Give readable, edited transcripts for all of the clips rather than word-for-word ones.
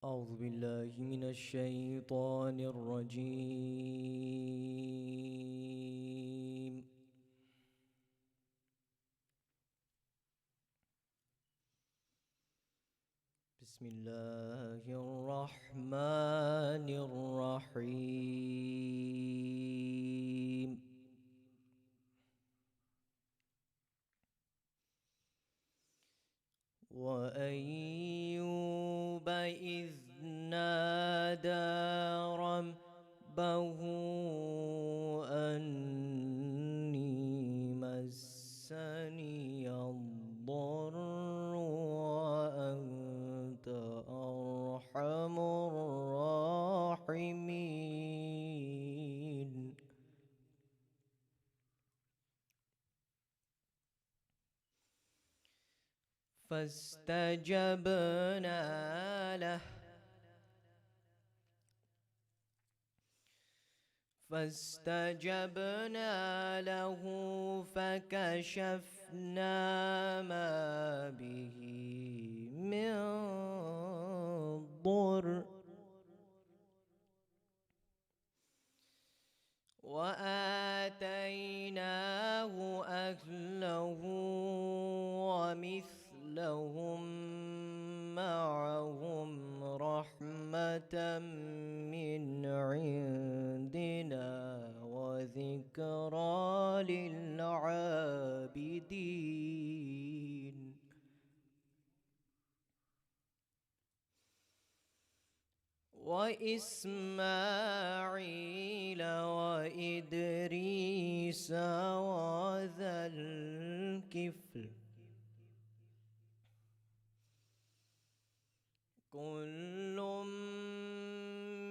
أعوذ بالله من الشيطان الرجيم. بسم الله الرحمن الرحيم. وأيوب إذ نادى ربه أني مسني الضر وأنت أرحم الراحمين. فاستجبنا له فكشفنا ما به من ضر وآتيناه أهله ومثلهم معهم رحمة من عندنا وذكرى للعابدين. وإسماعيل وإدريس وذا الكفل كل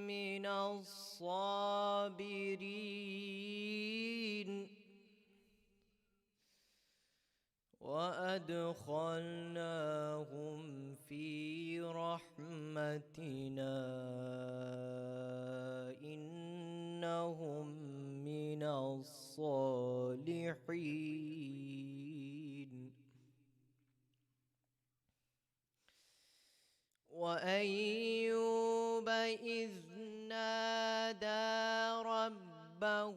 من الصابرين وأدخلناهم في رحمتنا إنهم من الصالحين. وأيوب إذ نادى ربه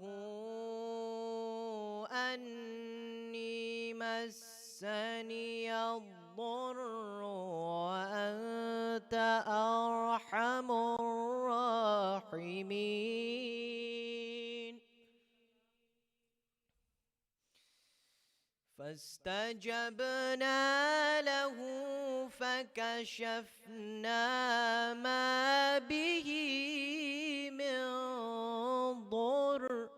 أني مسني الضر وأنت أرحم الراحمين. فاستجبنا له فكشفنا ما به من ضر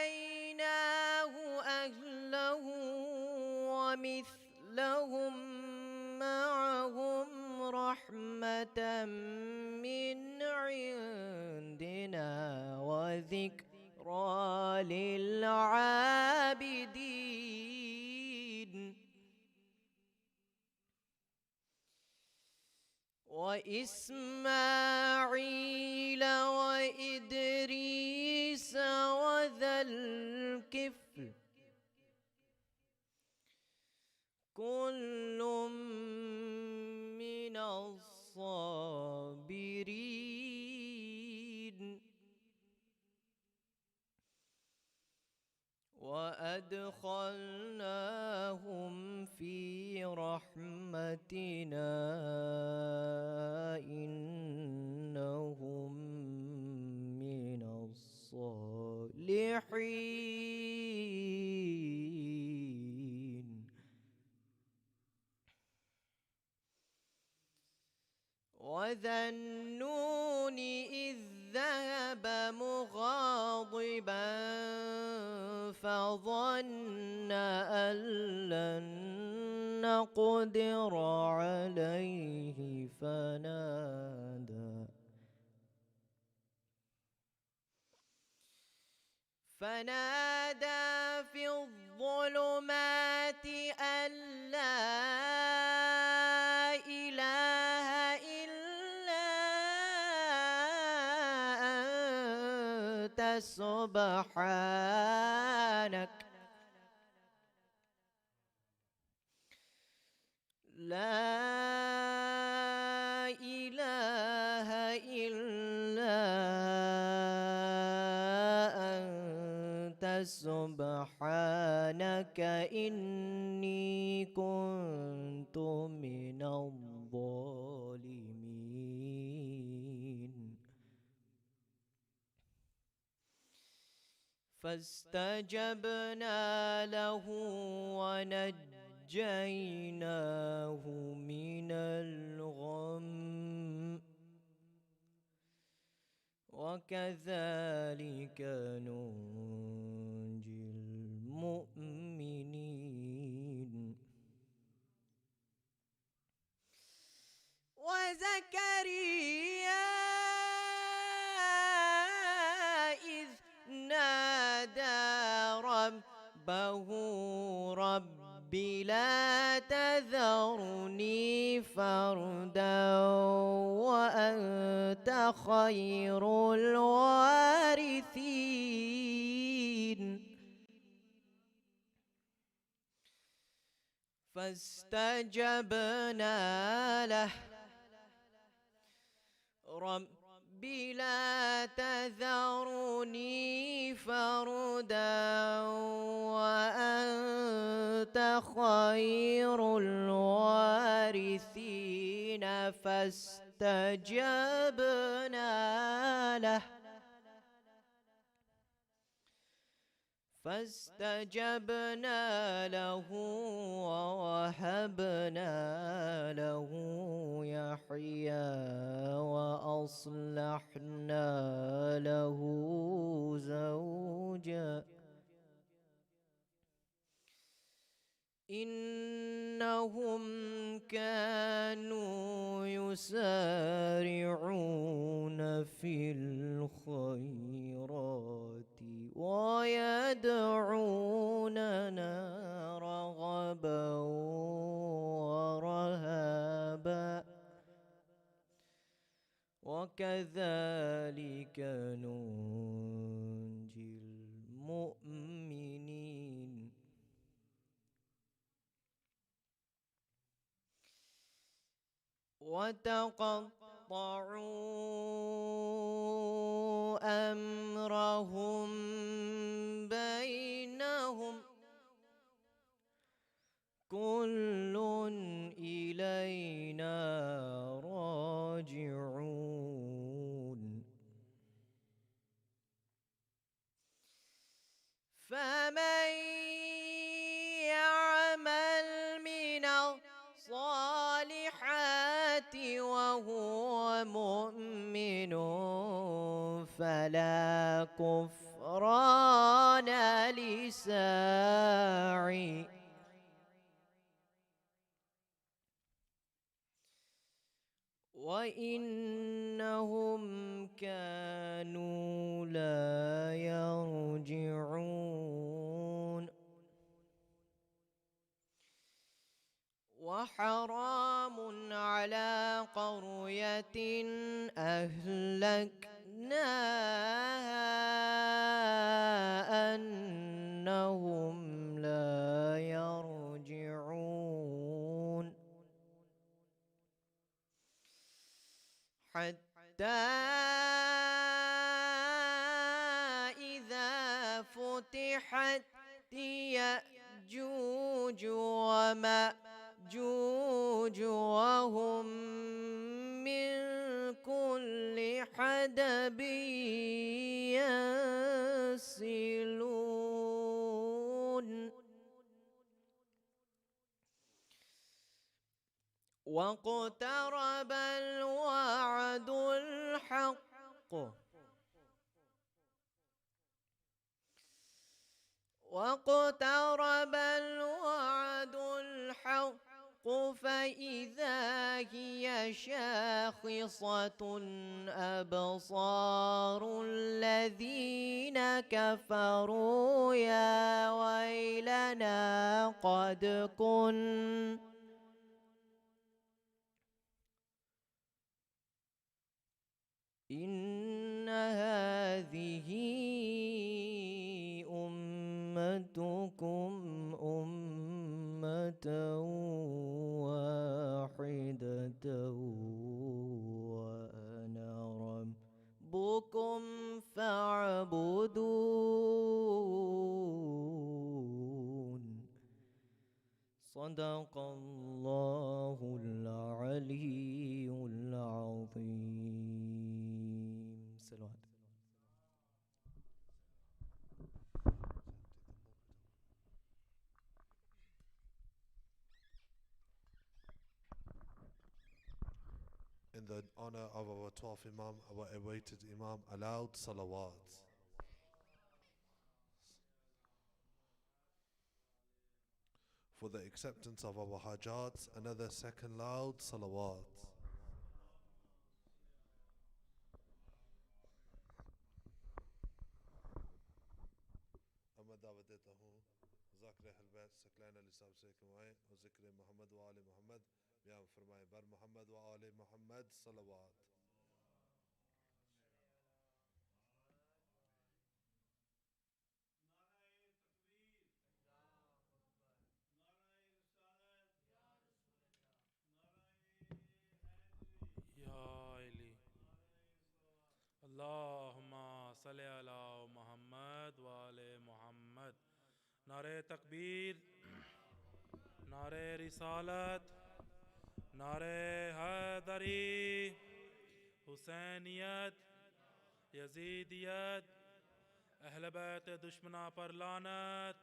وآتيناه أهله ومثلهم معهم رحمة من عندنا وذكرى للعابدين. وإسماعيل وإدريس وذا الكفل كل من الصابرين وأدخلناهم في رحمتنا إنهم من الصالحين. وذا النون إذ ذهب مغاضبا فظن أن لن نقدر عليه فنادى في الظلمات أن لا إله إلا أنت سبحانك لا إله إلا أنت سبحانك إني كنت من الظالمين فاستجبنا له ونجيناه من الغم وكذلك ننجي المؤمنين وزكريا إذ نادى ربه رب لا تذرني فردا وأنت خير الوارثين فاستجبنا له رب لا تذرني فردا وأنت خير الوارثين فاستجبنا له ووهبنا له يحيى وأصلحنا له زوجا إنهم كانوا يسارعون في الخيرات ويدعوننا رغبا ورهبا وكذلك ننجي المؤمنين وتقطعوا أمرهم بينهم كل إلينا راجعون فمن يعمل من الصالحات وهو مؤمن فلا كفران لساعي وإنهم كانوا لا يرجعون وحرام على قرية أهلكناها أنهم لا يرجعون حتى إذا فتحت يأجوج ومأجوج وهم من كل حدب ينسلون واقترب الوعد الحق فإذا هي شاخصة أبصار الذين كفروا يا ويلنا قد كنا إن هذه أمتكم أمة सदक़ल्लाहुल अलीयुल Azeem. Salawat. In the honor of our 12th Imam, our awaited Imam, aloud salawat. For the acceptance of our hajats, another second loud salawat. मैं दावत देता हूँ ज़िक्र अहल बैत सकलैन अली साहब से कमाएं और ज़िक्र मोहम्मद व आले मोहम्मद बयान फरमाएं। बर मोहम्मद व आले मोहम्मद सलवात। या अली अल्लाहुम्मा सल्ली अला मुहम्मद व आले मुहम्मद। नारे तकबीर, नारे रिसालत, नारे हैदरी, हुसैनियत, यजीदियत, अहले बैत दुश्मना पर लानत,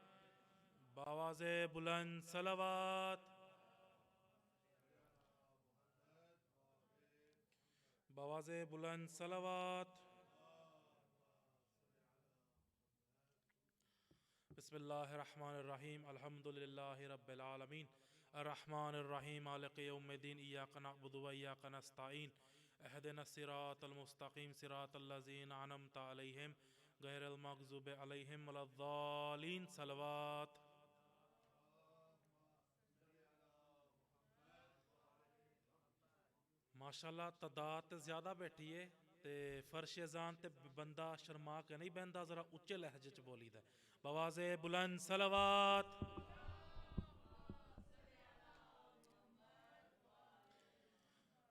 बावाज़े बुलंद सलवात, बावाज़े बुलंद सलवात। बिस्मिल्लाहिर्रहमानिर्रहीम अल्हम्दुलिल्लाहि रब्बिल आलमीन अर्रहमानिर्रहीम मालिकि यौमिद्दीन इय्याका नअबुदु व इय्याका नस्तईन इहदिनस सिरातल मुस्तकीम सिरातल लज़ीना अनअमता अलैहिम गैरिल मग़ज़ूबि अलैहिम वलद्दालीन। सलवात। माशाअल्लाह तादाद ज़्यादा बैठी है ते फर्श अज़ान ते बंदा शर्मा के नहीं बहंदा, ज़रा उच्चे लहजे च बोली दा। बवाज़े बुलंद सलवात।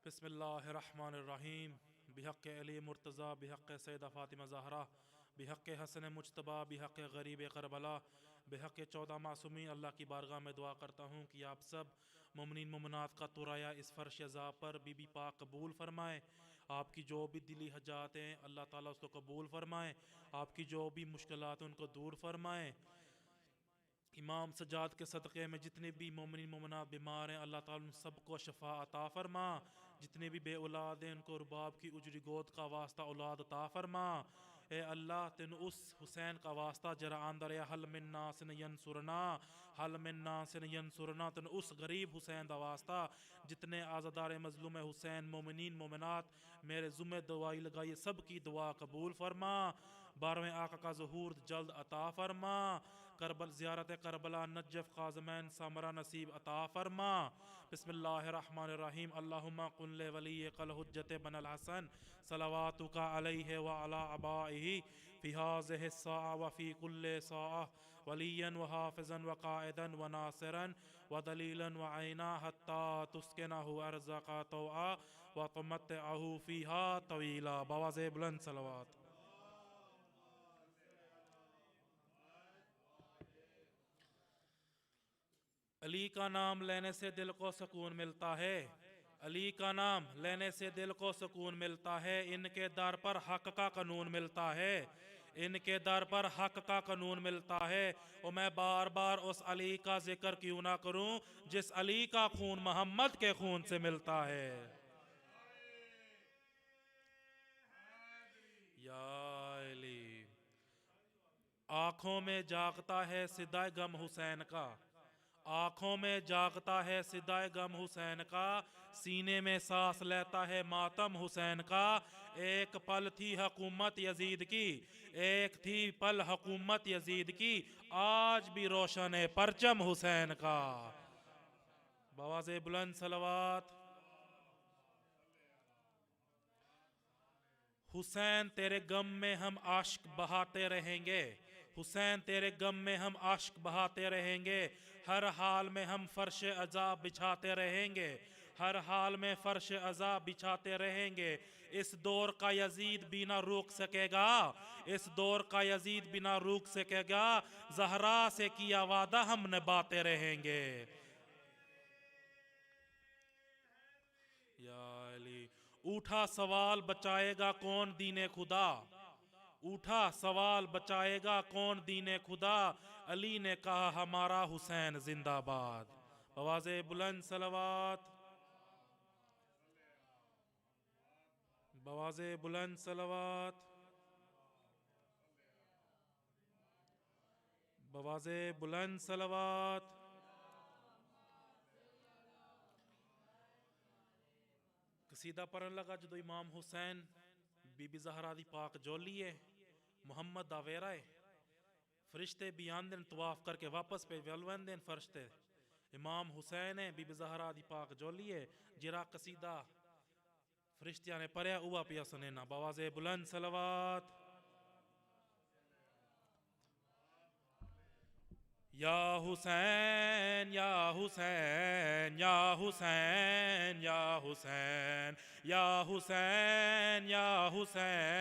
बिस्मिल्लाहिर्रहमानिर्रहीम बिहक़्क़े अली मुर्तज़ा बिहक़्क़े सैयदा फ़ातिमा ज़हरा बिहक़्क़े हसन मुज्तबा बिहक़्क़े गरीब करबला बिहक़्क़े 14 मासूमीन अल्लाह की बारगाह में दुआ करता हूँ कि आप सब मुमिनीन मुमिनात का तुराया इस फ़र्श अज़ा पर बीबी पाक कबूल फ़रमाए। आपकी जो भी दिली हजात हैं अल्लाह ताला उसको कबूल फ़रमाए। आपकी जो भी मुश्किलात हैं उनको दूर फ़रमाए। इमाम सजाद के सदक़े में जितने भी मोमिन मोमिनात बीमार हैं अल्लाह ताला उन सबको शफा अता फ़रमा। जितने भी बे औलाद हैं उनको रुबाब की उजरी गोद का वास्ता औलाद अता फ़रमा। ए अल्लाह तेन उस हुसैन का वास्ता जरा अंदर या हल मिन्ना सिन यंसुरना हल मिन्ना सिन यंसुरना तेन उस गरीब हुसैन दा वास्ता जितने आज़ादार मजलूम हुसैन मोमिनीन मोमिनात मेरे ज़ुम्मे दवाई लगाई सब की दुआ कबूल फ़रमा। 12वें आका का ज़हूर जल्द अता फ़रमा। करबल ज़ियारत करबला नजफ़ क़ाज़मैन समरा नसीब अता फ़रमा। बिस्मिल्लाहिर्रहमानिर्रहीम अल्लाहुम्मा कुन ले वली कल हुज्जत बनल हसन सलवातुका अलैहि व अला अबाइही फ़ी हाज़िहि स्साअ व फ़ी कुल्लि साअ वलियन व हाफ़िज़न व क़ाइदन व नासिरन व दलीलन व ऐना हत्ता तुस्किनहु अर्ज़क़ा तौआ व तुमत्तिअहु फ़ीहा तवीला। बवाज़े बुलंद सलवात। अली का नाम लेने से दिल को सुकून मिलता है। अली का नाम लेने से दिल को सुकून मिलता है। इनके दर पर हक का कानून मिलता है। इनके दर पर हक का कानून मिलता है। और मैं बार बार उस अली का जिक्र क्यों ना करूं जिस अली का खून मोहम्मद के खून से मिलता है। या अली। आंखों में जागता है सिदाए गम हुसैन का। आंखों में जागता है सिदाए गम हुसैन का। सीने में सांस लेता है मातम हुसैन का। एक पल थी हुकूमत यजीद की, एक थी पल हुकूमत यजीद की, आज भी रोशन है परचम हुसैन का। बवाज़े बुलंद सलवात। हुसैन तेरे गम में हम आश्क बहाते रहेंगे। हुसैन तेरे गम में हम आश्क बहाते रहेंगे। हर हाल में हम फर्श अज़ाब बिछाते रहेंगे। हर हाल में फर्श अज़ाब बिछाते रहेंगे। इस दौर का यजीद भी ना रोक सकेगा। इस दौर का यजीद भी ना रोक सकेगा। ज़हरा से किया वादा हम निभाते रहेंगे। या अली। उठा सवाल बचाएगा कौन दीने खुदा, उठा सवाल बचाएगा कौन दीने खुदा, अली ने कहा हमारा हुसैन जिंदाबाद। आवाज़े बुलंद सलवात, बवाज़े बुलंद सलवात, बवाज़े बुलंद सलवात। कसीदा पढ़न लगा जो इमाम हुसैन बीबी ज़हरा दी पाक जोली है, मुहम्मद दा वेरा है, फरिश्ते भी आंदे तवाफ करके वापस पे वलवंदे फरिश्ते। इमाम हुसैन है, बीबी ज़हरा दी पाक जोली है, जिरा कसीदा फरिश्तियां ने पढ़िया उवा पिया सुनेना। बवाज़े बुलंद सलवात, या हुसैन या हुसैन या हुसैन या हुसैन या हुसैन या हुसैन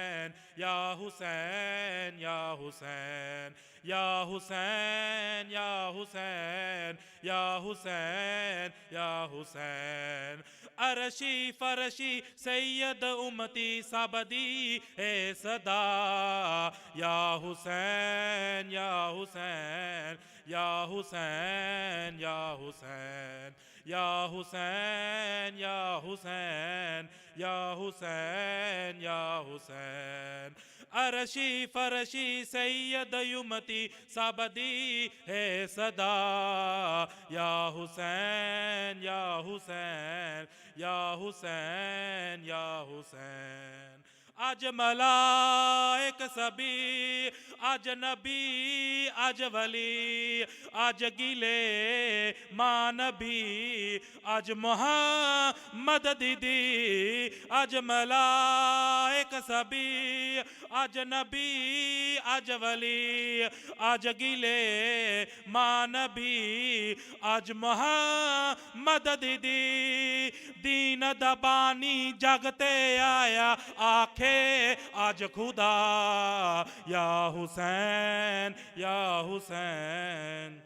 या हुसैन या हुसैन या हुसैन या हुसैन या हुसैन या हुसैन। अरशी फरशी सैयद उम्मती साबदी है सदा, या हुसैन या हुसैन या हुसैन या हुसैन या हुसैन या हुसैन या हुसैन या हुसैन। अरशी फरशी सैयद उम्मती साबदी है सदा, या हुसैन या हुसैन या हुसैन या हुसैन। आज मलाइक सभी, आज नबी आज वली, आज गिले मानबी, आज मोहम्मद दीदी, आज मलाइक सभी, आज नबी आज वली, आज गिले मानबी, आज मोहम्मद दीदी। दीन दबानी जगते आया आखे आज खुदा, या हुसैन या हुसैन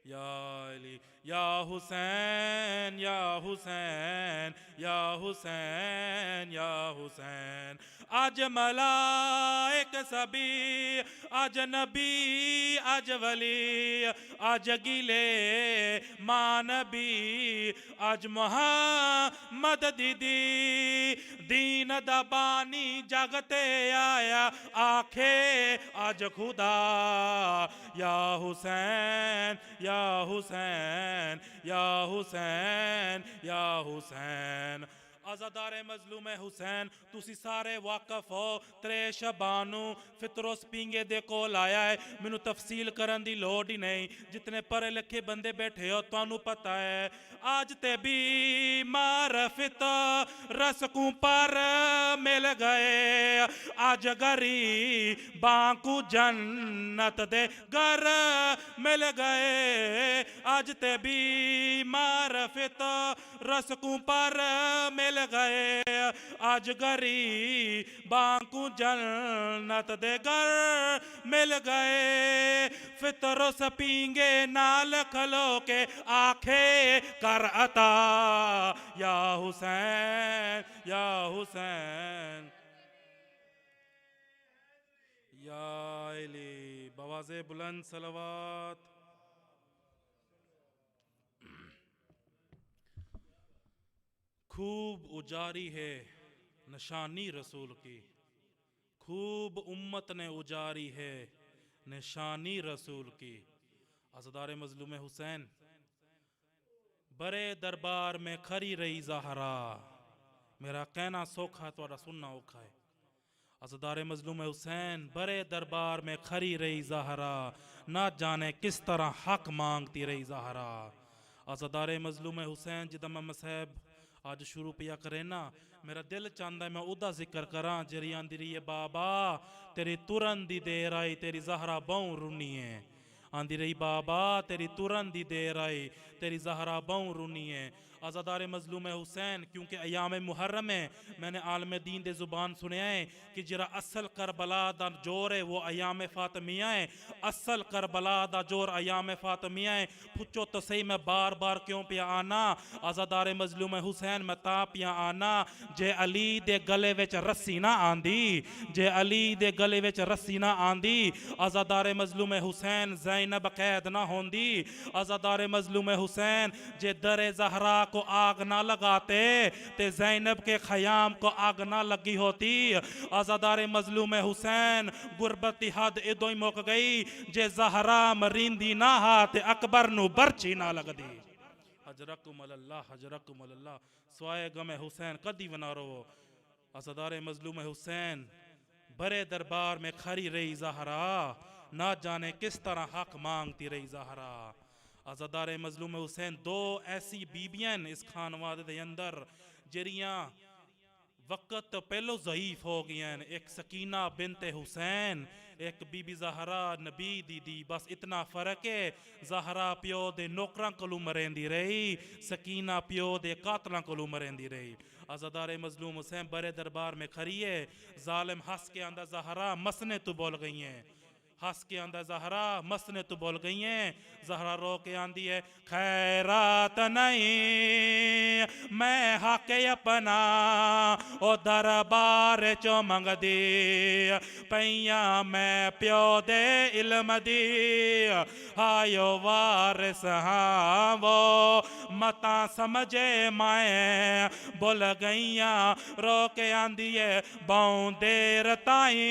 या अली, या हुसैन या हुसैन या हुसैन या हुसैन। आज मलाइक सभी, आज नबी आज वली, आज गिले मानबी, आज मोहम्मद दीदी। दीन दबानी जगते आया आखे आज खुदा, या हुसैन या हुसैन या हुसैन या हुसैन। आज़ादारे मजलूम हुसैन तुसी सारे वाकफ हो, त्रे शबानू फितरोस पिंगे दे कोल आया है, मैनू तफसील करन दी लोड़ ही नहीं, जितने पढ़े लिखे बंदे बैठे हो तुहानू पता है। आज ते भी मारफित रसकू पर मिल गए, आज गरी बांकू जन्नत दे घर मिल गए, आज ते भी मारफित रसकू पर मिल गए, आज गरी बांकू जन्नत दे घर मिल गए। फितरो सपींगे नाल खलो के आखे कर अता, या हुसैन या हुसैन या अली। बवाज़े बुलंद सलवात। खूब उजारी है निशानी रसूल की, खूब उम्मत ने उजारी है निशानी रसूल की। आज़ादारे मजलूम हुसैन बड़े दरबार में खरी रही ज़हरा, मेरा कहना सौखा थोड़ा सुनना औखा है। आज़ादारे मजलूम हुसैन बड़े दरबार में खरी रही ज़हरा, ना जाने किस तरह हक मांगती रही ज़हरा। आज़ादारे मजलूम हुसैन जिदा मैं मसहब आज शुरू पिया करे ना, मेरा दिल चाहता है मैं उदा जिक्र करा जरी आंदी रही है बाबा तेरी तुरन दी देर आई, तेरी ज़हरा बहु रुनी है। आंदी रही बाबा तेरी तुरन दी देर आई, तेरी जहरा बाऊं रुनी है। आज़ादार मजलूम हुसैन क्योंकि अयाम मुहर्रम है, मैंने आलम दीन दे जुबान सुनिया है कि जरा असल करबला दा जोर है वो अयाम फातमिया है। असल करबला दा जोर अयाम फातमिया है। पुछो तो सही मैं बार बार क्यों पिया आना, आज़ादार मजलूम हुसैन मैं ता पिया आना जे अली दे गले विच रस्सी ना आंदी, जे अली दे गले विच रस्सी ना आंदी, आज़ादार मजलूम हुसैन ज़ैनब कैद ना होंदी। आज़ादार मजलूम हुसैन जे दरे ज़हरा को आग ना लगाते ते ज़ैनब के ख़याम को आग ना लगी होती। आज़ादार मजलूम हुसैन गुरबती हद इदों ही मुक गई जे ज़हरा मरिंदी ना हा ते अकबर नू बरछी ना लगदी। हजरकुमुल्लाह हजरकुमुल्लाह स्वाए गमे हुसैन कदी बना रहो। आज़ादार मजलूम हुसैन बड़े दरबार में खड़ी रही ज़हरा, ना जाने किस तरह हक मांगती रही ज़हरा। आज़ादार मजलूम हुसैन दो ऐसी बीबियां इस खानवादे दे अंदर जरियां वक्त तो पहलो ज़ईफ हो गई हैं, एक सकीना बिनते हुसैन, एक बीबी ज़हरा नबी दीदी। बस इतना फ़र्क है, ज़हरा प्यो दे नौकरां कोलों मरेंदी रही, सकीना प्यो दे कातलां कोलों मरेंदी रही। आज़ादार मजलूम हुसैन बड़े दरबार में खड़ी है, जालिम हंस के आंदा ज़हरा मसने तो बोल गई हैं, हंस के आंदा ज़हरा मसने तो बोल गई हैं। ज़हरा रो के आंदी है खैरात नहीं मैं हक अपना ओ दरबार चो मंग दी, पैया मैं प्यो दे इल्म दी, हायो वारिस हाँ वो मता समझे मैं बोल गईया। रो के आंदी है बाऊं देर ताई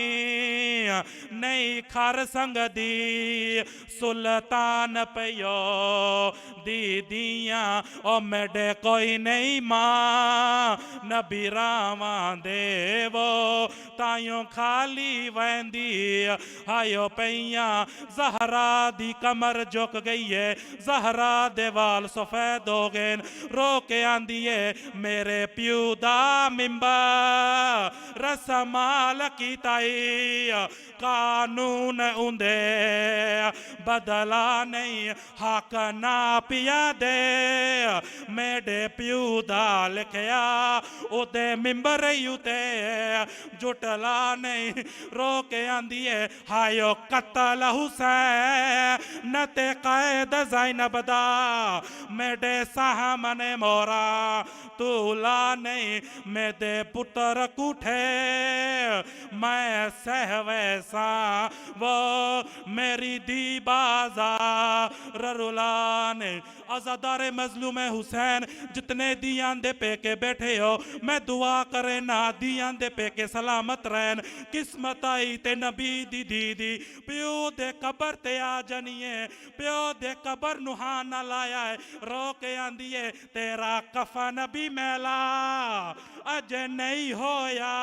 नहीं खर संग दी, सुल्तान पयो दीदियां ओ मेडे कोई नहीं मां, नबी रावां दे वो तायों खाली वेंदी, हायो पैया। ज़हरा दी कमर झुक गई है, ज़हरा दे वाल सफेद हो गए, रो के आंदी है मेरे प्यू दा मिंबर रसमाल की ताई, कानून उंदे बदला नहीं हक ना पिया दे, मेरे प्यू दा लिखया उदे मिंबर उते जुटला नहीं। रो के आंदी है हायो कतल हुसैन न ते कैद ज़ैनब दा, मेरे सामने मोरा तूला नहीं, मेरे पुत्र कुठे मैं सहवैसा वो मेरी दी बाजार रुलाने। आज़ादार मजलूम हुसैन जितने दियां दे पेके बैठे हो मैं दुआ करे ना दियां दे पेके सलामत रहन, किस्मत आई ते नबी दी दीदी प्यो दे कबर ते आ जनिए, प्यो दे कबर नुहाना लाया है। रो के आंदी है तेरा कफन भी मैला अजे नहीं होया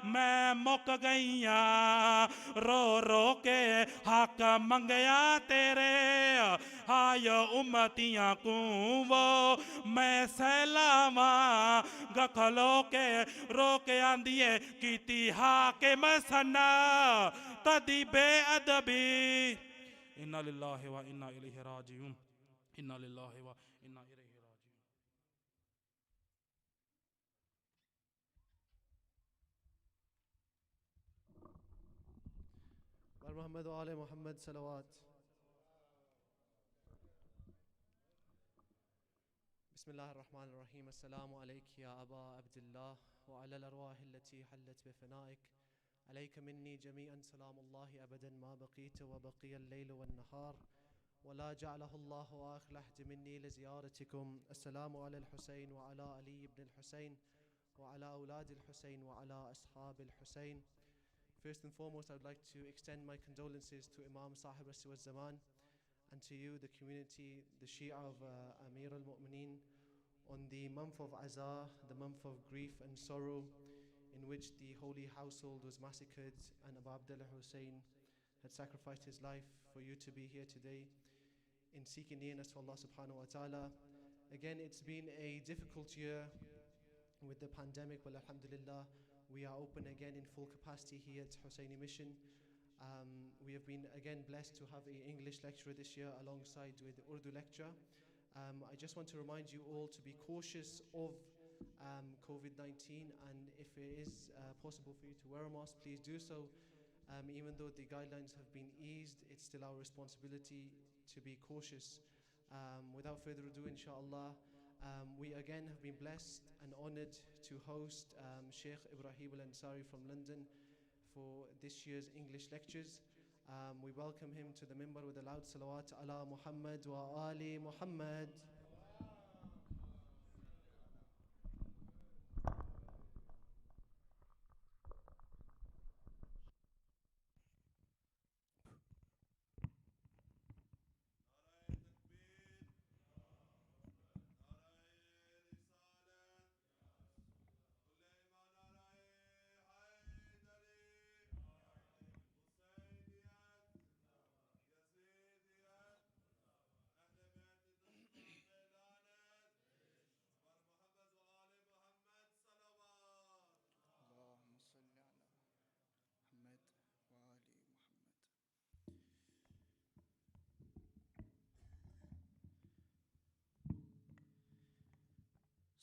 मैं मुक गईया, रो रो के हक मंगया तेरे हायो उम्मतियां को वो मैं सैलावा गखलो के। रो के आंदी है कीती हा के मसना तदी बेअदबी। इन्ना लिल्लाहि व इन्ना इलैहि राजिऊन, इन्ना लिल्लाहि व इन्ना इलैहि राजिऊन। बर मोहम्मद व आले मोहम्मद सलवात। बिस्मिल्लाहिर्रहमानिर्रहीम। अस्सलामु अलैका या अबा अब्दुल्लाह व अलल अरवाह अल्लती हल्लत बिफनाइक, अलैका मिन्नी जमीअन सलामुल्लाहि अबदन मा बक़ीत व बक़ियल लैल वन नहार व ला जअलहुल्लाहु आखिर अहद मिन्नी लिज़ियारतिकुम। अस्सलामु अलल हुसैन व अला अली इब्न हुसैन व अला औलादिल हुसैन व अला अस्हाबिल Hussain. First and foremost, I would like to extend my condolences to Imam Sahib Asr wa Zaman and to you, the community, the Shia of Amir al-Mu'mineen, on the month of Azar, the month of grief and sorrow, in which the holy household was massacred and Abu Abdullah Hussain had sacrificed his life for you to be here today in seeking nearness to Allah subhanahu wa ta'ala. Again, it's been a difficult year with the pandemic, but alhamdulillah, we are open again in full capacity here at Hussaini Mission. We have been again blessed to have an English lecturer this year alongside with the Urdu lecture. I just want to remind you all to be cautious of COVID-19, and if it is possible for you to wear a mask, please do so. Even though the guidelines have been eased, it's still our responsibility to be cautious. Without further ado, inshallah, we again have been blessed and honored to host Sheikh Ibrahim Al-Ansari from London for this year's English lectures. We welcome him to the minbar with a loud salawat ala Muhammad wa ali Muhammad.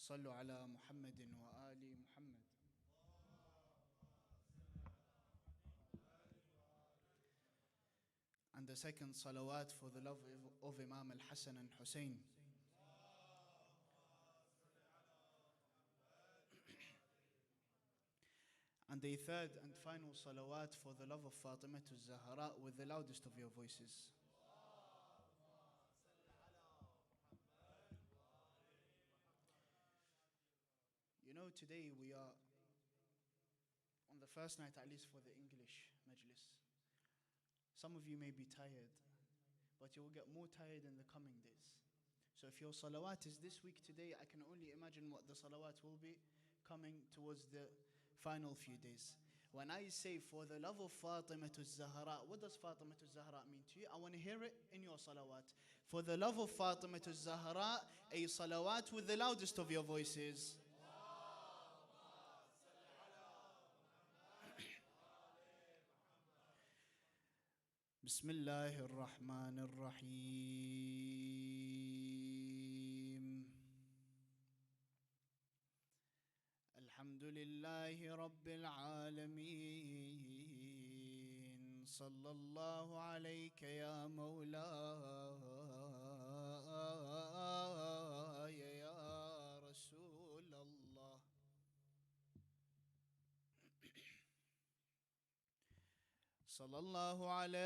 صلوا على محمد وآل محمد. And the second salawat for the love of Imam al-Hassan and Hussain. And the third and final salawat for the love of Fatima al-Zahra with the loudest of your voices. You know, today we are on the first night, at least for the English majlis. Some of you may be tired, but you will get more tired in the coming days. So if your salawat is this week today, I can only imagine what the salawat will be coming towards the final few days. When I say for the love of Fatima al-Zahra, what does Fatima al-Zahra mean to you? I want to hear it in your salawat. For the love of Fatima al-Zahra, a salawat with the loudest of your voices. بسم الله الرحمن الرحيم. الحمد لله رب العالمين. صلى الله عليك يا مولاي يا رسول الله. صلى الله عليك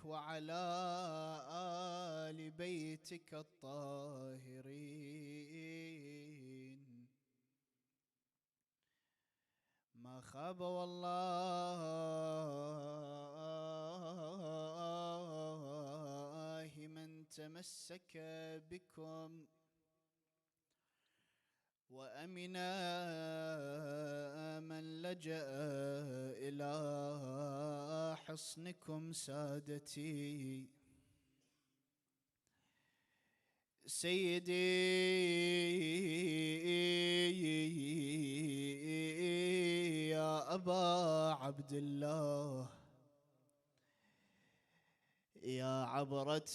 وعلى آل بيتك الطاهرين. ما خاب والله من تمسك بكم، وأمنا من لجأ إلى حصنكم سادتي. سيدي يا أبا عبد الله، يا عبرة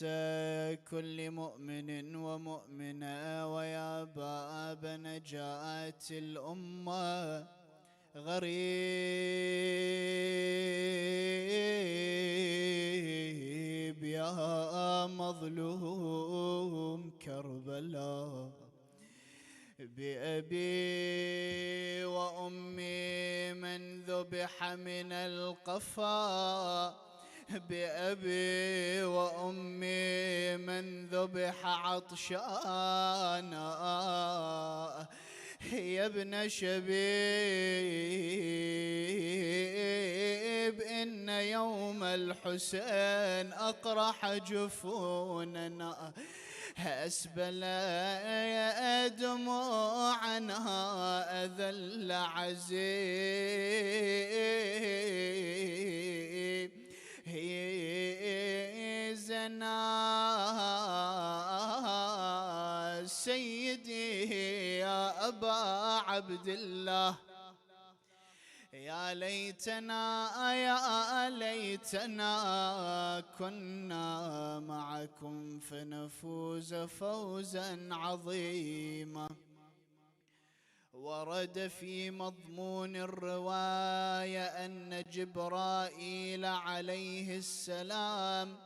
كل مؤمن ومؤمنة، ويا باب نجاة الأمة، غريب يا مظلوم كربلاء. بأبي وأمي من ذبح من القفا، بأبي وأمي من ذبح عطشانا. يا ابن شبيب إن يوم الحسين أقرح جفوننا، أسبل دموعنا أذل عزيز. زنا سيدي يا أبا عبد الله، يا ليتنا يا ليتنا كنا معكم فنفوز فوزا عظيما. ورد في مضمون الرواية أن جبرائيل عليه السلام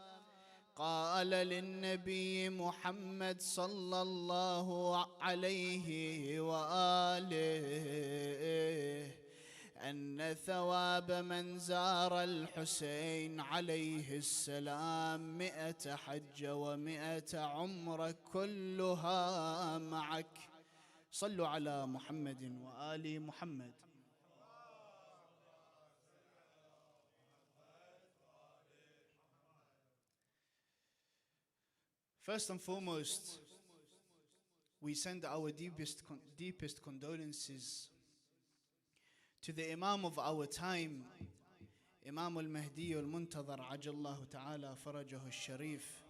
قال للنبي محمد صلى الله عليه وآله أن ثواب من زار الحسين عليه السلام 100 حجة و100 عمرة كلها معك. صلوا على محمد وآل محمد. First and foremost, we send our deepest condolences to the Imam of our time, Imam al-Mahdi al-Muntazar Ajallahu Ta'ala Farajahu al-Sharif,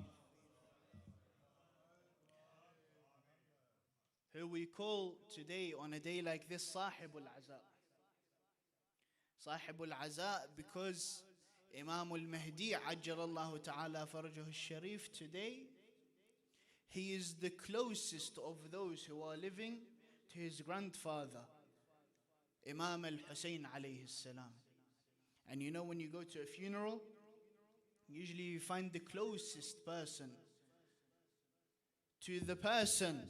who we call today on a day like this Sahib al-Aza. Sahib al-Aza because Imam al-Mahdi Ajallahu Ta'ala Farajahu al-Sharif today, he is the closest of those who are living to his grandfather, Imam al-Hussain alayhi salam. And you know, when you go to a funeral, usually you find the closest person to the person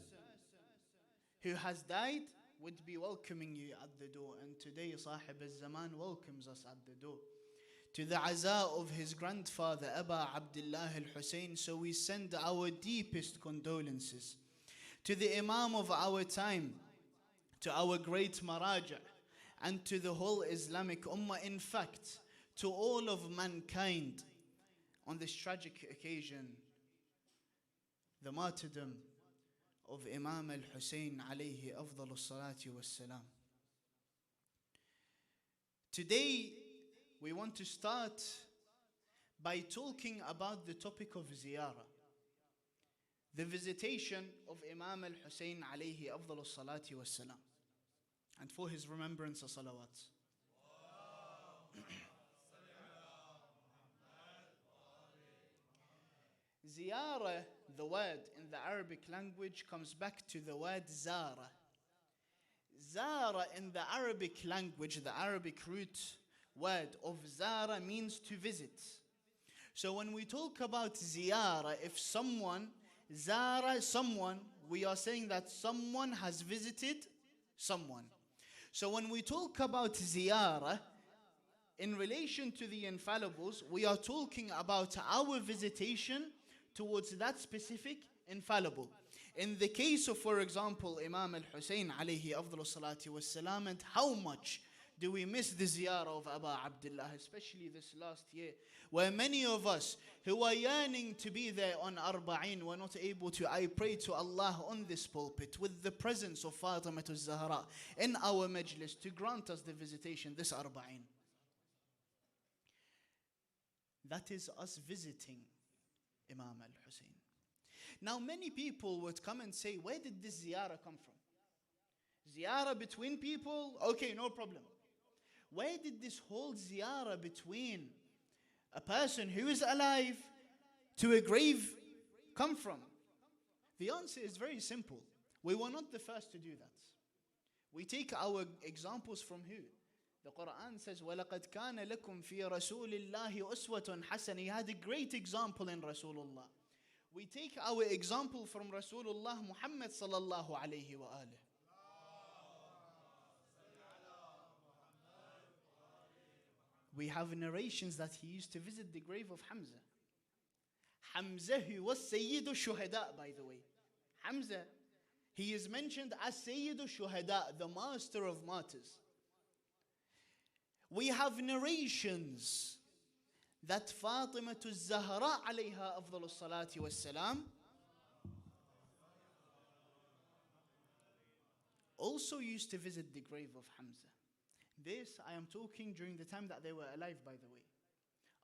who has died would be welcoming you at the door. And today Sahib al-Zaman welcomes us at the door to the aza of his grandfather Aba Abdullah al-Hussain. So we send our deepest condolences to the Imam of our time, to our great Maraja, and to the whole Islamic Ummah, in fact, to all of mankind on this tragic occasion, the martyrdom of Imam al-Hussain alayhi afdalu salati wassalam. Today, we want to start by talking about the topic of ziyarah, the visitation of Imam al-Hussain alayhi afdalu salati wassalam, and for his remembrance, a salawat. Ziyarah, the word in the Arabic language, comes back to the word zara. Zara in the Arabic language, the Arabic root word of zara means to visit. So when we talk about ziyarah, if someone zara someone, we are saying that someone has visited someone. So when we talk about ziyarah, in relation to the infallibles, we are talking about our visitation towards that specific infallible. In the case of, for example, Imam al-Hussain alayhi afdalu salati wassalam, and how much do we miss the ziyarah of Aba Abdullah, especially this last year, where many of us who are yearning to be there on Arba'in were not able to. I pray to Allah on this pulpit, with the presence of Fatima al-Zahra in our majlis, to grant us the visitation this Arba'in. That is us visiting Imam al-Hussain. Now many people would come and say, where did this ziyarah come from? Ziyarah between people? Okay, no problem. Where did this whole ziyarah between a person who is alive to a grave come from? The answer is very simple. We were not the first to do that. We take our examples from who? The Quran says, وَلَقَدْ كَانَ لَكُمْ فِي رَسُولِ اللَّهِ أُسْوَةٌ حَسَنَةٌ. He had a great example in Rasulullah. We take our example from Rasulullah Muhammad sallallahu alayhi wa alih. We have narrations that he used to visit the grave of Hamza. Hamza, who was Sayyidu Shuhada, by the way. Hamza, he is mentioned as Sayyidu Shuhada, the master of martyrs. We have narrations that Fatima al-Zahra alayha afdalu salati wassalam also used to visit the grave of Hamza. This I am talking during the time that they were alive, by the way.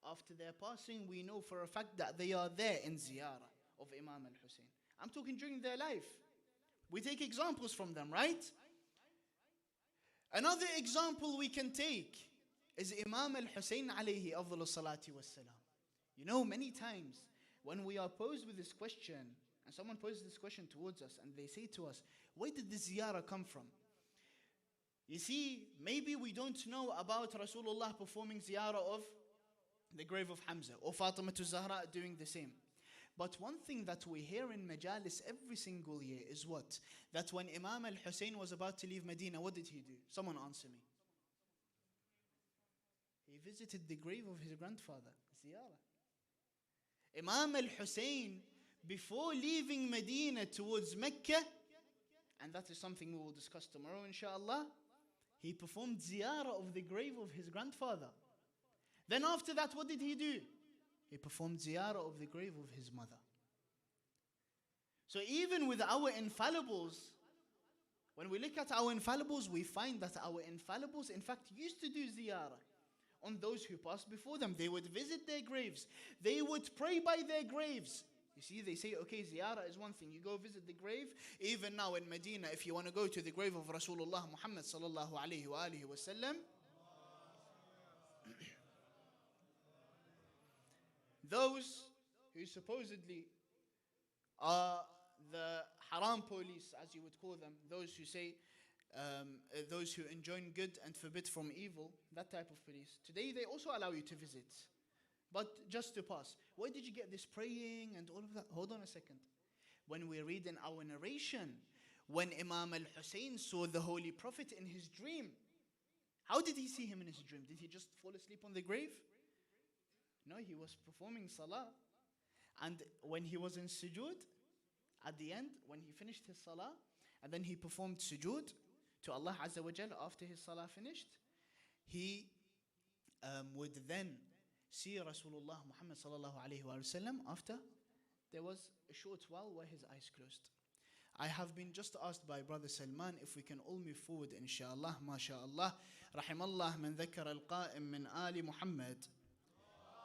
After their passing, we know for a fact that they are there in ziyarah of Imam al-Hussain. I'm talking during their life. We take examples from them, right? Another example we can take is Imam al-Hussain alayhi afdalu salati wassalam. You know, many times when we are posed with this question, and someone poses this question towards us, and they say to us, where did the ziyarah come from? You see, maybe we don't know about Rasulullah performing ziyarah of the grave of Hamza, or Fatima to Zahra doing the same. But one thing that we hear in Majalis every single year is what? That when Imam al-Hussain was about to leave Medina, what did he do? Someone answer me. He visited the grave of his grandfather, ziyarah. Imam al-Hussain, before leaving Medina towards Mecca, and that is something we will discuss tomorrow inshallah, he performed ziyarah of the grave of his grandfather. Then after that, what did he do? He performed ziyarah of the grave of his mother. So even with our infallibles, when we look at our infallibles, we find that our infallibles in fact used to do ziyarah on those who passed before them. They would visit their graves. They would pray by their graves. You see, they say, okay, ziyarah is one thing. You go visit the grave. Even now in Medina, if you want to go to the grave of Rasulullah Muhammad sallallahu alayhi wa alihi wa sallam, those who supposedly are the haram police, as you would call them, those who say, those who enjoin good and forbid from evil, that type of police, today they also allow you to visit, but just to pass. Where did you get this praying and all of that? Hold on a second. When we read in our narration, when Imam al-Hussain saw the Holy Prophet in his dream, how did he see him in his dream? Did he just fall asleep on the grave? No, he was performing salah. And when he was in sujood, at the end, when he finished his salah, and then he performed sujood to Allah Azza wa Jal after his salah finished, he would then see Rasulullah Muhammad sallallahu alayhi wa sallam after there was a short while where his eyes closed. I have been just asked by Brother Salman if we can all move forward, inshallah, mashallah. Rahimallah man dhakar al-qa'im min Ali Muhammad.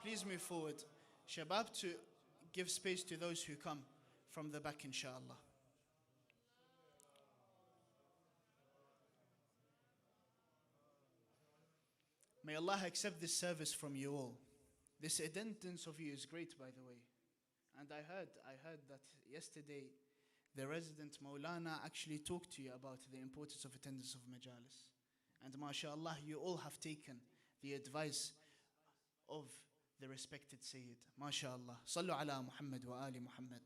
Please move forward. Shabab, to give space to those who come from the back, inshallah. May Allah accept this service from you all. This attendance of you is great, by the way. And I heard that yesterday the resident Maulana actually talked to you about the importance of attendance of majalis. And mashallah, you all have taken the advice of the respected Sayyid. MashaAllah. Sallu ala Muhammad wa ali Muhammad.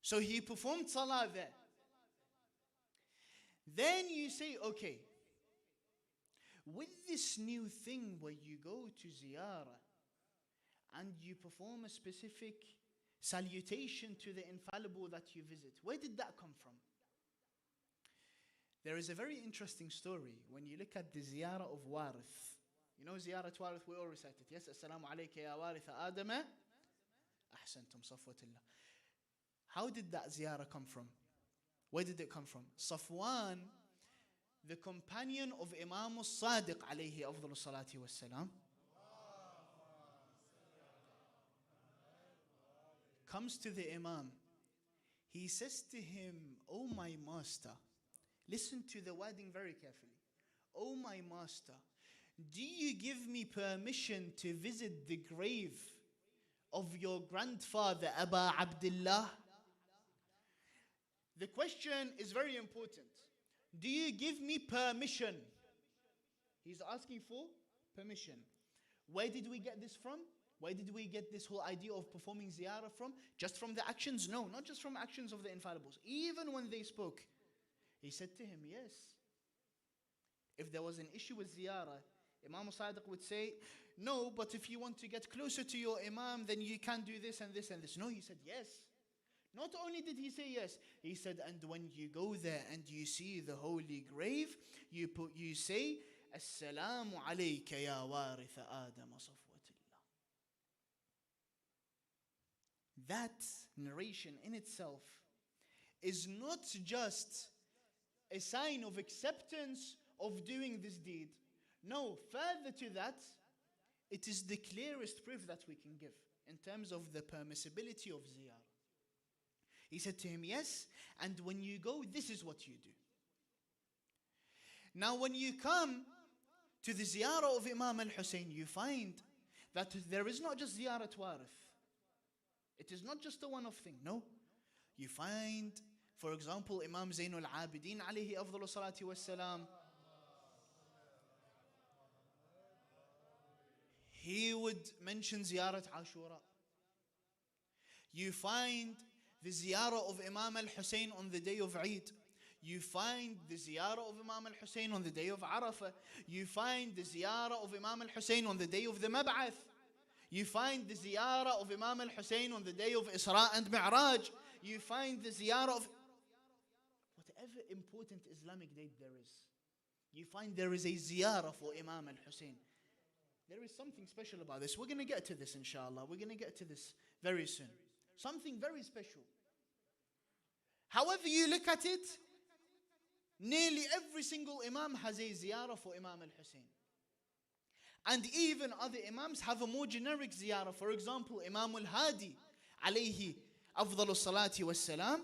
So he performed salah there. Then you say, okay, with this new thing where you go to ziyarah and you perform a specific salutation to the infallible that you visit, where did that come from? There is a very interesting story when you look at the ziyarah of Warith. You know ziyarah Warith, we all recite it. Yes, Assalamu alayka ya Warith Adama. Ahsantum safwatillah. How did that ziyarah come from? Where did it come from? Safwan, the companion of Imam al-Sadiq alayhi afdalu salati wassalam, comes to the Imam. He says to him, "Oh my master," listen to the wording very carefully. "Oh my master, do you give me permission to visit the grave of your grandfather, Aba Abdullah?" The question is very important. Do you give me permission? He's asking for permission. Where did we get this from? Where did we get this whole idea of performing ziyarah from? Just from the actions? No, not just from actions of the infallibles. Even when they spoke, he said to him, yes. If there was an issue with ziyarah, Imam Sadiq would say, no, but if you want to get closer to your Imam, then you can do this and this and this. No, he said yes. Not only did he say yes, he said, and when you go there and you see the holy grave, you say, Assalamu alayka ya waritha Adam safwatillah. That narration in itself is not just a sign of acceptance of doing this deed. No, further to that, it is the clearest proof that we can give in terms of the permissibility of ziyarah. He said to him, yes, and when you go, this is what you do. Now when you come to the ziyarah of Imam al-Hussain, you find that there is not just ziyarat warith. It is not just a one-off thing, no. You find, for example, Imam Zainul Abidin alayhi afdalu salati wassalam, he would mention ziyarat Ashura. You find the ziyarah of Imam al-Hussain on the day of Eid. You find the ziyarah of Imam al-Hussain on the day of Arafah. You find the ziyarah of Imam al-Hussain on the day of the Mab'ath. You find the ziyarah of Imam al-Hussain on the day of Isra and Mi'raj. You find the ziyarah of whatever important Islamic date there is. You find there is a ziyarah for Imam al-Hussain. There is something special about this. We're going to get to this, inshallah. We're going to get to this very soon. Something very special. However you look at it, nearly every single Imam has a ziyarah for Imam al-Hussain. And even other Imams have a more generic ziyarah. For example, Imam al-Hadi, alayhi afdalu salati wassalam,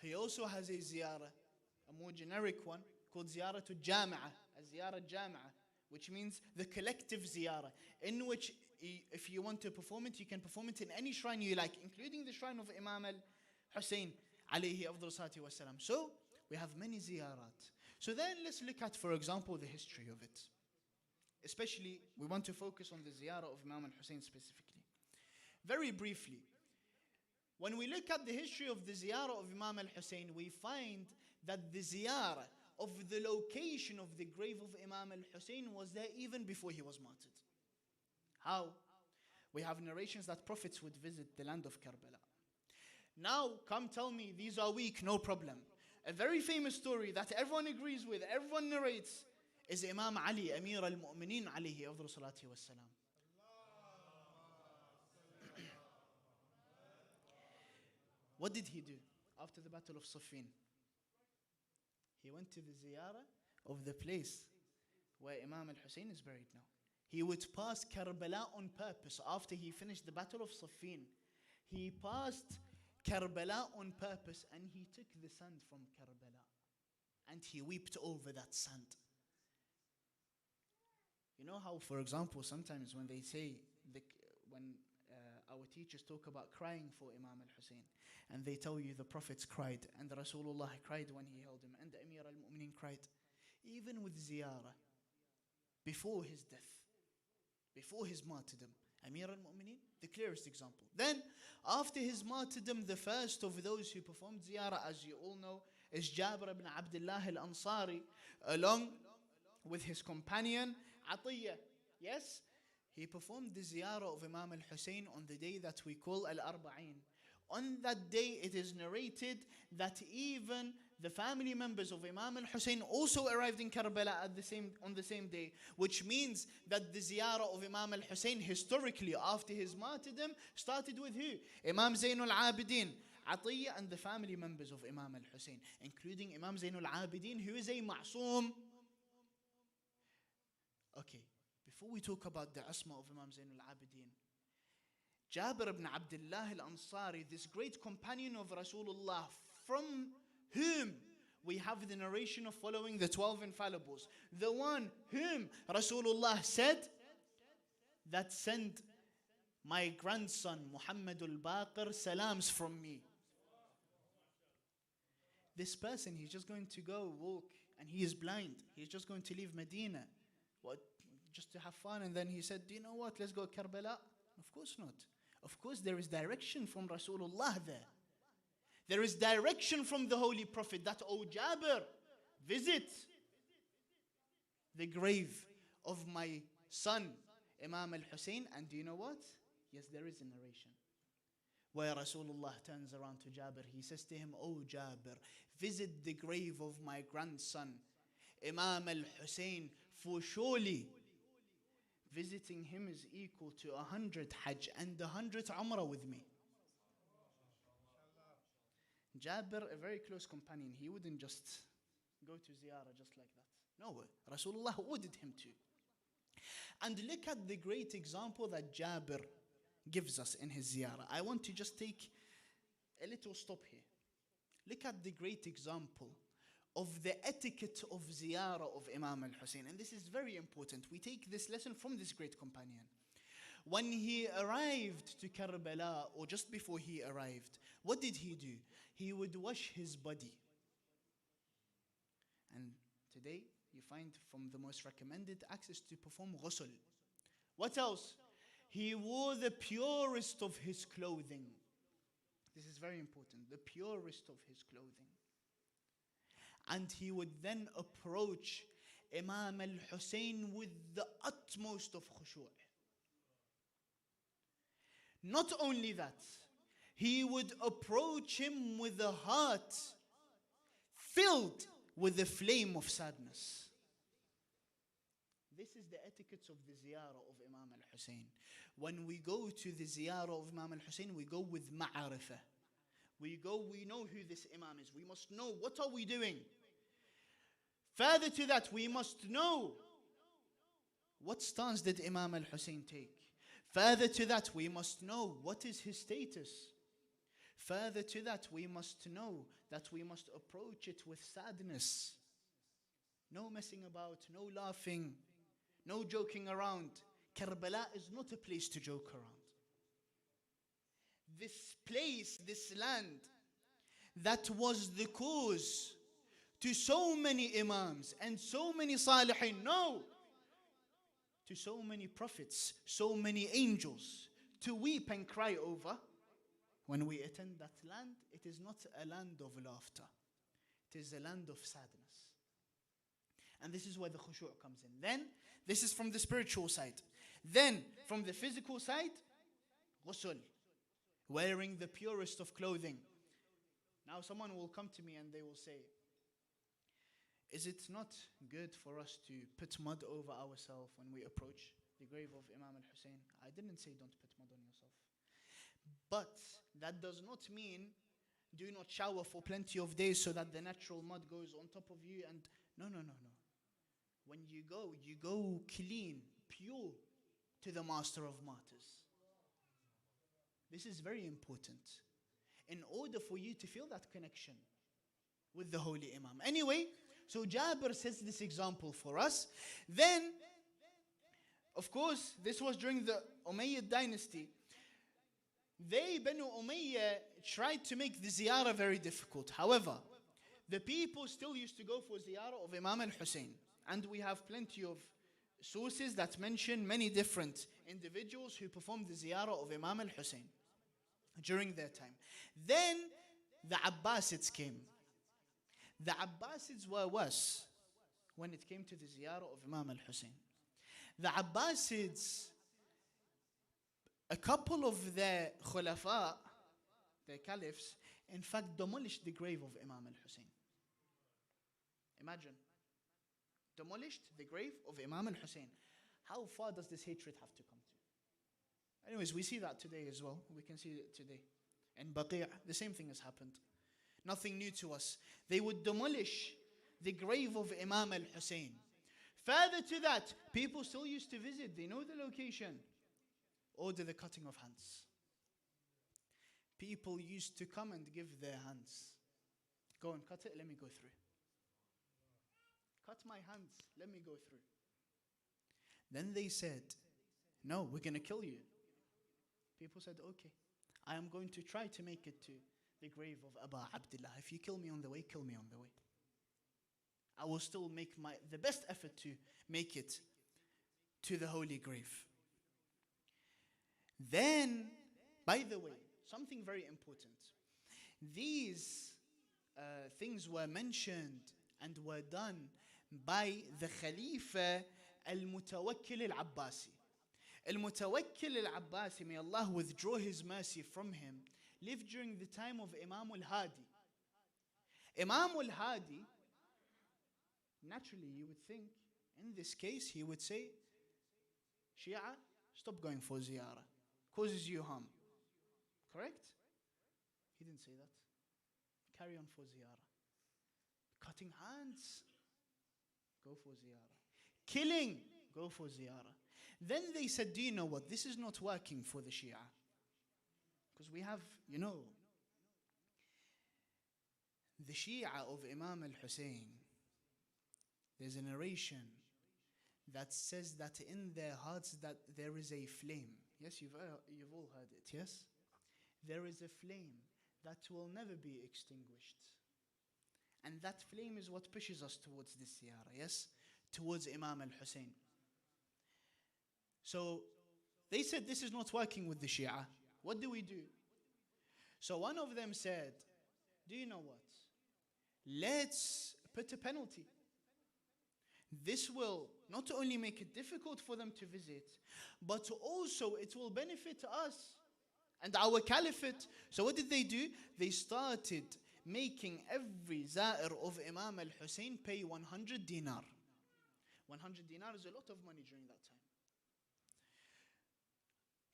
he also has a ziyarah, a more generic one, called ziyaratul jami'ah, a ziyarah jami'ah, which means the collective ziyarah, in which if you want to perform it, you can perform it in any shrine you like, including the shrine of Imam al-Hussain alayhi afdalu salati wassalam. So we have many ziyarat. So then let's look at, for example, the history of it. Especially, we want to focus on the ziyarah of Imam al-Hussain specifically. Very briefly, when we look at the history of the ziyarah of Imam al-Hussain, we find that the ziyarah of the location of the grave of Imam al-Hussain was there even before he was martyred. How? We have narrations that prophets would visit the land of Karbala. Now, come tell me these are weak, no problem. A very famous story that everyone agrees with, everyone narrates, is Imam Ali, Amir al-Mu'mineen alayhi afdalu salati wassalam. What did he do after the Battle of Siffin? He went to the ziyarah of the place where Imam al-Hussain is buried now. He would pass Karbala on purpose after he finished the Battle of Siffin. He passed Karbala on purpose and he took the sand from Karbala and he wept over that sand. You know how, for example, sometimes when they say, when our teachers talk about crying for Imam al-Hussain, and they tell you the prophets cried, and Rasulullah cried when he held him, and the Amir al-Mu'mineen cried, even with ziyarah, before his death, before his martyrdom, Amir al-Mu'mineen, the clearest example. Then, after his martyrdom, the first of those who performed ziyarah, as you all know, is Jabir ibn Abdullah al-Ansari, along with his companion, Atiyah. Yes? He performed the ziyarah of Imam al-Hussain on the day that we call Al-Arba'in. On that day, it is narrated that even the family members of Imam al-Hussain also arrived in Karbala on the same day, which means that the ziyarah of Imam al-Hussain historically after his martyrdom started with who? Imam Zainul Abidin, Atiyah, and the family members of Imam al-Hussain, including Imam Zainul Abidin, who is a ma'soom. Okay, before we talk about the asma of Imam Zainul Abidin, Jabir ibn Abdullah al-Ansari, this great companion of Rasulullah, from whom we have the narration of following the 12 infallibles, the one whom Rasulullah said that send my grandson Muhammadul Baqir salams from me. This person, he's just going to go walk and he is blind. He's just going to leave Medina. What? Just to have fun. And then he said, do you know what? Let's go Karbala. Of course not. Of course, there is direction from Rasulullah there. There is direction from the Holy Prophet that, oh Jabir, visit the grave of my son, Imam al-Hussain. And do you know what? Yes, there is a narration where Rasulullah turns around to Jabir. He says to him, oh Jabir, visit the grave of my grandson, Imam al-Hussain, for surely visiting him is equal to 100 Hajj and 100 Umrah with me. Jabir, a very close companion, he wouldn't just go to ziyarah just like that. No, Rasulullah ordered him to. And look at the great example that Jabir gives us in his ziyarah. I want to just take a little stop here. Look at the great example of the etiquette of ziyarah of Imam al-Hussain. And this is very important. We take this lesson from this great companion. When he arrived to Karbala, or just before he arrived, what did he do? He would wash his body. And today, you find from the most recommended access to perform ghusl. What else? He wore the purest of his clothing. This is very important. The purest of his clothing. And he would then approach Imam al-Hussain with the utmost of khushu'. Not only that, he would approach him with a heart filled with the flame of sadness. This is the etiquette of the ziyarah of Imam al-Hussain. When we go to the ziyarah of Imam al-Hussain, we go with ma'arifah. We know who this Imam is. We must know what are we doing. Further to that, we must know what stance did Imam al-Hussain take. Further to that, we must know what is his status. Further to that, we must know that we must approach it with sadness. No messing about, no laughing, no joking around. Karbala is not a place to joke around. This place, this land, that was the cause to so many imams and so many salihin, no, to so many prophets, so many angels, to weep and cry over. When we attend that land, it is not a land of laughter. It is a land of sadness. And this is where the khushu' comes in. Then, this is from the spiritual side. Then, from the physical side, ghusl, wearing the purest of clothing. Now someone will come to me and they will say, is it not good for us to put mud over ourselves when we approach the grave of Imam al-Hussain? I didn't say don't put mud on yourself. But that does not mean do not shower for plenty of days so that the natural mud goes on top of you. And no. When you go clean, pure to the Master of Martyrs. This is very important in order for you to feel that connection with the Holy Imam. Anyway, so Jabir sets this example for us. Then, of course, this was during the Umayyad dynasty. They, Banu Umayyah, tried to make the ziyarah very difficult. However, the people still used to go for ziyarah of Imam al-Hussain. And we have plenty of sources that mention many different individuals who performed the ziyarah of Imam al-Hussain during their time. Then the Abbasids came. The Abbasids were worse when it came to the ziyarah of Imam al-Hussain. The Abbasids, a couple of their khulafa, their caliphs, in fact demolished the grave of Imam al-Hussain. Imagine. Demolished the grave of Imam al-Hussain. How far does this hatred have to come to? Anyways, we see that today as well. We can see it today. In Baqi', the same thing has happened. Nothing new to us. They would demolish the grave of Imam al-Hussain. Further to that, people still used to visit. They know the location. Order the cutting of hands. People used to come and give their hands. Go and cut it, let me go through. Cut my hands, let me go through. Then they said, no, we're going to kill you. People said, okay, I am going to try to make it to the grave of Aba Abdullah. If you kill me on the way, kill me on the way. I will still make the best effort to make it to the holy grave. Then, by the way, something very important. These things were mentioned and were done by the Khalifa al-Mutawakkil al-Abbasi. Al-Mutawakkil al-Abbasi, may Allah withdraw his mercy from him, lived during the time of Imam al-Hadi. Imam al-Hadi, naturally you would think, in this case he would say, Shia, stop going for ziyarah. Causes you harm. Correct? He didn't say that. Carry on for ziyarah. Cutting hands, go for ziyarah. Killing, go for ziyarah. Then they said, do you know what? This is not working for the Shia. Because we have, the Shia of Imam al-Hussein, there's a narration that says that in their hearts that there is a flame. Yes, you've all heard it, yes? There is a flame that will never be extinguished. And that flame is what pushes us towards this ziyarah, yes? Towards Imam al-Hussein. So they said this is not working with the Shia. What do we do? So one of them said, do you know what? Let's put a penalty. This will not only make it difficult for them to visit, but also it will benefit us and our caliphate. So what did they do? They started making every za'ir of Imam al-Hussein pay 100 dinar. 100 dinar is a lot of money during that time.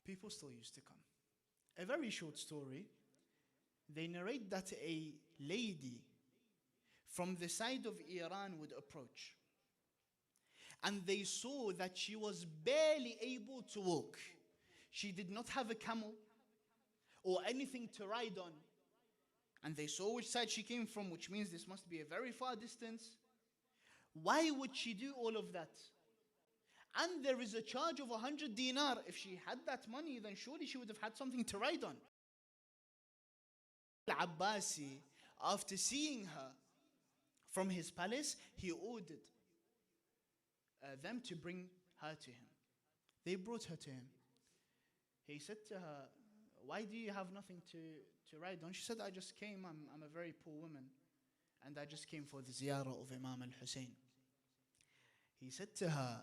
People still used to come. A very short story. They narrate that a lady from the side of Iran would approach. And they saw that she was barely able to walk. She did not have a camel or anything to ride on. And they saw which side she came from, which means this must be a very far distance. Why would she do all of that? And there is a charge of 100 dinar. If she had that money, then surely she would have had something to ride on. Al-Abbasi, after seeing her from his palace, he ordered them to bring her to him. They brought her to him. He said to her, why do you have nothing to ride on? She said, I just came, I'm a very poor woman, and I just came for the ziyarah of Imam al-Hussein. He said to her,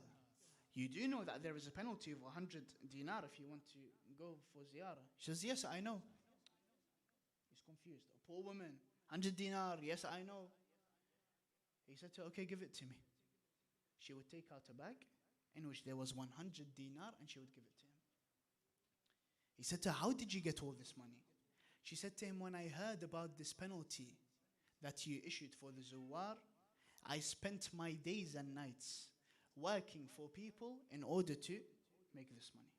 you do know that there is a penalty of 100 dinar if you want to go for ziyarah? She says, yes, I know. He's confused. A poor woman, 100 dinar, yes, I know. He said to her, okay, give it to me. She would take out a bag in which there was 100 dinar and she would give it to him. He said to her, how did you get all this money? She said to him, when I heard about this penalty that you issued for the Zuwar, I spent my days and nights working for people in order to make this money.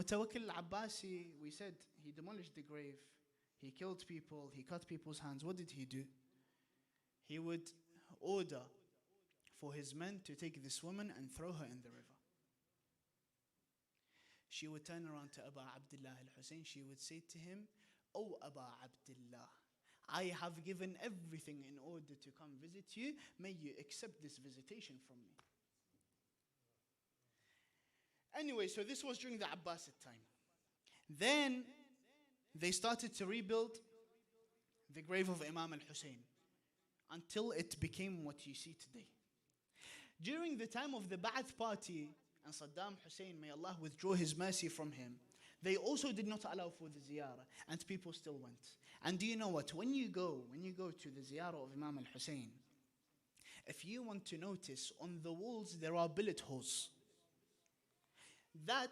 Mutawakkil al-Abbasi, we said, he demolished the grave, he killed people, he cut people's hands. What did he do? He would order for his men to take this woman and throw her in the river. She would turn around to Abu Abdullah al-Hussein. She would say to him, "Oh Abu Abdullah, I have given everything in order to come visit you. May you accept this visitation from me." Anyway, so this was during the Abbasid time. Then they started to rebuild the grave of Imam al-Hussein until it became what you see today. During the time of the Ba'ath party and Saddam Hussein, may Allah withdraw his mercy from him, they also did not allow for the ziyarah, and people still went. And do you know what? When you go to the ziyarah of Imam al-Hussein, if you want to notice, on the walls there are bullet holes. That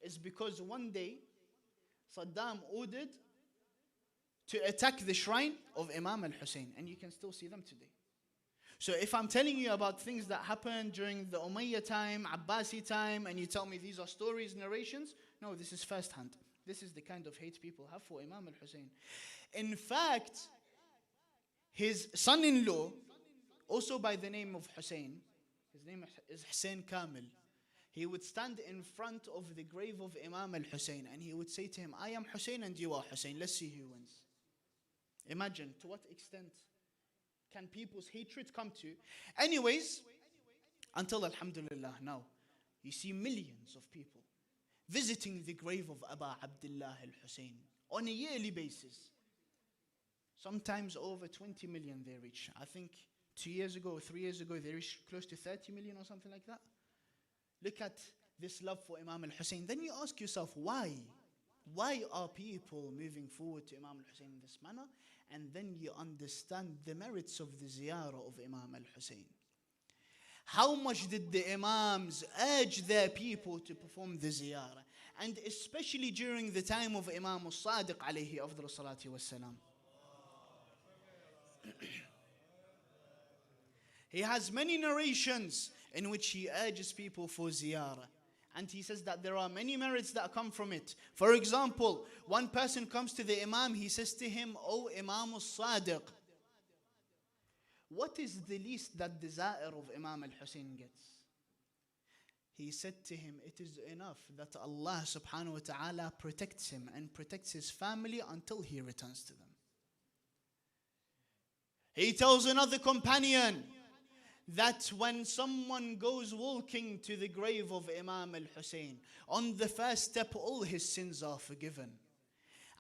is because one day Saddam ordered to attack the shrine of Imam al-Hussein, and you can still see them today. So if I'm telling you about things that happened during the Umayyad time, Abbasi time, and you tell me these are stories, narrations, no, this is first hand. This is the kind of hate people have for Imam al-Hussein. In fact, his son-in-law, also by the name of Hussain, his name is Hussain Kamil, he would stand in front of the grave of Imam al-Hussein and he would say to him, I am Hussein and you are Hussein, let's see who wins. Imagine to what extent can people's hatred come to. Anyways, until alhamdulillah now, you see millions of people visiting the grave of Abu Abdullah al-Hussein on a yearly basis. Sometimes over 20 million they reach. I think 2 years ago or 3 years ago they reached close to 30 million or something like that. Look at this love for Imam al-Hussein. Then you ask yourself, why? Why are people moving forward to Imam al-Hussein in this manner? And then you understand the merits of the ziyarah of Imam al-Hussein. How much did the Imams urge their people to perform the ziyarah? And especially during the time of Imam al-Sadiq alayhi afdal salati wassalam. He has many narrations in which he urges people for ziyarah. And he says that there are many merits that come from it. For example, one person comes to the Imam, he says to him, "O Imam al-Sadiq, what is the least that the za'ir of Imam al-Hussain gets?" He said to him, "It is enough that Allah subhanahu wa ta'ala protects him and protects his family until he returns to them." He tells another companion that when someone goes walking to the grave of Imam al-Hussain, on the first step all his sins are forgiven.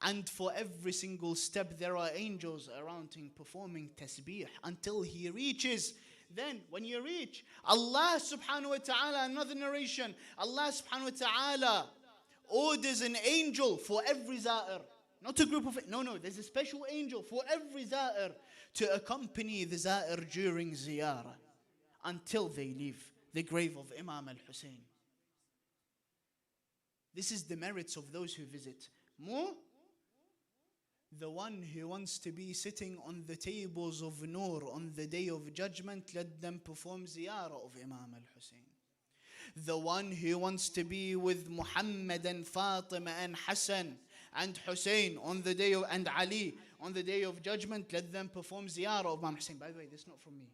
And for every single step there are angels around him performing tasbih until he reaches. Then when you reach, Allah subhanahu wa ta'ala, another narration, Allah subhanahu wa ta'ala orders an angel for every za'ir. Not a group of, no, there's a special angel for every za'ir to accompany the za'ir during ziyarah until they leave the grave of Imam al-Hussain. This is the merits of those who visit. More, the one who wants to be sitting on the tables of Nur on the day of judgment, let them perform ziyarah of Imam al-Hussain. The one who wants to be with Muhammad and Fatima and Hassan and Hussain on the day of, and Ali on the day of judgment, let them perform ziyarah of Imam Hussain. By the way, this is not from me.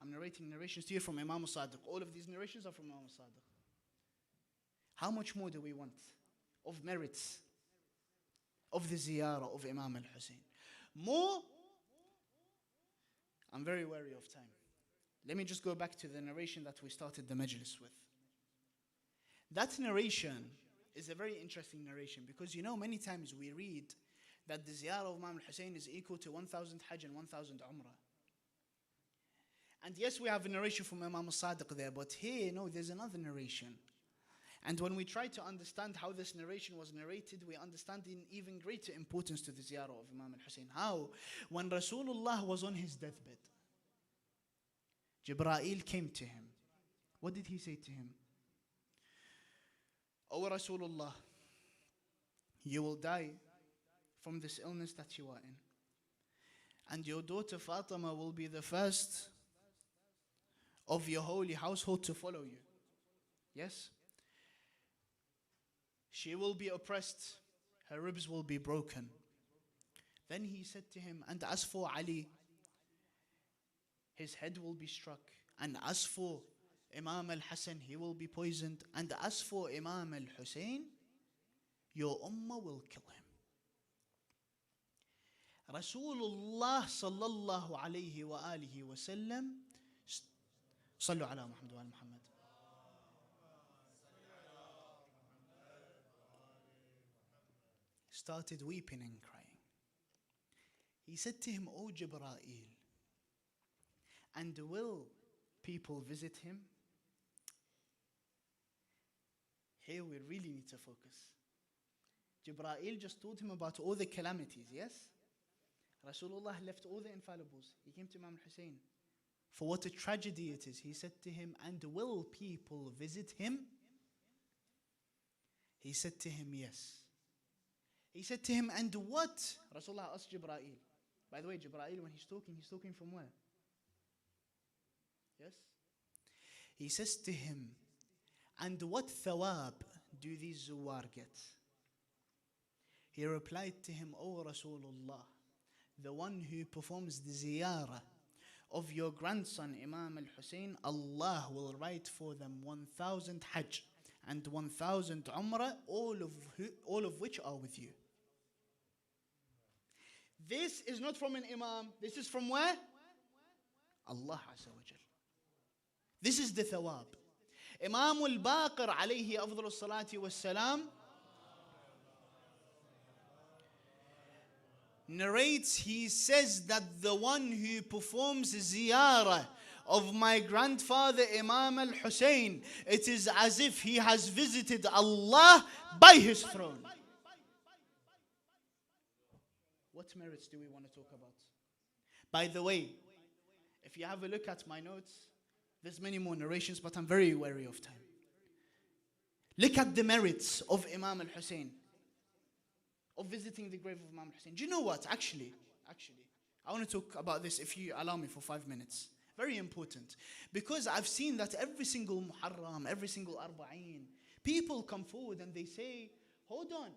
I'm narrating narrations to you from Imam al-Sadiq. All of these narrations are from Imam al-Sadiq. How much more do we want of merits of the ziyarah of Imam al-Hussain? More, I'm very wary of time. Let me just go back to the narration that we started the majlis with. That narration is a very interesting narration because many times we read that the ziyarah of Imam al-Hussain is equal to 1,000 Hajj and 1,000 Umrah. And yes, we have a narration from Imam al-Sadiq there, but here, there's another narration. And when we try to understand how this narration was narrated, we understand in even greater importance to the ziyarah of Imam al-Hussain. How? When Rasulullah was on his deathbed, Jibreel came to him. What did he say to him? "O Rasulullah, you will die from this illness that you are in. And your daughter Fatima will be the first of your holy household to follow you. Yes? She will be oppressed. Her ribs will be broken." Then he said to him, "And as for Ali, his head will be struck. And as for Imam al-Hassan, he will be poisoned. And as for Imam al-Hussain, your ummah will kill him." Rasulullah sallallahu alayhi wa alihi wa sallam, sallu ala Muhammad wa ala Muhammad, started weeping and crying. He said to him, "O Jibreel, and will people visit him?" Here we really need to focus. Jibreel just told him about all the calamities, yes? Rasulullah left all the infallibles. He came to Imam Hussain. For what a tragedy it is. He said to him, "And will people visit him?" He said to him, "Yes." He said to him, "And what?" Rasulullah asked Jibreel. By the way, Jibreel, when he's talking from where? Yes? He says to him, "And what thawab do these zuwar get?" He replied to him, "O Rasulullah, the one who performs the ziyarah of your grandson Imam al-Hussain, Allah will write for them 1,000 Hajj and 1,000 Umrah, all of which are with you." This is not from an Imam. This is from where? Allah Azza wa Jal. This is the thawab. Imam al-Baqir alayhi afdal salati was salam narrates, he says that the one who performs ziyarah of my grandfather Imam al-Hussain, it is as if he has visited Allah by his throne. What merits do we want to talk about? By the way, if you have a look at my notes, there's many more narrations, but I'm very wary of time. Look at the merits of Imam al-Hussain, of visiting the grave of Imam al-Hussain. Do you know what? Actually, I want to talk about this if you allow me for 5 minutes. Very important. Because I've seen that every single Muharram, every single Arba'een, People come forward and they say, hold on.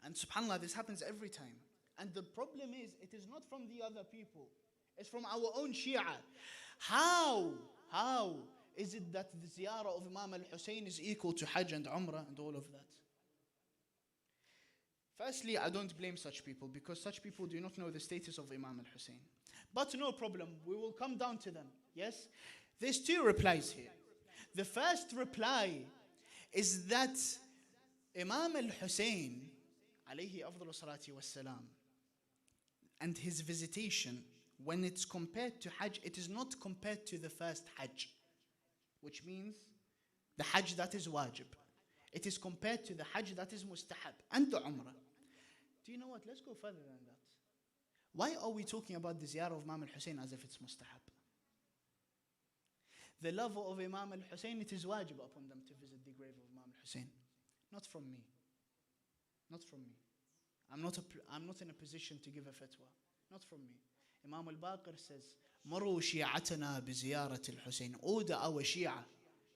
And subhanAllah, this happens every time. And the problem is, it is not from the other people. It's from our own Shia. How is it that the ziyarah of Imam al-Hussain is equal to Hajj and Umrah and all of that? Firstly, I don't blame such people because such people do not know the status of Imam al-Hussain. But no problem, we will come down to them. Yes? There's two replies here. The first reply is that Imam al-Hussain, alayhi afdalu salati wassalam, and his visitation, when it's compared to Hajj, it is not compared to the first Hajj, which means the Hajj that is wajib. It is compared to the Hajj that is mustahab and the Umrah. Do you know what? Let's go further than that. Why are we talking about the ziyarah of Imam al-Hussain as if it's mustahab? The love of Imam al-Hussain, it is wajib upon them to visit the grave of Imam al-Hussain. Not from me. Not from me. I'm not in a position to give a fatwa. Not from me. Imam al-Baqir says, Maru shi'atana bi ziyarat al-Hussain. Order our Shia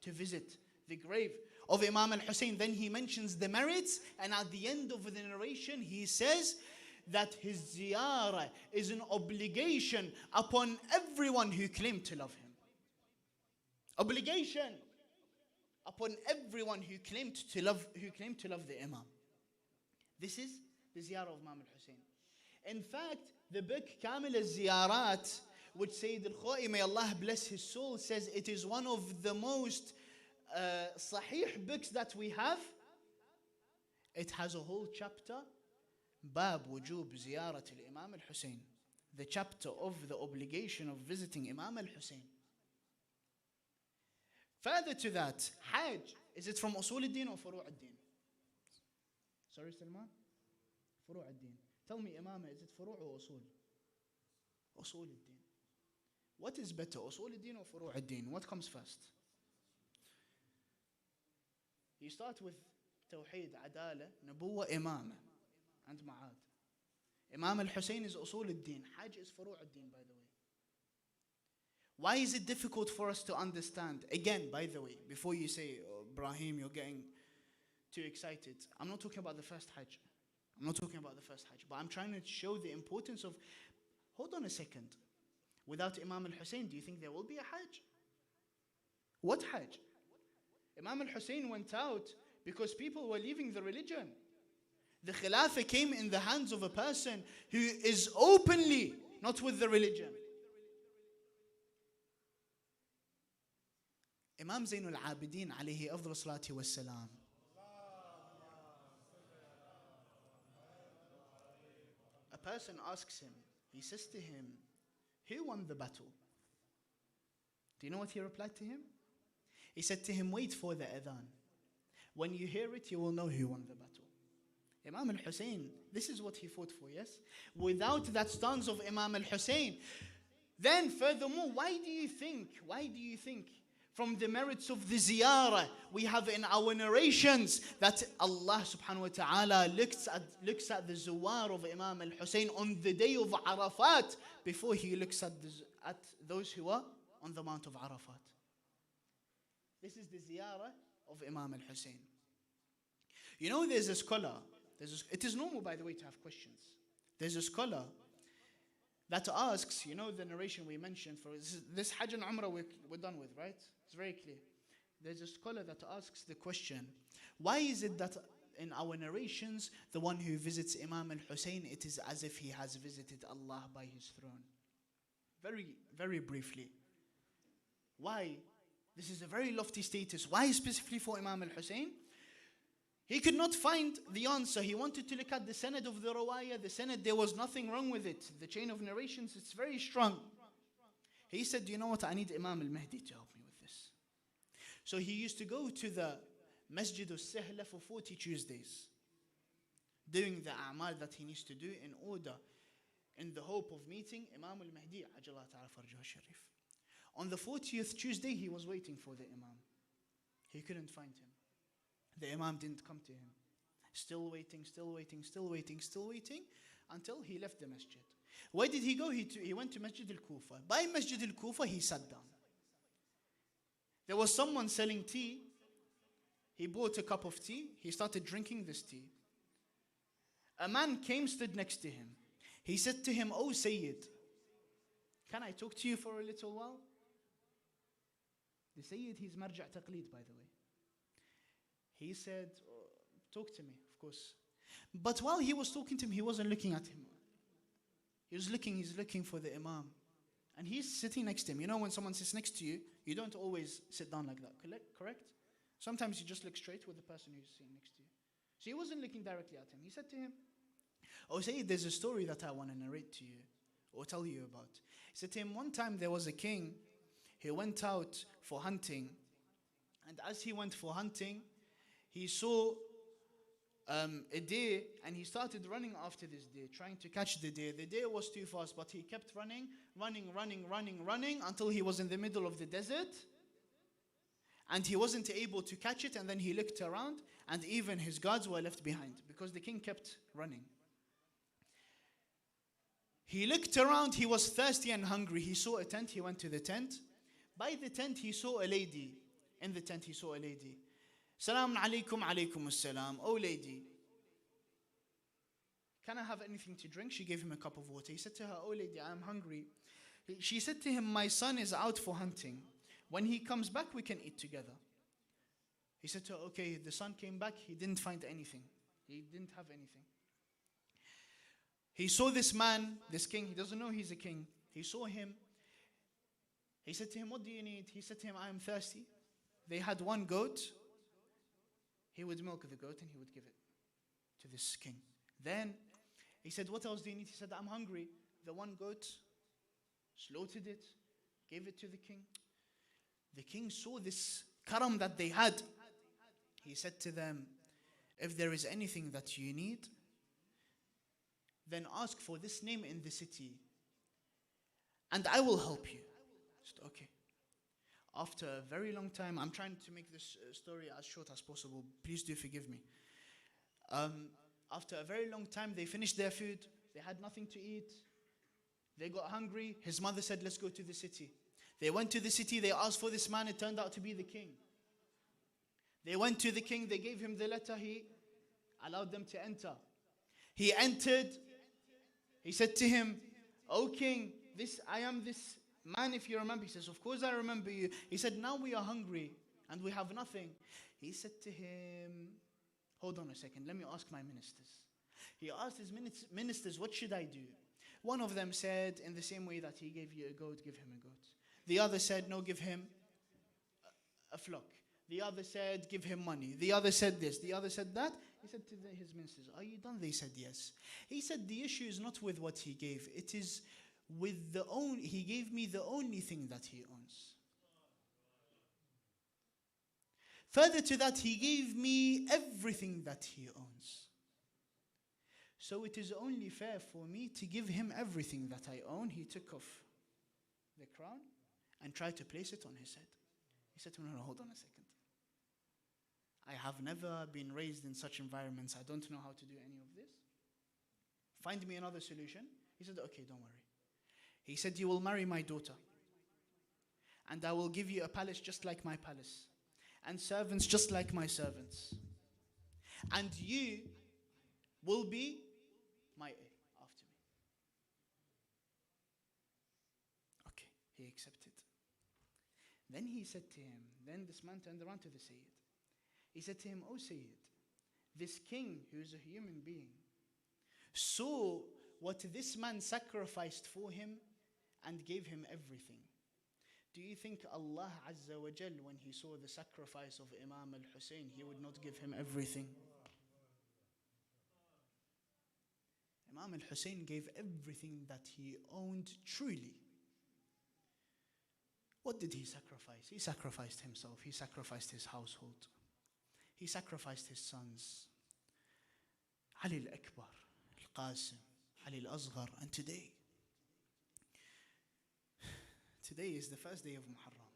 to visit the grave of Imam al-Hussain. Then he mentions the merits, and at the end of the narration he says that his ziyarah is an obligation upon everyone who claimed to love him. Obligation upon everyone who claimed to love the Imam. This is the ziyarah of Imam al-Hussain. In fact, the book Kamil al-Ziyarat, which Sayyid al-Khoi, may Allah bless his soul, says it is one of the most sahih books that we have. It has a whole chapter, Bab Wujub Ziyarat al-Imam al-Hussain, the chapter of the obligation of visiting Imam al-Hussain. Further to that, Hajj, is it from Usul al-Din or Furu' al-Din? Sorry, Salman? Furu' al-Din. Tell me, Imam, is it Furu' or Usul? Usul al-Din. What is better, Usul al-Din or Furu' al-Din? What comes first? You start with Tawheed, Adala, Nabuwa, Imam, and Ma'ad. Imam al-Hussain is Usul al-Din. Hajj is Furu' al-Din, by the way. Why is it difficult for us to understand? Again, by the way, before you say, oh, Ibrahim, you're getting too excited. I'm not talking about the first Hajj. But I'm trying to show the importance of, hold on a second. Without Imam al-Hussain, do you think there will be a Hajj? What Hajj? Imam al-Hussain went out because people were leaving the religion. The Khilafah came in the hands of a person who is openly not with the religion. Imam Zainul Abidin alayhi afdal salati wassalam. A person asks him, he says to him, who won the battle? Do you know what he replied to him? He said to him, wait for the adhan. When you hear it, you will know who won the battle. Imam al-Hussain, this is what he fought for, yes? Without that stance of Imam al-Hussain, then furthermore, why do you think from the merits of the ziyarah, we have in our narrations that Allah subhanahu wa ta'ala looks at the zuwar of Imam al-Hussain on the day of Arafat before he looks at those who are on the Mount of Arafat. This is the ziyarah of Imam al-Hussain. You know, there's a scholar, it is normal, by the way, to have questions. There's a scholar that asks, you know, the narration we mentioned for this Hajj and Umrah we're done with, right? It's very clear. There's a scholar that asks the question, why is it that in our narrations, the one who visits Imam al-Hussain, it is as if he has visited Allah by his throne? Very, very briefly. Why? This is a very lofty status. Why specifically for Imam al-Hussain? He could not find the answer. He wanted to look at the sanad of the rawaya. The sanad, there was nothing wrong with it. The chain of narrations, it's very strong. He said, you know what, I need Imam al-Mahdi to help me with this. So he used to go to the Masjid al-Sahla for 40 Tuesdays, doing the a'mal that he needs to do in the hope of meeting Imam al-Mahdi, ajallahu ta'ala farjahu sharif. On the 40th Tuesday, he was waiting for the Imam. He couldn't find him. The Imam didn't come to him. Still waiting, until he left the masjid. Where did he go? He went to Masjid al-Kufa. By Masjid al-Kufa, he sat down. There was someone selling tea He bought a cup of tea. He started drinking this tea. A man came, stood next to him. He said to him, "Oh Sayyid, can I talk to you for a little while?" The Sayyid, he's marja' taqleed, by the way. He said, "Oh, talk to me, of course." But while he was talking to him, he wasn't looking at him. He's looking for the Imam. And he's sitting next to him. You know, when someone sits next to you, you don't always sit down like that, correct? Sometimes you just look straight with the person who's sitting next to you. So he wasn't looking directly at him. He said to him, "Oh, Sayyid, there's a story that I want to narrate to you or tell you about." He said to him, "One time there was a king. He went out for hunting. And as he went for hunting, he saw a deer, and he started running after this deer, trying to catch the deer. The deer was too fast, but he kept running until he was in the middle of the desert. And he wasn't able to catch it, and then he looked around, and even his guards were left behind because the king kept running. He looked around, he was thirsty and hungry. He saw a tent, he went to the tent. By the tent, he saw a lady. In the tent, he saw a lady. "Salaam alaikum, alaikum assalam. Oh lady, can I have anything to drink?" She gave him a cup of water. He said to her, "Oh lady, I am hungry." She said to him, "My son is out for hunting. When he comes back, we can eat together." He said to her, "Okay." The son came back, he didn't find anything. He didn't have anything. He saw this man, this king, he doesn't know he's a king. He saw him. He said to him, "What do you need?" He said to him, "I am thirsty." They had one goat. He would milk the goat and he would give it to this king. Then he said, "What else do you need?" He said, "I'm hungry." The one goat, slaughtered it, gave it to the king. The king saw this karam that they had. He said to them, "If there is anything that you need, then ask for this name in the city, and I will help you." I said, "Okay." After a very long time, I'm trying to make this story as short as possible. Please do forgive me. After a very long time, they finished their food. They had nothing to eat. They got hungry. His mother said, "Let's go to the city." They went to the city. They asked for this man. It turned out to be the king. They went to the king. They gave him the letter. He allowed them to enter. He entered. He said to him, "O king, I am this man, if you remember." He says, "Of course I remember you." He said, "Now we are hungry and we have nothing." He said to him, "Hold on a second, let me ask my ministers." He asked his ministers, "What should I do?" One of them said, "In the same way that he gave you a goat, give him a goat." The other said, "No, give him a flock." The other said, "Give him money." The other said this. The other said that. He said to his ministers, "Are you done?" They said, "Yes." He said, "The issue is not with what he gave. It is with he gave me the only thing that he owns. Further to that, he gave me everything that he owns. So it is only fair for me to give him everything that I own." He took off the crown and tried to place it on his head. He said to me, "No, hold on a second. I have never been raised in such environments. I don't know how to do any of this. Find me another solution." He said, "Okay, don't worry." He said, "You will marry my daughter, and I will give you a palace just like my palace, and servants just like my servants. And you will be my heir after me." Okay, he accepted. Then he said to him, then this man turned around to the Sayyid. He said to him, "Oh Sayyid, this king who is a human being saw what this man sacrificed for him and gave him everything. Do you think Allah Azza wa Jal, when he saw the sacrifice of Imam al-Hussain, he would not give him everything?" Imam al-Hussain gave everything that he owned truly. What did he sacrifice? He sacrificed himself. He sacrificed his household. He sacrificed his sons. Ali al-Akbar, al-Qasim, Ali al-Asghar, and today is the first day of Muharram.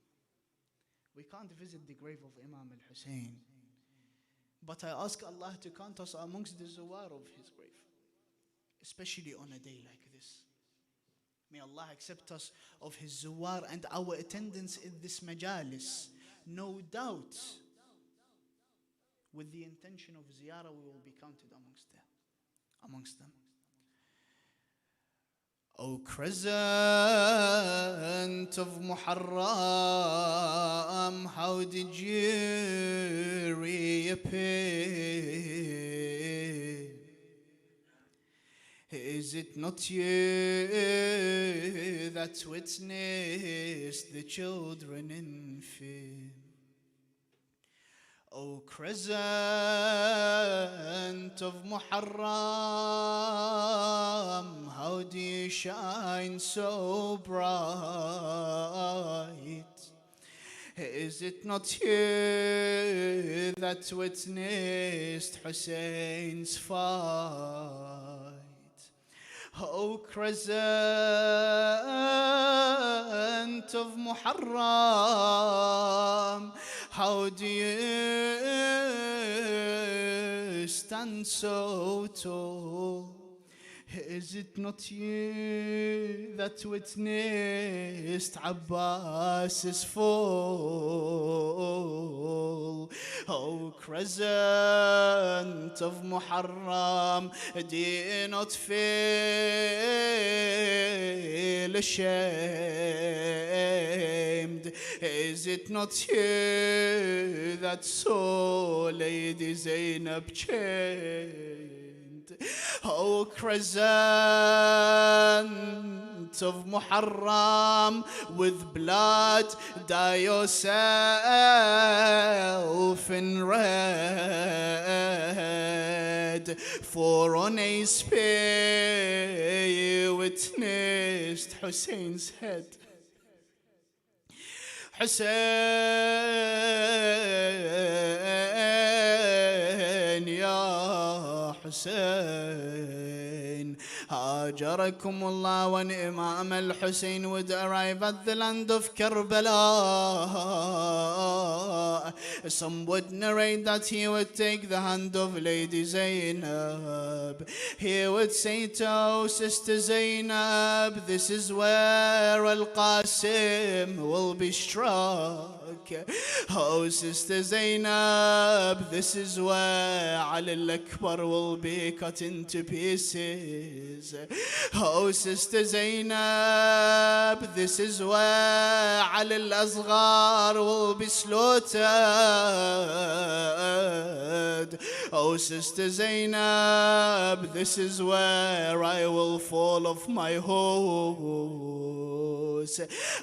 We can't visit the grave of Imam al-Hussain, but I ask Allah to count us amongst the zawar of his grave, especially on a day like this. May Allah accept us of his zawar and our attendance in this majalis. No doubt with the intention of ziyarah, we will be counted amongst them. O crescent of Muharram, how did you reappear? Is it not you that witnessed the children in fear? O crescent of Muharram, how do you shine so bright? Is it not you that witnessed Hussein's fight? O crescent of Muharram, how do you stand so tall? Is it not you that witnessed Abbas's fall? O crescent of Muharram, do you not feel ashamed? Is it not you that saw Lady Zainab chained? O crescent of Muharram, with blood dye yourself in red, for on a spear you witnessed Hussein's head. Hussain, ya Hussain, هاجركم الله. When Imam al-Hussain would arrive at the land of Karbala, some would narrate that he would take the hand of Lady Zainab. He would say to, "Oh, Sister Zainab, this is where Al-Qasim will be struck. Oh, Sister Zainab, this is where Ali al-Akbar will be cut into pieces. Oh, Sister Zainab, this is where Ali al-Asghar will be slaughtered. Oh, Sister Zainab, this is where I will fall off my horse."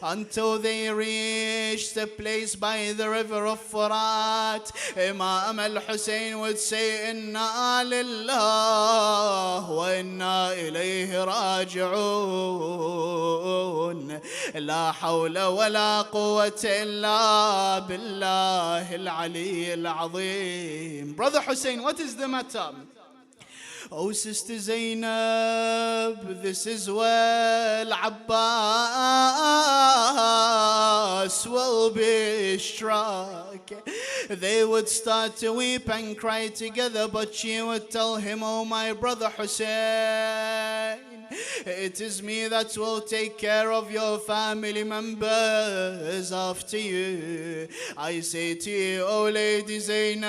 Until they reached the place by the river of Furat, Imam al-Hussain would say, "Inna lillah wa inna ilayhi raji'un. La hawla wa la quwwata illa billahi al-ali al-azim." Brother Hussain, what is the matter? Oh, Sister Zainab, this is where Abbas will be struck. They would start to weep and cry together, but she would tell him, "Oh, my brother Hussain, it is me that will take care of your family members after you. I say to you, oh Lady Zainab,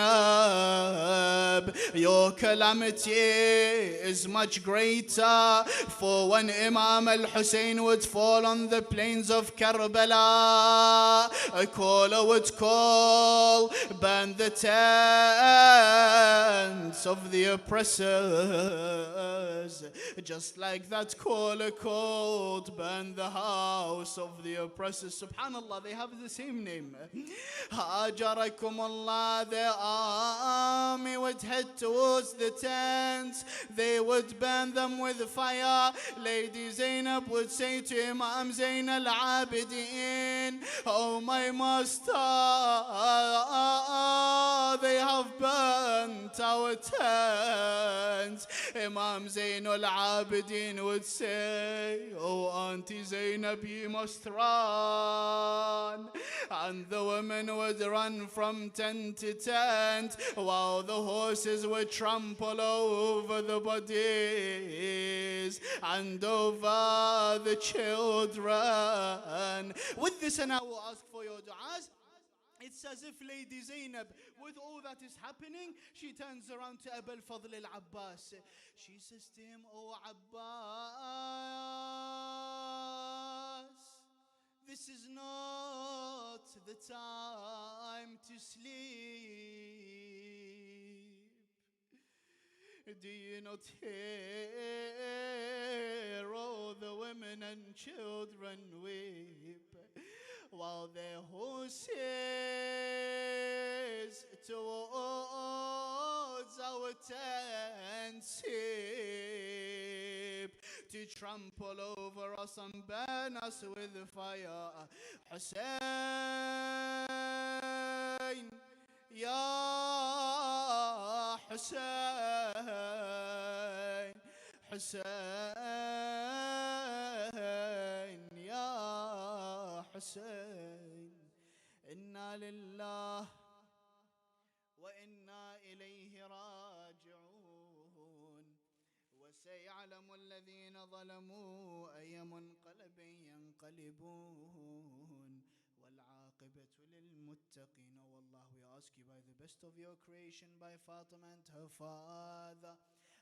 your calamity is much greater, for when Imam al-Hussain would fall on the plains of Karbala, a caller would call, burn the tents of the oppressors. Just like that caller called, burn the house of the oppressors." Subhanallah, they have the same name. Hajarakum Allah, their army would head towards the tents. They would burn them with fire. Lady Zainab would say to Imam Zain al-Abidin, "Oh my master, they have burnt our tents." Imam Zain al-Abidin would say, "Oh Auntie Zainab, you must run." And the women would run from tent to tent, while the horses would trample over the bodies and over the children. With this, and I will ask for your du'as. It's as if Lady Zainab, with all that is happening, she turns around to Abu al-Fadl al-Abbas. She says to him, "Oh Abbas, this is not the time to sleep. Do you not hear all the women and children weep while their horses towards our tents heap to trample over us and burn us with fire? Hussain, Ya Hussain, Hussain, Ya Hussain, inna lillah wa inna ilayhi raji'un. وسيعلم الذين ظلموا أي منقلب ينقلبون والعاقبة للمتقين. Oh Allah, we ask you by the best of your creation, by Fatima and her father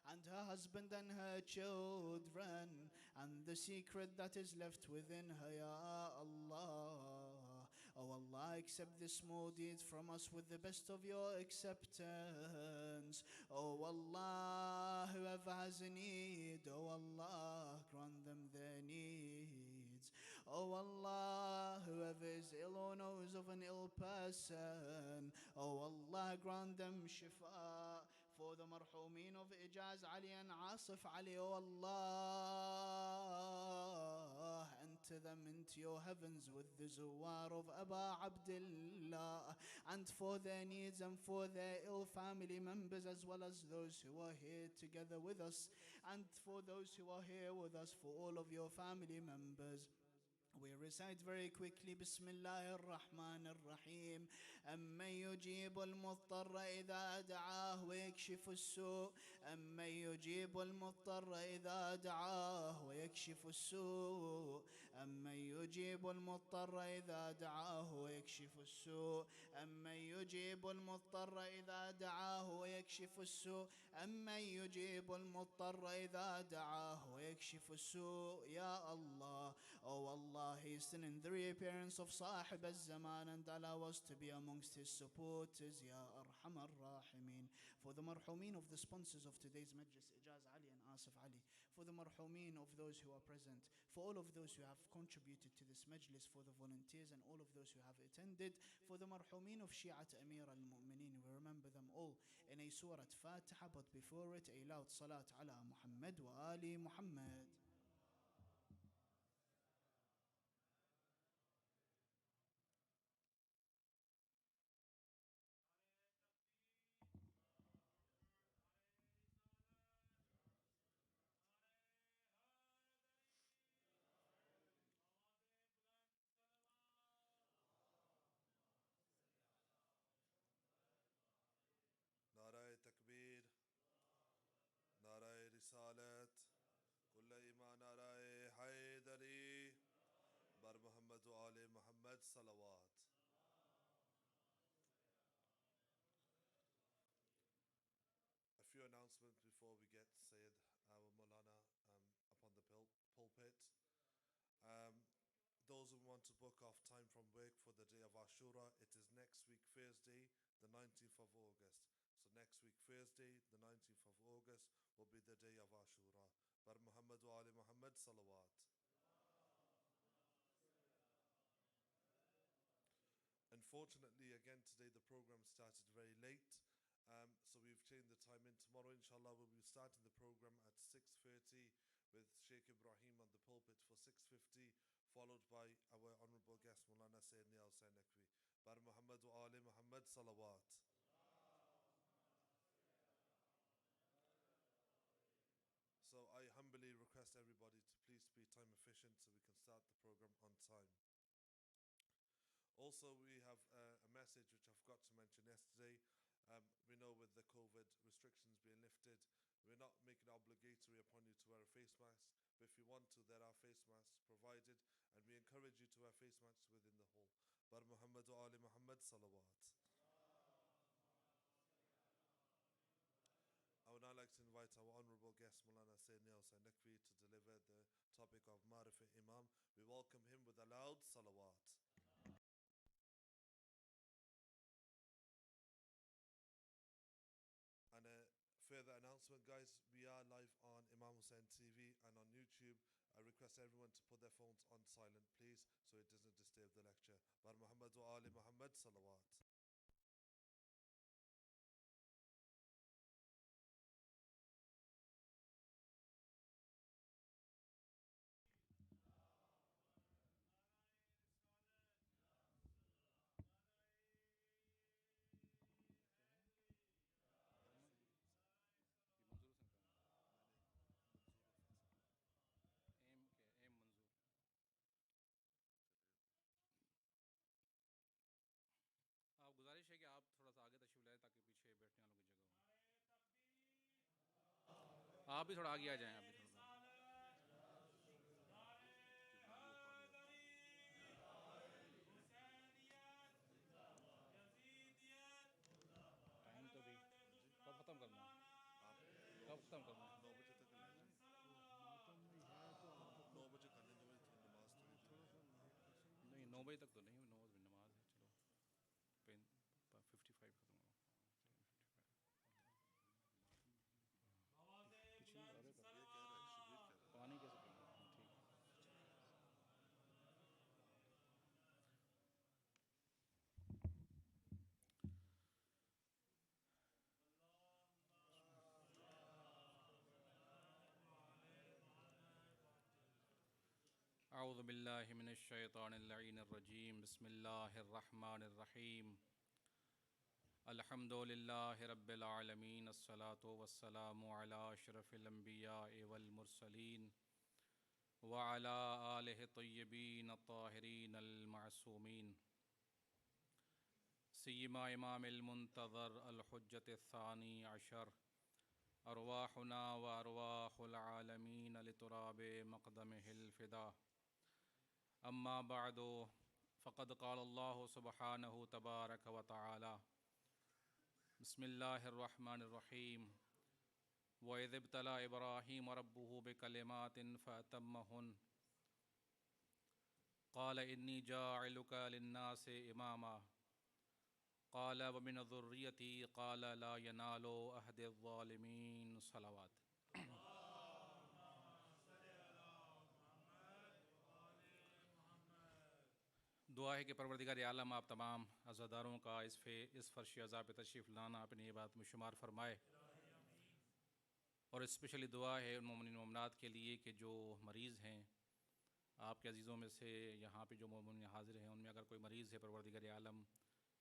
and her husband and her children, and the secret that is left within her, Ya Allah. Oh Allah, accept this small deed from us with the best of your acceptance. Oh Allah, whoever has a need, oh Allah, grant them their needs. Oh Allah, whoever is ill or knows of an ill person, oh Allah, grant them shifa. For the marhumeen of Ijaz Ali and Asif Ali, oh Allah, enter them into your heavens with the zuwar of Aba Abdullah, and for their needs and for their ill family members, as well as those who are here together with us, and for those who are here with us, for all of your family members. We recite very quickly Bismillah ar-Rahman ar-Rahim. أمن يجيب المضطر إذا دعاه ويكشف السوء. أمن يجيب المضطر إذا دعاه ويكشف السوء. أمن يجيب المضطر إذا دعاه ويكشف السوء. أمن يجيب المضطر إذا دعاه ويكشف السوء. أمن يجيب المضطر إذا دعاه ويكشف السوء. Ya Allah, oh Allah, hasten in the reappearance of Sahib al-Zaman and allow us to be amongst his supporters, Ya Arhamar Rahimeen. For the marhumeen of the sponsors of today's majlis, Ijaz Ali and Asif Ali. For the marhumeen of those who are present. For all of those who have contributed to this majlis. For the volunteers and all of those who have attended. For the marhumeen of Shi'at Amir al-Mu'mineen. We remember them all in a surah Fatiha, but before it a loud salat ala Muhammad wa ali Muhammad. نعرہ تکبیر، نعرہ رسالت، کل ایمان نعرہ حیدری، بر محمد و آل محمد صلوات. A few announcements before we get Sayyid our Maulana upon the pulpit. Those who want to book off time from work for the day of Ashura, it is next week Thursday, the 19th of August. So next week Thursday, the 19th of August, will be the day of Ashura. Bar Muhammad wa Ali Muhammad salawat. Unfortunately, again today the program started very late, so we've changed the time in. Tomorrow, inshallah, we'll be starting the program at 6:30 with Sheikh Ibrahim on the pulpit for 6:50, followed by our honorable guest Maulana Sayyid Niyal Sainakwi. Bar Muhammad wa Ali Muhammad salawat. So I humbly request everybody to please be time efficient so we can start the program on time. Also, we have a message which I forgot to mention yesterday. We know with the COVID restrictions being lifted, we're not making it obligatory upon you to wear a face mask. But if you want to, there are face masks provided, and we encourage you to wear face masks within the hall. bar Muhammad wa ali Muhammad salawat. I would now like to invite our honorable guest Maulana Sayyidina Hussain Nakvi to deliver the topic of Marif Imam. We welcome him with a loud salawat. And a further announcement, guys, we are live on Imam Hussain TV and on YouTube. I request everyone to put their phones on silent, please, so it doesn't disturb the lecture. Bar Muhammad wa ali Muhammad salawat. आप गुजारिश है कि आप थोड़ा सा आगे तशरीफ लाएं ताकि पीछे बैठने वालों की जगह हो। आप भी थोड़ा आगे आ जाएं। आप भी थोड़ा टाइम तो भी कब ख़त्म करना है? कब ख़त्म करना है? 9 बजे तक ले जाएं। 9 बजे कर लें, 2 बजे थोड़ी नमाज थोड़ी देर है। नहीं 9 बजे तक तो नहीं, 9 बजे नमाज है। चलो 55 ख़त्म करो। ये कह रहा है, शबीर कह रहा है। पानी कैसे पीना है? ठीक है। अऊज़ु बिल्लाहि मिनश शैतानिर रजीम। बिस्मिल्लाहिर्रहमानिर्रहीम। अल्हम्दुलिल्लाहि रब्बिल आलमीन। अस्सलातु वस्सलामु अला अशरफिल अंबिया'i वल मुरसलीन व अला आलिहि तय्यबीन अत्ताहिरीन अल मासूमीन। सय्यिमा इमामिल मुंतज़र अल हुज्जत अत्थानी अशर। अरवाहुना व अरवाहुल आलमीन लितुराबि मक़दमिहिल फ़िदा। अम्मा बअदु फ़क़द क़ाल अल्लाहु सुब्हानहु तबारक व तआला बिस्मिल्लाहिर्रहमानिर्रहीम। व इज़ इब्तला इब्राहीम रब्बुहु बिकलिमातिन फ़अतम्महुन क़ाल इन्नी जाइलुका लिन्नासि इमामा क़ाल व मिन ज़ुर्रियती क़ाल ला यनालु अहदिज़ ज़ालिमीन। सलावत। दुआ है कि परवरदिगार आलम आप तमाम अज़ादारों का इस फ़र्श अज़ा पे तशरीफ़ लाना अपनी इबादत में शुमार फ़रमाए। और स्पेशली दुआ है उन मोमिन मोमिनात के लिए कि जो मरीज़ हैं, आपके अज़ीज़ों में से यहाँ पे जो मोमिन हाज़िर हैं उनमें अगर कोई मरीज़ है, परवरदिगार आलम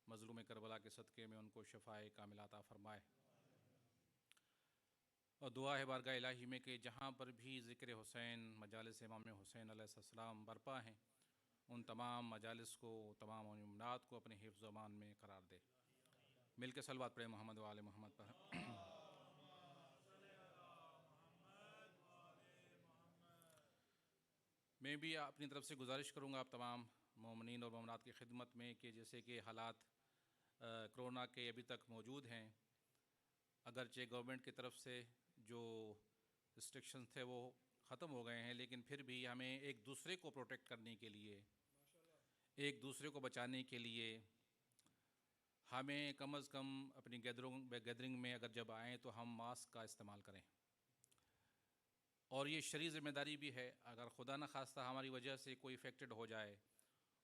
मज़लूम करबला के सदक़े में उनको शफ़ाए कामिला अता फ़रमाए। और दुआ है बारगाह इलाही में कि जहाँ पर भी ज़िक्र हुसैन, मजालिस इमाम हुसैन अलैहिस्सलाम बरपा हैं, उन तमाम मजालिस को, तमाम मुमिनात को अपने हिफ्ज़ अमान में करार दे। मिल के सलवात पढ़े मोहम्मद व आले मोहम्मद पर। मैं भी अपनी तरफ से गुजारिश करूँगा आप तमाम मोमिनीन और मोमिनात की खिदमत में कि जैसे कि हालात कोरोना के अभी तक मौजूद हैं, अगरचे गवर्नमेंट की तरफ से जो रिस्ट्रिक्शंस थे वो ख़त्म हो गए हैं, लेकिन फिर भी हमें एक दूसरे को प्रोटेक्ट करने के लिए, एक दूसरे को बचाने के लिए हमें कम अज़ कम अपनी गैदरिंग में अगर जब आएँ तो हम मास्क का इस्तेमाल करें। और ये शरई ज़िम्मेदारी भी है, अगर खुदा न खास्ता हमारी वजह से कोई इफ़ेक्टेड हो जाए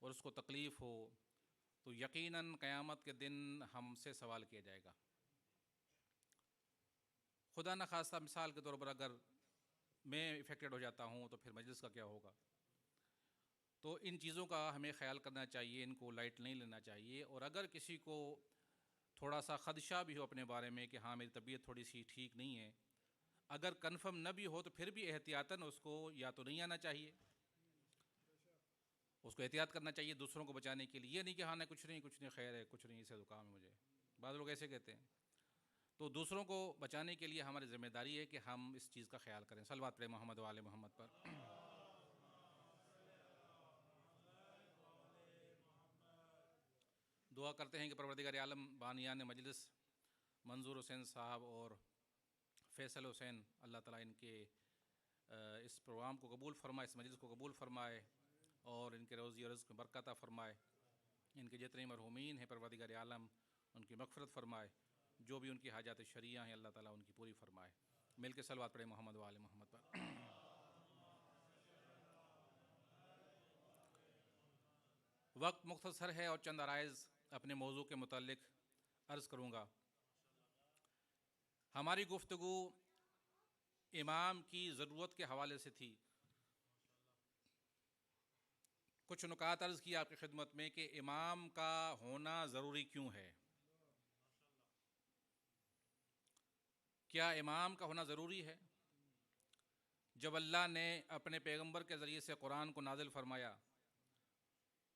और उसको तकलीफ़ हो तो यकीनन क़यामत के दिन हमसे सवाल किया जाएगा। खुदा न खास्ता मिसाल के तौर पर अगर मैं इफ़ेक्टेड हो जाता हूँ तो फिर मजलिस का क्या होगा। तो इन चीज़ों का हमें ख़याल करना चाहिए, इनको लाइट नहीं लेना चाहिए। और अगर किसी को थोड़ा सा ख़दशा भी हो अपने बारे में कि हाँ मेरी तबीयत थोड़ी सी ठीक नहीं है, अगर कन्फर्म न भी हो तो फिर भी एहतियातन उसको या तो नहीं आना चाहिए, उसको एहतियात करना चाहिए दूसरों को बचाने के लिए। ये नहीं कि हाँ नहीं कुछ नहीं खैर है, कुछ नहीं, इससे ज़ुकाम है मुझे, बाद लोग ऐसे कहते हैं। तो दूसरों को बचाने के लिए हमारी ज़िम्मेदारी है कि हम इस चीज़ का ख्याल करें। सलवात पढ़े मोहम्मद व आले मोहम्मद पर। दुआ करते हैं कि परवरदिगार आलम बानियान मजलिस मंजूर हुसैन साहब और फैसल हुसैन अल्लाह ताला इनके इस प्रोग्राम को कबूल फरमाए, इस मजलिस को कबूल फरमाए और इनके रोज़ी और रिज़्क़ में बरकत फरमाए। इनके जितने मरहूमीन हैं परवरदिगार आलम उनकी मग़फ़िरत फरमाए, जो भी उनकी हाजात शरिया हैं अल्लाह ताला उनकी पूरी फरमाए। मिल के सलवात पढ़े मोहम्मद व आले मोहम्मद पर। वक्त मुख्तसर है और चंद आराइज़ अपने मौजू के मुतालिक अर्ज़ करूँगा। हमारी गुफ्तगू इमाम की ज़रूरत के हवाले से थी। कुछ नुकात अर्ज़ किया आपकी खिदमत में कि इमाम का होना ज़रूरी क्यों है। क्या इमाम का होना ज़रूरी है? जब अल्लाह ने अपने पैगंबर के ज़रिए से कुरान को नाज़िल फरमाया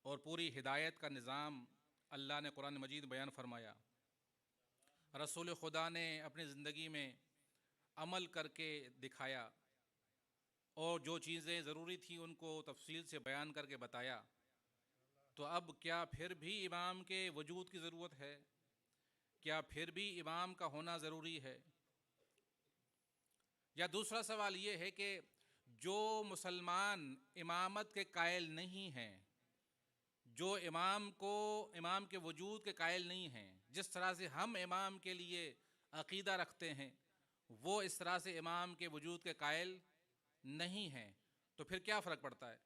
और पूरी हिदायत का निज़ाम अल्लाह ने कुरान मजीद बयान फरमाया, रसूल खुदा ने अपनी ज़िंदगी में अमल करके दिखाया और जो चीज़ें ज़रूरी थी उनको तफसील से बयान करके बताया, तो अब क्या फिर भी इमाम के वजूद की ज़रूरत है? क्या फिर भी इमाम का होना ज़रूरी है? या दूसरा सवाल ये है कि जो मुसलमान इमामत के कायल नहीं हैं, जो इमाम के वजूद के कायल नहीं हैं, जिस तरह से हम इमाम के लिए अक़ीदा रखते हैं वो इस तरह से इमाम के वजूद के कायल नहीं हैं, तो फिर क्या फ़र्क पड़ता है?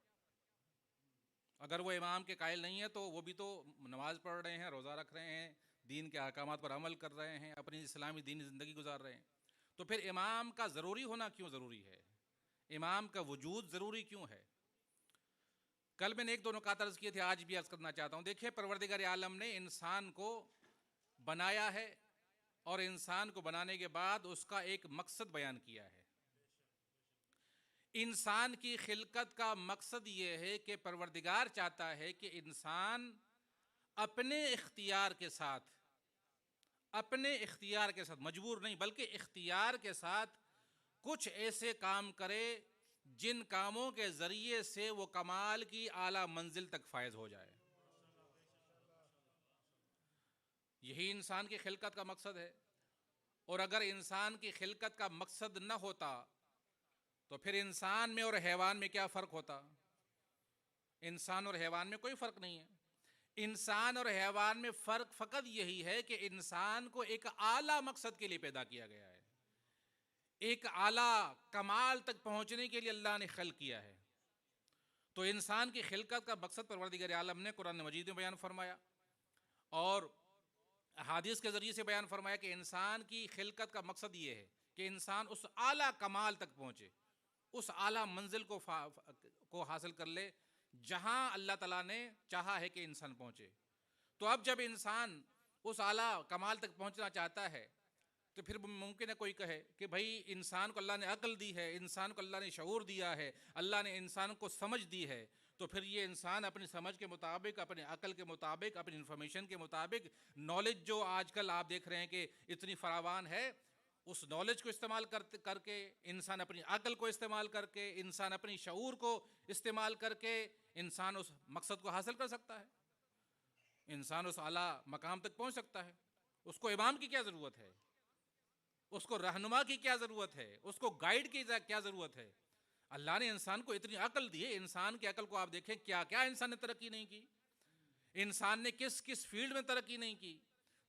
अगर वो इमाम के कायल नहीं है तो वो भी तो नमाज़ पढ़ रहे हैं, रोज़ा रख रहे हैं, दीन के अहकामात पर अमल कर रहे हैं, अपनी इस्लामी दीनी ज़िंदगी गुजार रहे हैं, तो फिर इमाम का ज़रूरी होना क्यों ज़रूरी है? इमाम का वजूद ज़रूरी क्यों है? कल मैंने एक दो नुकात अर्ज़ किए थे, आज भी अर्ज़ करना चाहता हूँ। देखिए, परवरदिगार आलम ने इंसान को बनाया है और इंसान को बनाने के बाद उसका एक मकसद बयान किया है। इंसान की खिलकत का मकसद ये है कि परवरदिगार चाहता है कि इंसान अपने इख्तियार के साथ मजबूर नहीं बल्कि इख्तियार के साथ कुछ ऐसे काम करे जिन कामों के ज़रिए से वो कमाल की आला मंजिल तक फायज हो जाए। यही इंसान की खिलकत का मकसद है। और अगर इंसान की खिलकत का मकसद न होता तो फिर इंसान में और हैवान में क्या फ़र्क होता? इंसान और हैवान में कोई फ़र्क नहीं है। इंसान और हैवान में फ़र्क फ़कत यही है कि इंसान को एक आला मकसद के लिए पैदा किया गया है, एक आला कमाल तक पहुँचने के लिए अल्लाह ने खल्क़ किया है। तो इंसान की खिलकत का मकसद परवरदिगार आलम ने कुरान मजीद में बयान फरमाया और हादीस के ज़रिए से बयान फरमाया कि इंसान की खिलकत का मकसद ये है कि इंसान उस आला कमाल तक पहुँचे, उस आला मंजिल को हासिल कर ले जहाँ अल्लाह ताला ने चाहा है कि इंसान पहुँचे। तो अब जब इंसान उस आला कमाल तक पहुँचना चाहता है तो फिर मुमकिन है कोई कहे कि भाई इंसान को अल्लाह ने अक्ल दी है, इंसान को अल्लाह ने शऊर दिया है, अल्लाह ने इंसान को समझ दी है, तो फिर ये इंसान अपनी समझ के मुताबिक, अपने अकल के मुताबिक, अपनी इन्फॉर्मेशन के मुताबिक, नॉलेज जो आजकल आप देख रहे हैं कि इतनी फरावान है, उस नॉलेज को इस्तेमाल करके इंसान अपनी अकल को इस्तेमाल करके, इंसान अपनी शऊर को इस्तेमाल करके इंसान उस मकसद को हासिल कर सकता है, इंसान उस आला मकाम तक पहुँच सकता है। उसको इमाम की क्या ज़रूरत है? उसको रहनुमा की क्या ज़रूरत है? उसको गाइड की क्या ज़रूरत है? अल्लाह ने इंसान को इतनी अकल दी है। इंसान की अकल को आप देखें, क्या क्या इंसान ने तरक्की नहीं की, इंसान ने किस किस फील्ड में तरक्की नहीं की।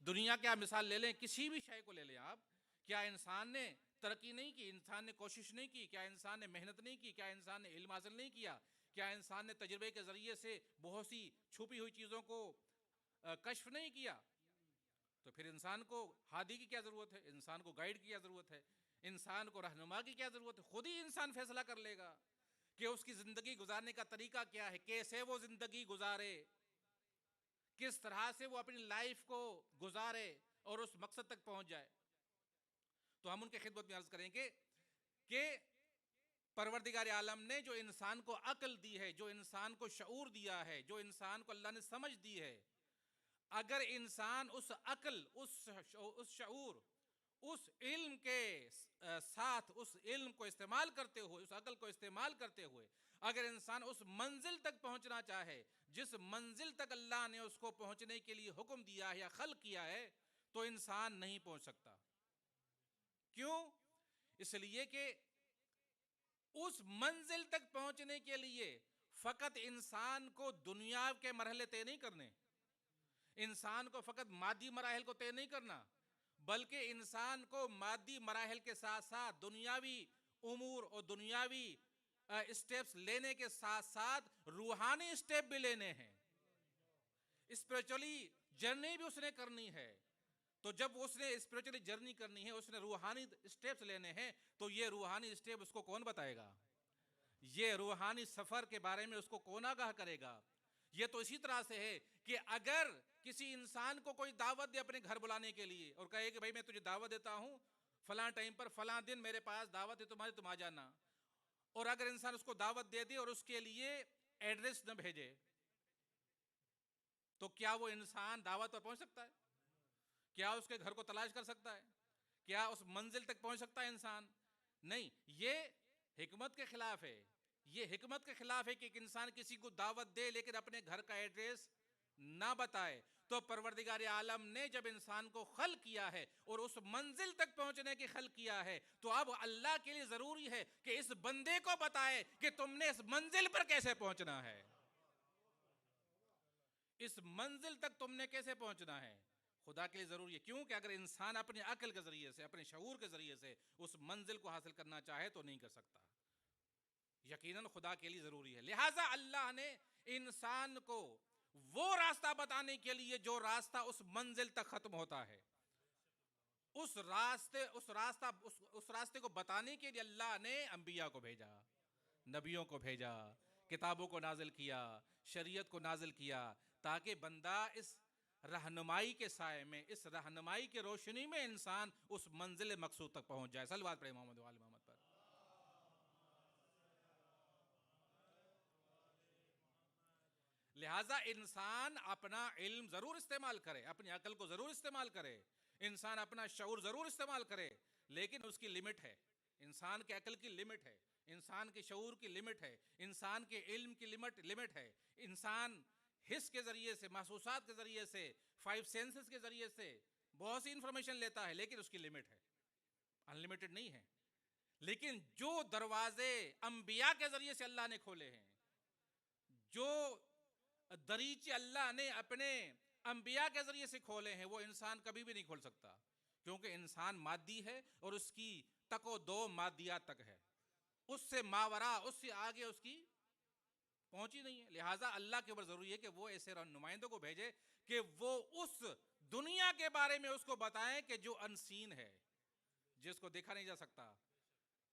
दुनिया की आप मिसाल ले लें, किसी भी शय को ले लें आप, क्या इंसान ने तरक्की नहीं की? इंसान ने कोशिश नहीं की? क्या इंसान ने मेहनत नहीं की? क्या इंसान ने इल्म हासिल नहीं किया? क्या इंसान ने तजर्बे के ज़रिए से बहुत सी छुपी हुई चीज़ों को कश्फ नहीं किया? तो फिर इंसान को हादी की क्या ज़रूरत है? इंसान को गाइड की क्या ज़रूरत है? इंसान को रहनुमा की क्या ज़रूरत है? खुद ही इंसान फैसला कर लेगा कि उसकी ज़िंदगी गुजारने का तरीका क्या है, कैसे वो ज़िंदगी गुजारे, किस तरह से वो अपनी लाइफ को गुजारे और उस मकसद तक पहुंच जाए। तो हम उनके खिदमत में अर्ज़ करेंगे कि परवरदिगार आलम ने जो इंसान को अक्ल दी है, जो इंसान को शऊर दिया है, जो इंसान को अल्लाह ने समझ दी है, अगर इंसान उस अक्ल, उस शऊर, उस इल्म के साथ उस इल्म को इस्तेमाल करते हुए, उस अक्ल को इस्तेमाल करते हुए अगर इंसान उस मंजिल तक पहुंचना चाहे जिस मंजिल तक अल्लाह ने उसको पहुंचने के लिए हुक्म दिया है या खल्क किया है, तो इंसान नहीं पहुंच सकता। क्यों? इसलिए कि उस मंजिल तक पहुंचने के लिए फकत इंसान को दुनिया के मरहले तय नहीं करने, इंसान को फकत मादी मराहल को तय नहीं करना, बल्कि इंसान को मादी मराहल के साथ साथ दुनियावी उमूर और दुनियावी स्टेप्स लेने के साथ साथ रूहानी स्टेप भी लेने हैं, स्पिरिचुअली जर्नी भी उसने करनी है। तो जब उसने स्पिरिचुअली जर्नी करनी है, उसने रूहानी स्टेप्स लेने हैं, तो ये रूहानी स्टेप उसको कौन बताएगा? ये रूहानी सफर के बारे में उसको कौन आगाह करेगा? ये तो इसी तरह से है कि अगर किसी इंसान को कोई दावत दे अपने घर बुलाने के लिए और कहे कि भाई मैं तुझे दावत देता हूं, फलां टाइम पर फलां दिन मेरे पास दावत है तुम्हारी, तुम आ जाना, और अगर इंसान उसको दावत दे दे और उसके लिए एड्रेस न भेजे, तो क्या वो इंसान दावत पर पहुंच सकता है? क्या उसके घर को तलाश कर सकता है? क्या उस मंजिल तक पहुंच सकता है इंसान? नहीं। ये हिकमत के खिलाफ है। ये हिकमत के खिलाफ है कि एक इंसान किसी को दावत दे लेकिन अपने घर का एड्रेस ना बताए। तो परवरदिगार आलम ने जब इंसान को खल किया है और उस मंजिल तक पहुंचने की खल किया है, तो अब अल्लाह के लिए जरूरी है कि इस बंदे को बताए कि तुमने इस मंजिल पर कैसे पहुंचना है, इस मंजिल तक तुमने कैसे पहुंचना है। खुदा के लिए जरूरी है। क्यों? कि अगर इंसान अपने अकल के जरिए से, अपने शऊर के जरिए से उस मंजिल को हासिल करना चाहे तो नहीं कर सकता। यकीनन खुदा के लिए जरूरी है। लिहाजा अल्लाह ने इंसान को वो रास्ता बताने के लिए जो रास्ता उस मंजिल तक खत्म होता है, उस रास्ते को बताने के लिए अल्लाह ने अंबिया को भेजा, नबियों को भेजा, किताबों को नाजिल किया, शरीयत को नाजिल किया, ताकि बंदा इस रहनुमाई के साए में, इस रहनुमाई की रोशनी में इंसान उस मंजिल मकसूद तक पहुंच जाए। सल्लल्लाहु अलैहि मोहम्मद व आले मोहम्मद पर। लिहाजा इंसान अपना इल्म जरूर इस्तेमाल करे, अपनी अकल को जरूर इस्तेमाल करे, इंसान अपना शऊर जरूर इस्तेमाल करे, लेकिन उसकी लिमिट है। इंसान के अकल की लिमिट है, इंसान के शऊर की लिमिट है, इंसान के इल्म की लिमिट है। इंसान हिस के जरिए से, महसूसात के जरिए से, 5 सेंसेस के जरिए से बहुत सी इंफॉर्मेशन लेता है, लेकिन उसकी लिमिट है, अनलिमिटेड नहीं है। लेकिन जो दरवाजे अंबिया के जरिए से अल्लाह ने खोले हैं, जो दरीचे अल्लाह ने अपने अंबिया के जरिए से खोले हैं, वो इंसान कभी भी नहीं खोल सकता, क्योंकि इंसान मादी है और उसकी तको दो मादियात तक है, उससे मावरा, उससे आगे उसकी पहुंची नहीं है। लिहाजा अल्लाह के ऊपर जरूरी है कि वो ऐसे नुमाइंदों को भेजे कि वो उस दुनिया के बारे में उसको बताएं कि जो अनसीन है, जिसको देखा नहीं जा सकता,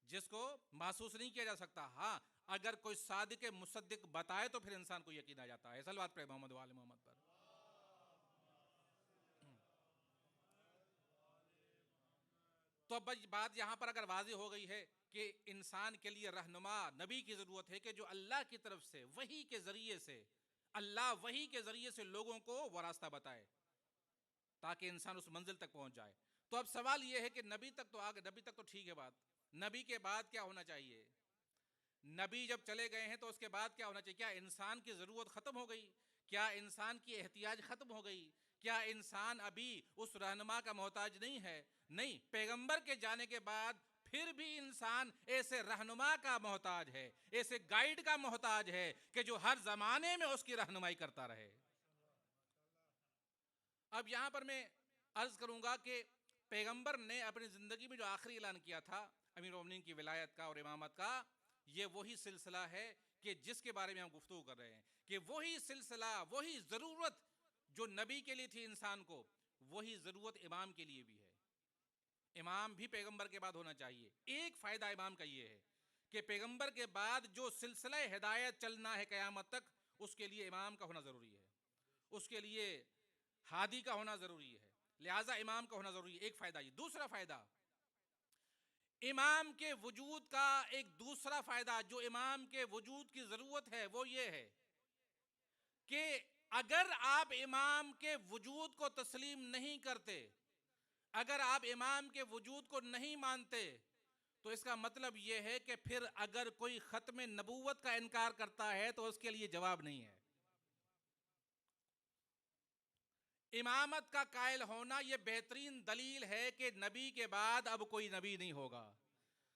जिसको महसूस नहीं किया जा सकता। हाँ, अगर कोई सादिक मुसद्दिक बताए तो फिर इंसान को यकीन आ जाता है। सल्लल्लाहु अलैहि मोहम्मद व आले मोहम्मद पर। तो अब बात यहां पर अगर वाज़ी हो गई है कि इंसान के लिए रहनुमा नबी की जरूरत है कि जो अल्लाह की तरफ से वही के जरिए से, अल्लाह वही के जरिए से लोगों को वो रास्ता बताए ताकि इंसान उस मंजिल तक पहुंच जाए। तो अब सवाल यह है कि नबी तक तो आगे, नबी तक तो ठीक है बात, नबी के बाद क्या होना चाहिए? नबी जब चले गए हैं तो उसके बाद क्या होना चाहिए? क्या इंसान की जरूरत खत्म हो गई? क्या इंसान की एहतियाज खत्म हो गई? क्या इंसान अभी उस रहनुमा का मोहताज नहीं है? नहीं, पैगंबर के जाने के बाद फिर भी इंसान ऐसे रहनुमा का मोहताज है, ऐसे गाइड का मोहताज है कि जो हर जमाने में उसकी रहनुमाई करता रहे। अब यहां पर मैं अर्ज करूंगा कि पैगंबर ने अपनी जिंदगी में जो आखिरी ऐलान किया था अमीर मोमिनीन की विलायत का और इमामत का, ये वही सिलसिला है कि जिसके बारे में हम गुफ्तगू कर रहे हैं, कि वही सिलसिला, वही जरूरत जो नबी के लिए थी इंसान को, वही जरूरत इमाम के लिए भी है। इमाम भी पैगंबर के बाद होना चाहिए। एक फायदा इमाम का ये है कि पैगंबर के बाद जो सिलसिला हिदायत चलना है क़यामत तक, उसके लिए इमाम का होना जरूरी है, उसके लिए हादी का होना जरूरी है। लिहाजा इमाम का होना जरूरी है। एक फायदा ये। दूसरा फायदा, इमाम के वजूद का एक दूसरा फायदा जो इमाम के वजूद की जरूरत है वो ये है कि अगर आप इमाम के वजूद को तस्लीम नहीं करते, अगर आप इमाम के वजूद को नहीं मानते, तो इसका मतलब ये है कि फिर अगर कोई खत्म नबूवत का इनकार करता है तो उसके लिए जवाब नहीं है। इमामत का कायल होना यह बेहतरीन दलील है कि नबी के बाद अब कोई नबी नहीं होगा,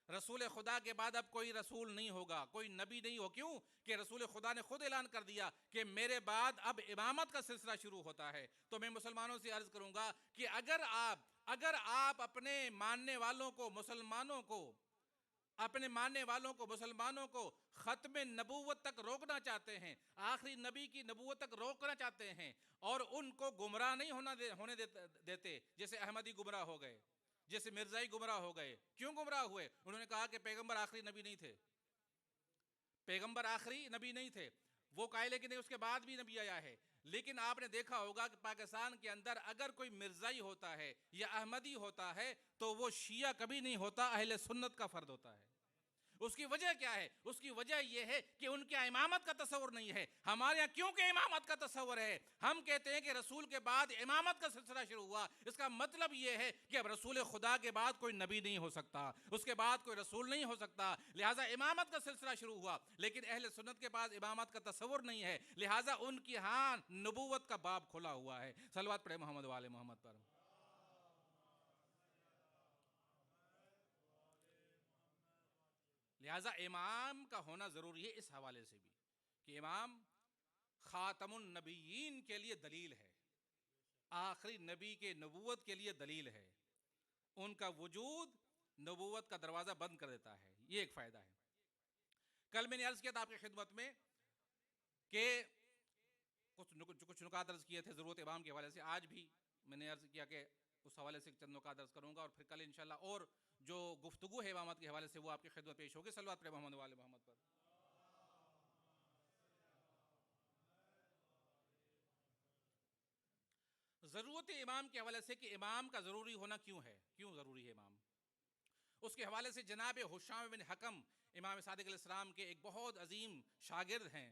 रसूल खुदा के बाद अब कोई रसूल नहीं होगा, कोई नबी नहीं हो। क्यों? कि रसूल खुदा ने खुद ऐलान कर दिया कि मेरे बाद अब इमामत का सिलसिला शुरू होता है। तो मैं मुसलमानों से अर्ज करूंगा कि अगर आप अपने मानने वालों को मुसलमानों को खत्म नबूवत तक रोकना चाहते हैं, आखिरी नबी की नबूवत तक रोकना चाहते हैं और उनको गुमराह नहीं होने देते, जैसे अहमदी गुमराह हो गए, जैसे मिर्जाई गुमराह हो गए। क्यों गुमराह हुए? उन्होंने कहा कि पैगंबर आखिरी नबी नहीं थे, पैगंबर आखिरी नबी नहीं थे। वो कायले कि नहीं, उसके बाद भी नबी आया है। लेकिन आपने देखा होगा कि पाकिस्तान के अंदर अगर कोई मिर्जाई होता है या अहमदी होता है तो वो शिया कभी नहीं होता, अहले सुन्नत का फर्द होता है। उसकी वजह क्या है? उसकी वजह यह है कि उनके यहाँ इमामत का तस्वुर नहीं है। हमारे यहाँ क्योंकि इमामत का तस्वुर है, हम कहते हैं कि रसूल के बाद इमामत का सिलसिला शुरू हुआ। इसका मतलब यह है कि अब रसूल खुदा के बाद कोई नबी नहीं हो सकता, उसके बाद कोई रसूल नहीं हो सकता, लिहाजा इमामत का सिलसिला शुरू हुआ। लेकिन अहले सुन्नत के पास इमामत का तस्वुर नहीं है, लिहाजा उनकी यहाँ नबूवत का बाब खुला हुआ है। सलवात पढ़े मोहम्मद वाले मोहम्मद पर। लिहाजा इमाम का होना ज़रूरी है इस हवाले से भी कि इमाम ख़ातमुन नबीयीन के लिए दलील है, आखिरी नबी के नबूवत के लिए दलील है। उनका वजूद नबूवत का दरवाज़ा बंद कर देता है, ये एक फ़ायदा है। कल मैंने अर्ज़ किया था आपकी खिदमत में कि कुछ नुकात अर्ज़ किए थे ज़रूरत इमाम के हवाले से। आज भी मैंने अर्ज़ किया कि उस हवाले से चंद नुकात अर्ज़ करूँगा और फिर कल इंशाल्लाह और जो गुफ्तगू है इमामत के हवाले से वो आपकी खिदमत पेश होगी। सल्लल्लाहु अलैहि मोहम्मद वाले मोहम्मद पर। ज़रूरत इमाम के हवाले से कि इमाम का ज़रूरी होना क्यों है, क्यों ज़रूरी है इमाम, उसके हवाले से जनाब हुशाम बिन हकम इमाम सादिक अलैहिस्सलाम के एक बहुत अजीम शागिर्द हैं।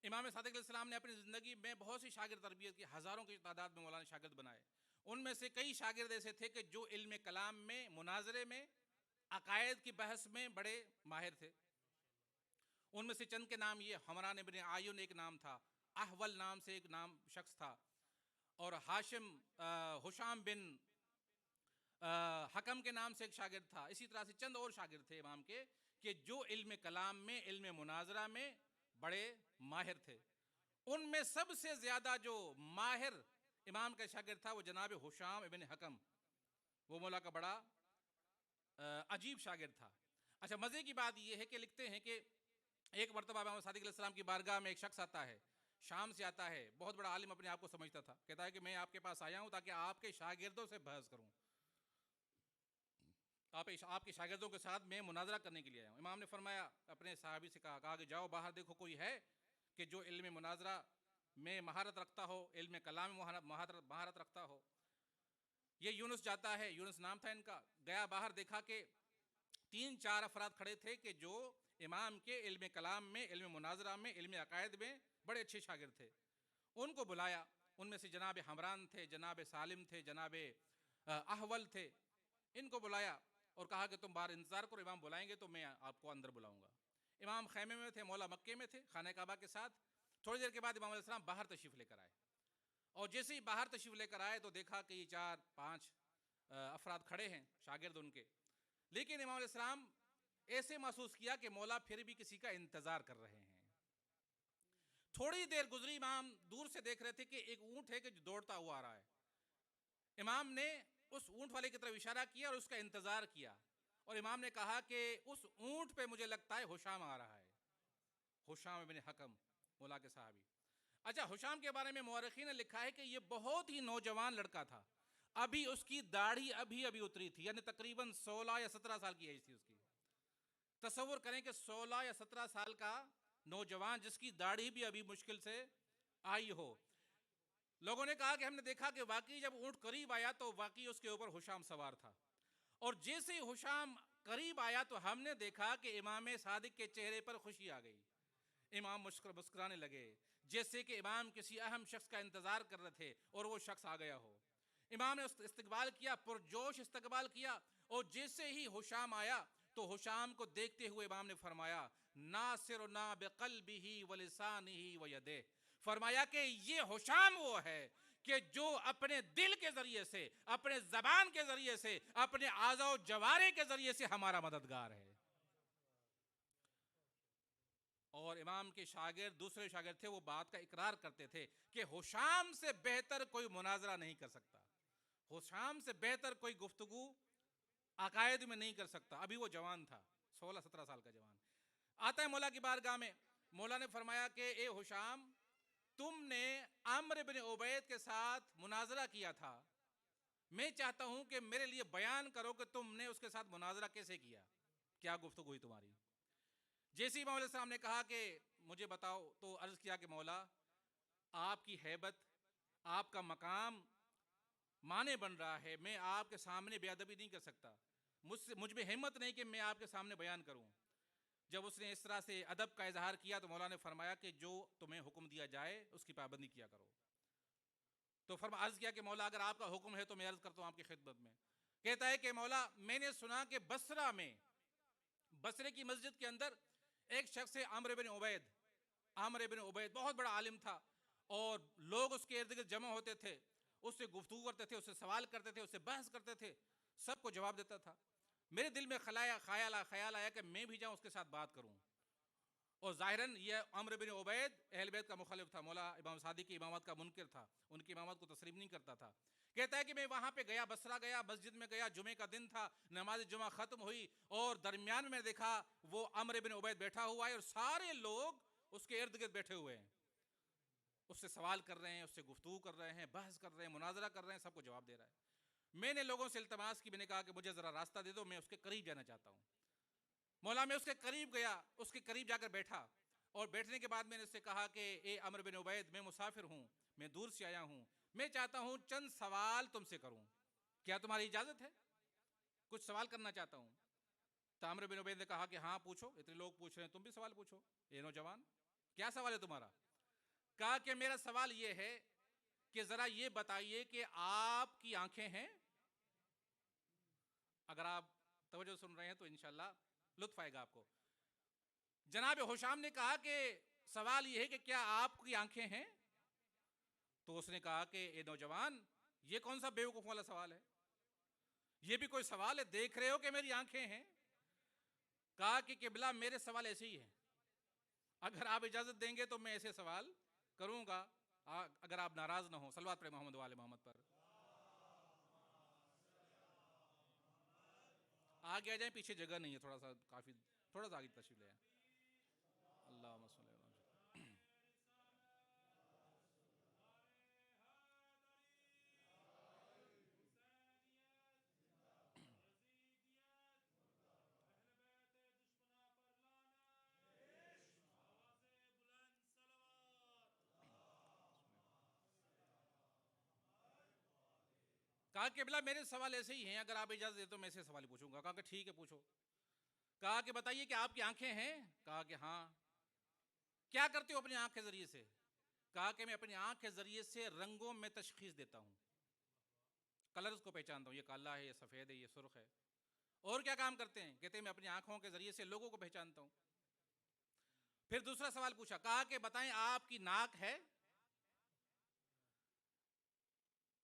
इमाम सादिक अलैहिस्सलाम ने अपनी ज़िंदगी में बहुत सी शागिर्द तरबियत की, हज़ारों की तादाद में मौलाना शागिर्द बनाए। उनमें से कई शागिर्द ऐसे थे कि जो इल्म कलाम में, मुनाजरे में, अकायद की बहस में बड़े माहिर थे। उनमें से चंद के नाम ये: हमरान इब्न आयुन एक नाम था, अहवल नाम से एक नाम शख्स था, और हुशाम बिन हकम के नाम से एक शागिर्द था। इसी तरह से चंद और शागिर्द थे इमाम के कि जो इल्म कलाम में, इल्म मुनाजरा में बड़े माहिर थे। उनमें सबसे ज़्यादा जो माहिर इमाम का शागिर्द था वो जनाब हुशाम इब्न हकम, वो मौला का बड़ा अजीब शागिर्द था। अच्छा, मज़े की बात यह है कि लिखते हैं कि एक मरतबा इमाम सादिक अलैहिस्सलाम की बारगाह में एक शख्स आता है, शाम से आता है, बहुत बड़ा आलिम अपने आप को समझता था। कहता है कि मैं आपके पास आया हूँ ताकि आपके शागिर्दों से बहस करूँ, आपके शागिर्दों के साथ मैं मुनाजरा करने के लिए आया हूँ। इमाम ने फरमाया, अपने साहबी से कहा कि जाओ बाहर देखो कोई है कि जो इल्म मुनाजरा में महारत रखता हो, इल्म कलाम में महारत रखता हो। ये यूनुस जाता है, यूनुस नाम था इनका, गया बाहर, देखा कि 3-4 अफराद खड़े थे कि जो इमाम के इल्म कलाम में, इल्म मुनाजरा में, इल्म अकायद में बड़े अच्छे शागिर्द थे। उनको बुलाया। उनमें से जनाब हमरान थे, जनाब सालिम थे, जनाब अहवल थे। इनको बुलाया और कहा कि तुम बाहर इंतज़ार करो, इमाम बुलाएंगे तो मैं आपको अंदर बुलाऊंगा। इमाम खैमे में थे, मौला मक्के में थे, खाने काबा के साथ। थोड़ी देर के बाद इमाम अलैहिस्सलाम बाहर तशरीफ़ लेकर आए, और जैसे ही बाहर तशरीफ़ लेकर आए तो देखा कि 4-5 अफराद खड़े हैं, शागिर्द उनके। लेकिन इमाम अलैहिस्सलाम ऐसे महसूस किया कि मौला फिर भी किसी का इंतज़ार कर रहे हैं। थोड़ी देर गुजरी, इमाम दूर से देख रहे थे कि एक ऊँट है कि जो दौड़ता हुआ आ रहा है। इमाम ने उस ऊँट वाले की तरफ इशारा किया और उसका इंतज़ार किया, और इमाम ने कहा कि उस ऊँट पे मुझे लगता है हुशाम आ रहा है, हुशाम इब्न हकम, मौला के साहबी। अच्छा, हुशाम के बारे में मुअर्रिखीन ने लिखा है कि ये बहुत ही नौजवान लड़का था, अभी उसकी दाढ़ी अभी उतरी थी, यानी तकरीबन 16 या 17 साल की एज थी उसकी। तसव्वुर करें कि 16 या 17 साल का नौजवान जिसकी दाढ़ी भी अभी मुश्किल से आई हो। लोगों ने कहा कि हमने देखा कि वाकई जब ऊँट करीब आया तो वाकई उसके ऊपर हुशाम सवार था, और जैसे ही हुशाम करीब आया तो हमने देखा कि इमाम सादिक के चेहरे पर खुशी आ गई। इमाम मुस्कुराने लगे, जैसे कि इमाम किसी अहम शख्स का इंतज़ार कर रहे थे और वो शख्स आ गया हो। इमाम ने उसका इस्तकबाल किया, पुरजोश इस्तकबाल किया, और जैसे ही हुशाम आया तो हुशाम को देखते हुए इमाम ने फरमाया नासिरना बिक़ल्बिही व लिसानिही व यदिही, फरमाया कि ये हुशाम वो है कि जो अपने दिल के जरिए से, अपने जबान के जरिए से, अपने आज़ा व जवारे के जरिए से हमारा मददगार है। और इमाम के शागिर्द, दूसरे शागिर्द थे, वो बात का इकरार करते थे कि हुशाम से बेहतर कोई मुनाजरा नहीं कर सकता, हुशाम से बेहतर कोई गुफ्तगू अकायद में नहीं कर सकता। अभी वो जवान था, 16-17 साल का जवान। आता है मौला की बारगाह में, मौला ने फरमाया कि ए हुशाम, तुमने आमर बिन उबैद के साथ मुनाजरा किया था, मैं चाहता हूं कि मेरे लिए बयान करो कि तुमने उसके साथ मुनाजरा कैसे किया, क्या गुफ्तगू हुई तुम्हारी। जैसे ही मौला साहब ने कहा कि मुझे बताओ, तो अर्ज किया कि मौला, आपकी हैबत, आपका मकाम माने बन रहा है, मैं आपके सामने बेअदबी नहीं कर सकता, मुझ में हिम्मत नहीं कि मैं आपके सामने बयान करूं। जब उसने इस तरह से अदब का इजहार किया तो मौला ने फरमाया कि जो तुम्हें हुक्म दिया जाए उसकी पाबंदी किया करो। तो फरमा अर्ज किया कि मौला, अगर आपका हुक्म है तो मैं अर्ज करता हूं आपकी खिदमत में। कहता है कि मौला, मैंने सुना कि बसरा में, बसरे की मस्जिद के अंदर एक शख्स है आमर बिन उबैद। आमर बिन उबैद बहुत बड़ा आलिम था और लोग उसके इर्द गिर्द जमा होते थे, उससे गुफ्तगू करते थे, उससे सवाल करते थे, उससे बहस करते थे, सबको जवाब देता था। मेरे दिल में ख्याल आया कि मैं भी जाऊं उसके साथ बात करूं। और ज़ाहिरन ये अम्र बिन उबैद अहल बैत का मुखालिफ था, मौला इमाम सादिक की इमामत का मुनकिर था, उनकी इमामत को तस्लीम नहीं करता था। कहता है कि मैं वहां पे गया, बसरा गया, मस्जिद में गया, जुमे का दिन था, नमाज जुमा खत्म हुई और दरमियान में देखा वो अम्र बिन उबैद बैठा हुआ है और सारे लोग उसके इर्द गिर्द बैठे हुए हैं, उससे सवाल कर रहे हैं, उससे गुफ्तगू कर रहे हैं, बहस कर रहे हैं, मुनाजरा कर रहे हैं, सबको जवाब दे रहा है। मैंने लोगों से इल्तमास की, मैंने कहा कि मुझे ज़रा रास्ता दे दो, मैं उसके करीब जाना चाहता हूँ। मौला, मैं उसके करीब गया, उसके करीब जाकर बैठा और बैठने के बाद मैंने उससे कहा कि ए अमर बिन उबैद, मैं मुसाफिर हूँ, मैं दूर से आया हूँ, मैं चाहता हूँ चंद सवाल तुमसे करूँ, क्या तुम्हारी इजाज़त है? कुछ सवाल करना चाहता हूँ। तो अमर बिन उबैद ने कहा कि हाँ पूछो, इतने लोग पूछ रहे हैं, तुम भी सवाल पूछो। ए नौजवान, क्या सवाल है तुम्हारा? कहा कि मेरा सवाल ये है कि ज़रा ये बताइए कि आपकी आंखें हैं? अगर आप तवज्जो सुन रहे हैं तो इंशाल्लाह लुत्फ आएगा आपको। जनाब हुशाम ने कहा कि सवाल यह है कि क्या आपकी आंखें हैं? तो उसने कहा कि ए नौजवान, ये कौन सा बेवकूफ वाला सवाल है, ये भी कोई सवाल है? देख रहे हो कि मेरी आंखें हैं? कहा कि किबला, मेरे सवाल ऐसे ही हैं, अगर आप इजाजत देंगे तो मैं ऐसे सवाल करूंगा, अगर आप नाराज ना हो। सलवात पे मोहम्मद वाले मोहम्मद पर। आगे आ जाए, पीछे जगह नहीं है, थोड़ा सा काफी, थोड़ा सा आगे तशरीफ ले आए। अल्लाहुम्मा सल्ली अला मुहम्मद। कहा कि बिला, मेरे सवाल ऐसे ही हैं, अगर आप इजाजत दे तो मैं ऐसे सवाल पूछूंगा। कहा कि ठीक है पूछो। कहा कि बताइए कि आपकी आंखें हैं? कहा कि हाँ। क्या करते हो अपनी आंख के जरिए से? कहा कि मैं अपनी आंख के जरिए से रंगों में तशखीस देता हूं, कलर्स को पहचानता हूं, ये काला है, ये सफेद है, ये सुर्ख है। और क्या काम करते हैं? कहते हैं मैं अपनी आंखों के जरिए से लोगों को पहचानता हूं। फिर दूसरा सवाल पूछा, कहा कि बताएं आपकी नाक है?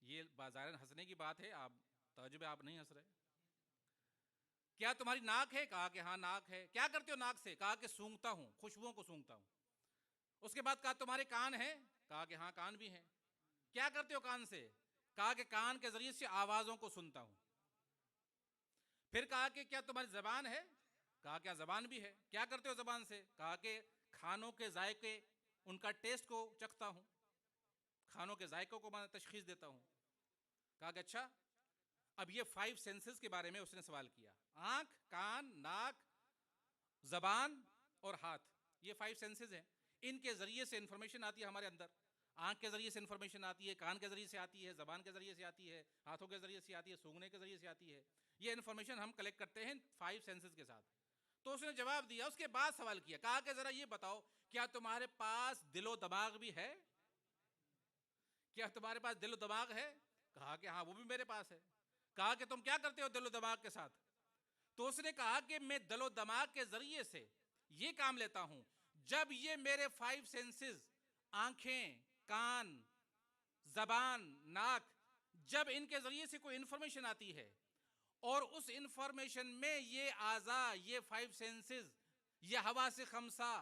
ये बाज़ारन हंसने की बात है, आप ताज्जुब है, आप नहीं हंस रहे। क्या तुम्हारी नाक है? कहा कि हाँ नाक है। क्या करते हो नाक से? कहा कि सूंघता हूं, खुशबुओं को सूंघता हूं। उसके बाद कहा तुम्हारे कान हैं? कहा कि हाँ कान भी हैं। क्या करते हो कान से? कहा कि कान के जरिए से आवाजों को सुनता हूं। फिर कहा कि क्या तुम्हारी जबान है? कहा क्या जबान भी है। क्या करते हो जबान से? कहा कि खानों के जायके, उनका टेस्ट को चखता हूं, खानों के जायकों को मैं तशखीस देता हूं। कहा कि अच्छा। अब ये 5 सेंसेस के बारे में उसने सवाल किया, आंख, कान, नाक, जबान और हाथ, ये 5 सेंसेस हैं। इनके जरिए से इंफॉर्मेशन आती है हमारे अंदर। आंख के जरिए से इंफॉर्मेशन आती है, कान के जरिए से आती है, जबान के जरिए से आती है, हाथों के जरिए से आती है, सूंघने के जरिए से आती है। ये इंफॉर्मेशन हम कलेक्ट करते हैं 5 सेंसेस के साथ। तो उसने जवाब दिया। उसके बाद सवाल किया, कहा कि जरा ये बताओ, क्या तुम्हारे पास दिलो दिमाग भी है? क्या तुम्हारे पास दिलो दिमाग है? कहा कि हाँ वो भी मेरे पास है। कहा कि तुम क्या करते हो दिलो दिमाग के साथ? तो उसने कहा कि मैं दिलो दिमाग के जरिए से ये काम लेता हूं, जब ये मेरे 5 सेंसेस, आंखें, कान, जबान, नाक, जब इनके जरिए से कोई इंफॉर्मेशन आती है और उस इंफॉर्मेशन में ये आज़ा, ये 5 सेंसेस, ये हवा से खमसा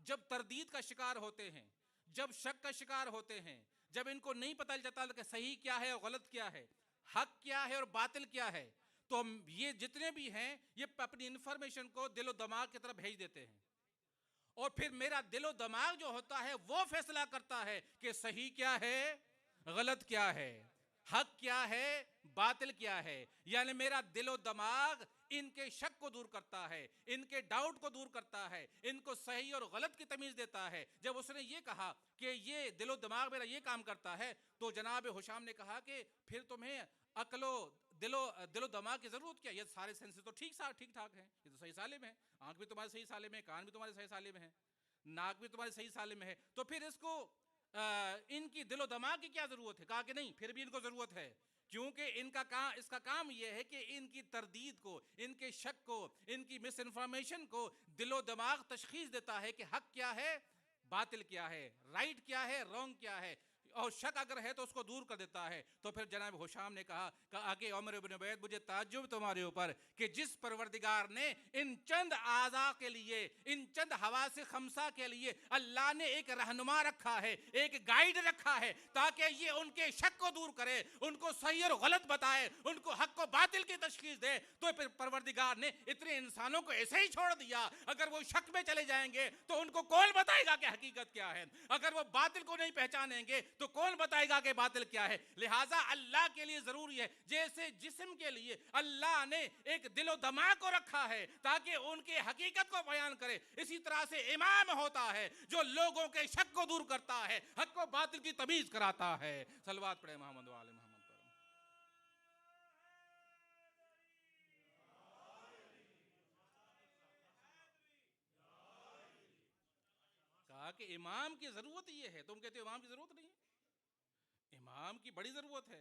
जब तरदीद का शिकार होते हैं, जब शक का शिकार होते हैं, जब इनको नहीं पता चलता कि सही क्या है और गलत क्या है, हक क्या है और बातिल क्या है, तो ये जितने भी हैं ये अपनी इंफॉर्मेशन को दिलो दिमाग की तरफ भेज देते हैं और फिर मेरा दिलो दिमाग जो होता है वो फैसला करता है कि सही क्या है, गलत क्या है, हक क्या है, बातिल क्या है। यानी मेरा दिलो दिमाग इनके शक को दूर करता है, इनके डाउट को दूर करता है, इनको सही और गलत की तमीज देता है। जब उसने ये कहा कि ये दिलो दिमाग मेरा ये काम करता है, तो जनाब हुशाम ने कहा कि फिर तुम्हें अकलो दिलो दिमाग की जरूरत क्या? ये सारे सेंसेस तो ठीक ठाक हैं, ये तो सही सालिम है, आंख भी तुम्हारे सही सालिम है, कान भी तुम्हारे सही सालिम है, नाक भी तुम्हारे सही सालिम है, तो फिर इसको इनकी दिलो दिमाग की क्या जरूरत है? कहा कि नहीं, फिर भी इनको जरूरत है, क्योंकि इसका काम यह है कि इनकी तरदीद को, इनके शक को, इनकी मिस इन्फॉर्मेशन को दिलो दिमाग तशखीस देता है कि हक क्या है, बातिल क्या है, राइट क्या है, रॉन्ग क्या है, और शक अगर है तो उसको दूर कर देता है। तो फिर जनाब हुशाम ने कहा कि उमर इब्न उबैद, मुझे ताज्जुब तुम्हारे ऊपर कि जिस परवरदिगार ने इन चंद आज़ा के लिए, इन चंद हवा से खमसा के लिए अल्लाह ने एक रहनुमा रखा है, एक गाइड रखा है, ताकि ये उनके शक को दूर करे, उनको सही और गलत बताए, उनको हक को बातिल की तशखीस दे, तो फिर परवरदिगार ने इतने इंसानों को ऐसे ही छोड़ दिया। अगर वो शक में चले जाएंगे तो उनको कौन बताएगा कि हकीकत क्या है? अगर वो बातिल को नहीं पहचानेंगे तो कौन बताएगा कि बातिल क्या है? लिहाजा अल्लाह के लिए जरूरी है, जैसे जिस्म के लिए अल्लाह ने एक दिलो दिमाग को रखा है ताकि उनके हकीकत को बयान करे, इसी तरह से इमाम होता है जो लोगों के शक को दूर करता है, हक को बातिल की तमीज कराता है। सलवात पढ़े मोहम्मद वाले मोहम्मद पर। कहा कि इमाम की जरूरत ये है, तुम कहते हो इमाम की जरूरत नहीं है, इमाम की बड़ी जरूरत है।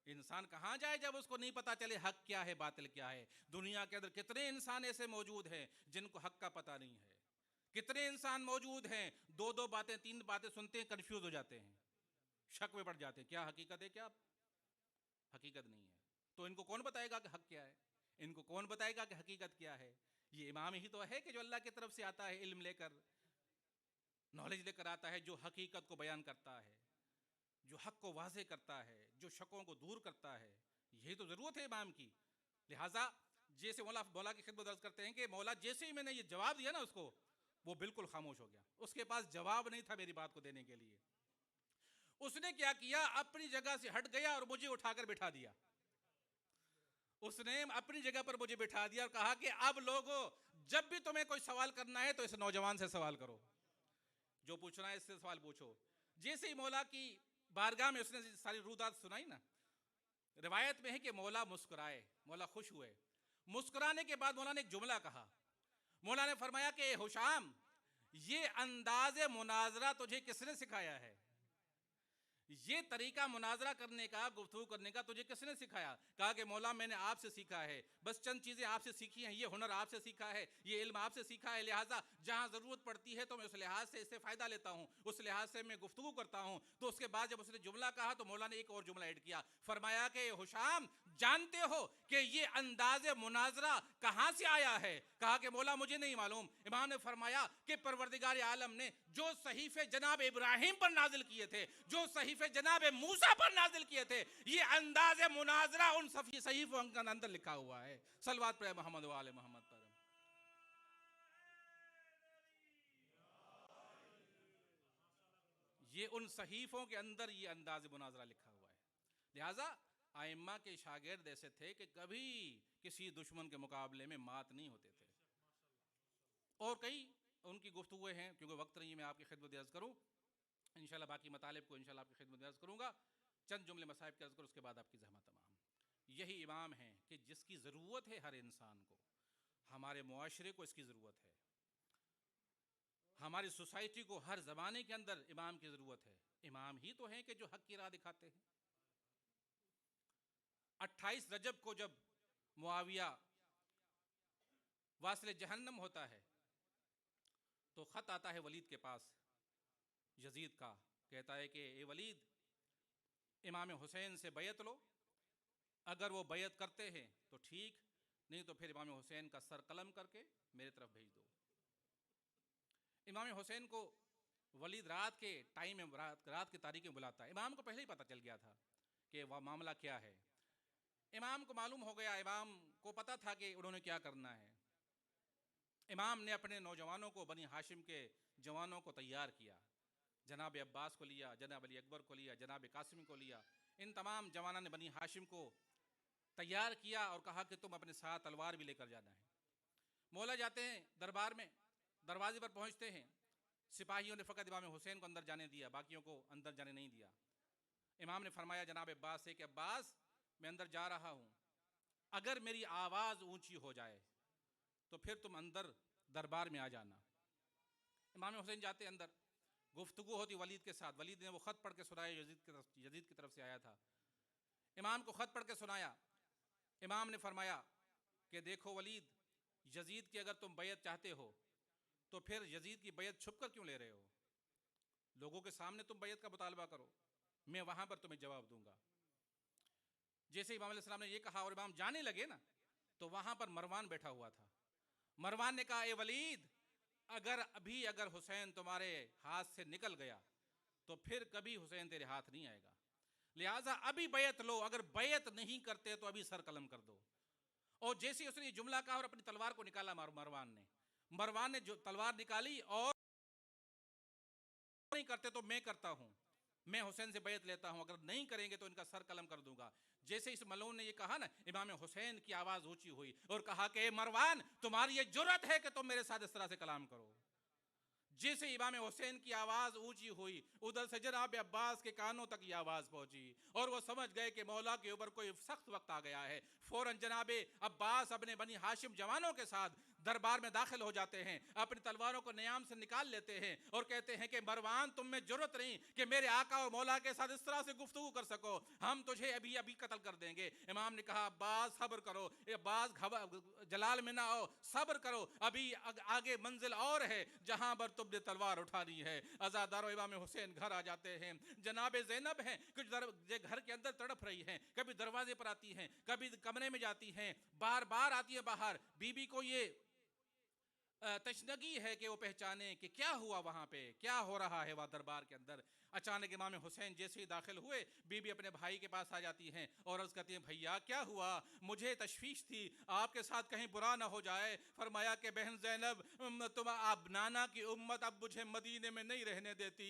इंसान कहां जाए जब उसको नहीं पता चले हक क्या है, बातिल क्या है? दुनिया के अंदर कितने इंसान ऐसे मौजूद हैं जिनको हक का पता नहीं है, कितने इंसान मौजूद हैं दो दो बातें, तीन बातें सुनते हैं, कंफ्यूज हो जाते हैं, शक में पड़ जाते हैं, क्या हकीकत है, क्या हकीकत नहीं है। तो इनको कौन बताएगा कि हक क्या है? इनको कौन बताएगा कि हकीकत क्या है? ये इमाम ही तो है कि जो अल्लाह की तरफ से आता है, इल्म लेकर, नॉलेज लेकर आता है, जो हकीकत को बयान करता है, जो हक को वाज़े करता है, जो शकों को दूर करता है। यही तो ज़रूरत है इमाम की। लिहाजा जैसे मौला की खिदमत अर्ज़ करते हैं कि मौला जैसे ही मैंने ये जवाब दिया ना उसको, वो बिल्कुल खामोश हो गया, उसके पास जवाब नहीं था मेरी बात को देने के लिए। उसने क्या किया, अपनी जगह से हट गया और मुझे उठाकर बिठा दिया। उसने अपनी जगह पर मुझे बिठा दिया और कहा कि अब लोगों, जब भी तुम्हें कोई सवाल करना है तो इस नौजवान से सवाल करो, जो पूछना है इससे सवाल पूछो। जैसे ही मौला की बारगाह में उसने सारी रूदात सुनाई ना, रिवायत में है कि मौला मुस्कुराए, मौला खुश हुए। मुस्कुराने के बाद मौला ने एक जुमला कहा। मौला ने फरमाया कि हुशाम, ये अंदाज़े मुनाजरा तुझे किसने सिखाया है? ये तरीका मुनाजरा करने का, गुफ्तगू करने का तुझे किसने सिखाया? कहा कि मौला मैंने आपसे सीखा है, बस चंद चीज़ें आपसे सीखी हैं, ये हुनर आपसे सीखा है, ये इल्म आपसे सीखा है, लिहाजा जहाँ ज़रूरत पड़ती है तो मैं उस लिहाज से इससे फ़ायदा लेता हूँ, उस लिहाज से मैं गुफ्तगू करता हूँ। तो उसके बाद जब उसने जुमला कहा तो मौला ने एक और जुमला ऐड किया, फरमाया कि हुशाम, जानते हो कि ये अंदाज़े मुनाजरा कहाँ से आया है? कहा कि मौला मुझे नहीं मालूम। इमाम ने फरमाया कि परवरदिगार आलम ने जो सहीफ़े जनाब इब्राहिम पर नाजिल किए थे, जो सहीफ़े जनाब मूसा पर नाजिल किए थे, ये अंदाज़े मुनाजरा उन सहीफ़ों के अंदर लिखा हुआ है। सलवात पे मोहम्मद वाले मोहम्मद पर। ये उन सहीफ़ों के अंदर ये अंदाज़े मुनाजरा लिखा हुआ है। लिहाजा आइम्मा के शागिर्द ऐसे थे कि कभी किसी दुश्मन के मुकाबले में मात नहीं होते थे। और कई उनकी गुफ्तगू हैं, क्योंकि वक्त नहीं मैं आपकी खिदमत अर्ज़ करूँ, इंशाल्लाह बाकी मतालिब को इंशाल्लाह आपकी खिदमत अर्ज़ करूँगा। चंद जुमले मसाइब के अर्ज़ करूँ, उसके बाद आपकी ज़हमत तमाम। यही इमाम हैं कि जिसकी ज़रूरत है हर इंसान को, हमारे मुआशरे को इसकी ज़रूरत है, हमारी सोसाइटी को हर ज़माने के अंदर इमाम की ज़रूरत है। इमाम ही तो हैं कि जो हक़ की राह दिखाते हैं। 28 रजब को जब मुआविया वासिल जहन्नम होता है तो ख़त आता है वलीद के पास यजीद का, कहता है कि ए वलीद, इमाम हुसैन से बैत लो, अगर वो बैत करते हैं तो ठीक, नहीं तो फिर इमाम हुसैन का सर कलम करके मेरे तरफ भेज दो। इमाम हुसैन को वलीद रात के टाइम में, रात की तारीख में बुलाता है। इमाम को पहले ही पता चल गया था कि वह मामला क्या है। इमाम को मालूम हो गया, इमाम को पता था कि उन्होंने क्या करना है। इमाम ने अपने नौजवानों को, बनी हाशिम के जवानों को तैयार किया। जनाब अब्बास को लिया, जनाब अली अकबर को लिया, जनाब कासिम को लिया। इन तमाम जवानों ने बनी हाशिम को तैयार किया और कहा कि तुम अपने साथ तलवार भी लेकर जाना है। मौला जाते हैं दरबार में, दरवाजे पर पहुंचते हैं। सिपाहियों ने फ़कत इमाम हुसैन को अंदर जाने दिया, बाकियों को अंदर जाने नहीं दिया। इमाम ने फरमाया जनाब अब्बास से कि अब्बास, मैं अंदर जा रहा हूँ, अगर मेरी आवाज़ ऊंची हो जाए तो फिर तुम अंदर दरबार में आ जाना। इमाम हुसैन जाते अंदर, गुफ्तगू होती वलीद के साथ। वलीद ने वो ख़त पढ़ के सुनाया, यजीद की तरफ से आया था। इमाम को ख़त पढ़ के सुनाया। इमाम ने फरमाया कि देखो वलीद, यजीद की अगर तुम बैत चाहते हो तो फिर यजीद की बैत छुप कर क्यों ले रहे हो? लोगों के सामने तुम बैत का मुतालबा करो, मैं वहां पर तुम्हें जवाब दूंगा। जैसे इमाम अलैहिस्सलाम ने ये कहा और इमाम जाने लगे ना, तो वहां पर मरवान बैठा हुआ था। मरवान ने कहा, ए वलीद, अगर हुसैन तुम्हारे हाथ से निकल गया तो फिर कभी हुसैन तेरे हाथ नहीं आएगा, लिहाजा अभी बैत लो, अगर बैत नहीं करते तो अभी सर कलम कर दो। और जैसे उसने ये जुमला कहा और अपनी तलवार को निकाला मरवान ने जो तलवार निकाली, और नहीं करते तो मैं करता हूं, मैं हुसैन से बैत लेता हूं, अगर नहीं करेंगे तो इनका सर कलम कर दूंगा। जैसे इस मलून ने ये कहा ना, इमाम हुसैन की आवाज ऊंची हुई और कहा कि मरवान, तुम्हारी ये जुर्रत है कि तुम मेरे साथ इस तरह से कलाम करो। जैसे इमाम हुसैन की आवाज़ ऊंची हुई, उधर से जनाब अब्बास के कानों तक ये आवाज़ पहुंची और वो समझ गए कि मौला के ऊपर कोई सख्त वक्त आ गया है। फौरन जनाब अब्बास अपने बनी हाशिम जवानों के साथ दरबार में दाखिल हो जाते हैं, अपनी तलवारों को नियाम से निकाल लेते हैं और कहते हैं कि मरवान, तुम में जरूरत नहीं कि मेरे आका और मौला के साथ इस तरह से गुफ्तगू कर सको, हम तुझे अभी अभी कत्ल कर देंगे। इमाम ने कहा, अब्बास सब्र करो, अब्बास जलाल में ना आओ, सब्र करो, अभी आगे मंजिल और है जहां पर तुमने तलवार उठानी है। अज़ादारो इमाम हुसैन घर आ जाते हैं। जनाब ज़ैनब हैं, कुछ घर के अंदर तड़प रही हैं, कभी दरवाजे पर आती हैं, कभी कमरे में जाती हैं, बार बार आती है बाहर। बीबी को ये तशनगी है कि वो पहचाने कि क्या हुआ, वहां पे क्या हो रहा है वह दरबार के अंदर। अचानक इमाम हुसैन जैसे ही दाखिल हुए, बीबी अपने भाई के पास आ जाती हैं और अर्ज करती हैं, भैया क्या हुआ, मुझे तशवीश थी आपके साथ कहीं बुरा ना हो जाए। फरमाया कि बहन ज़ैनब, तुम आप नाना की उम्मत अब मुझे मदीने में नहीं रहने देती।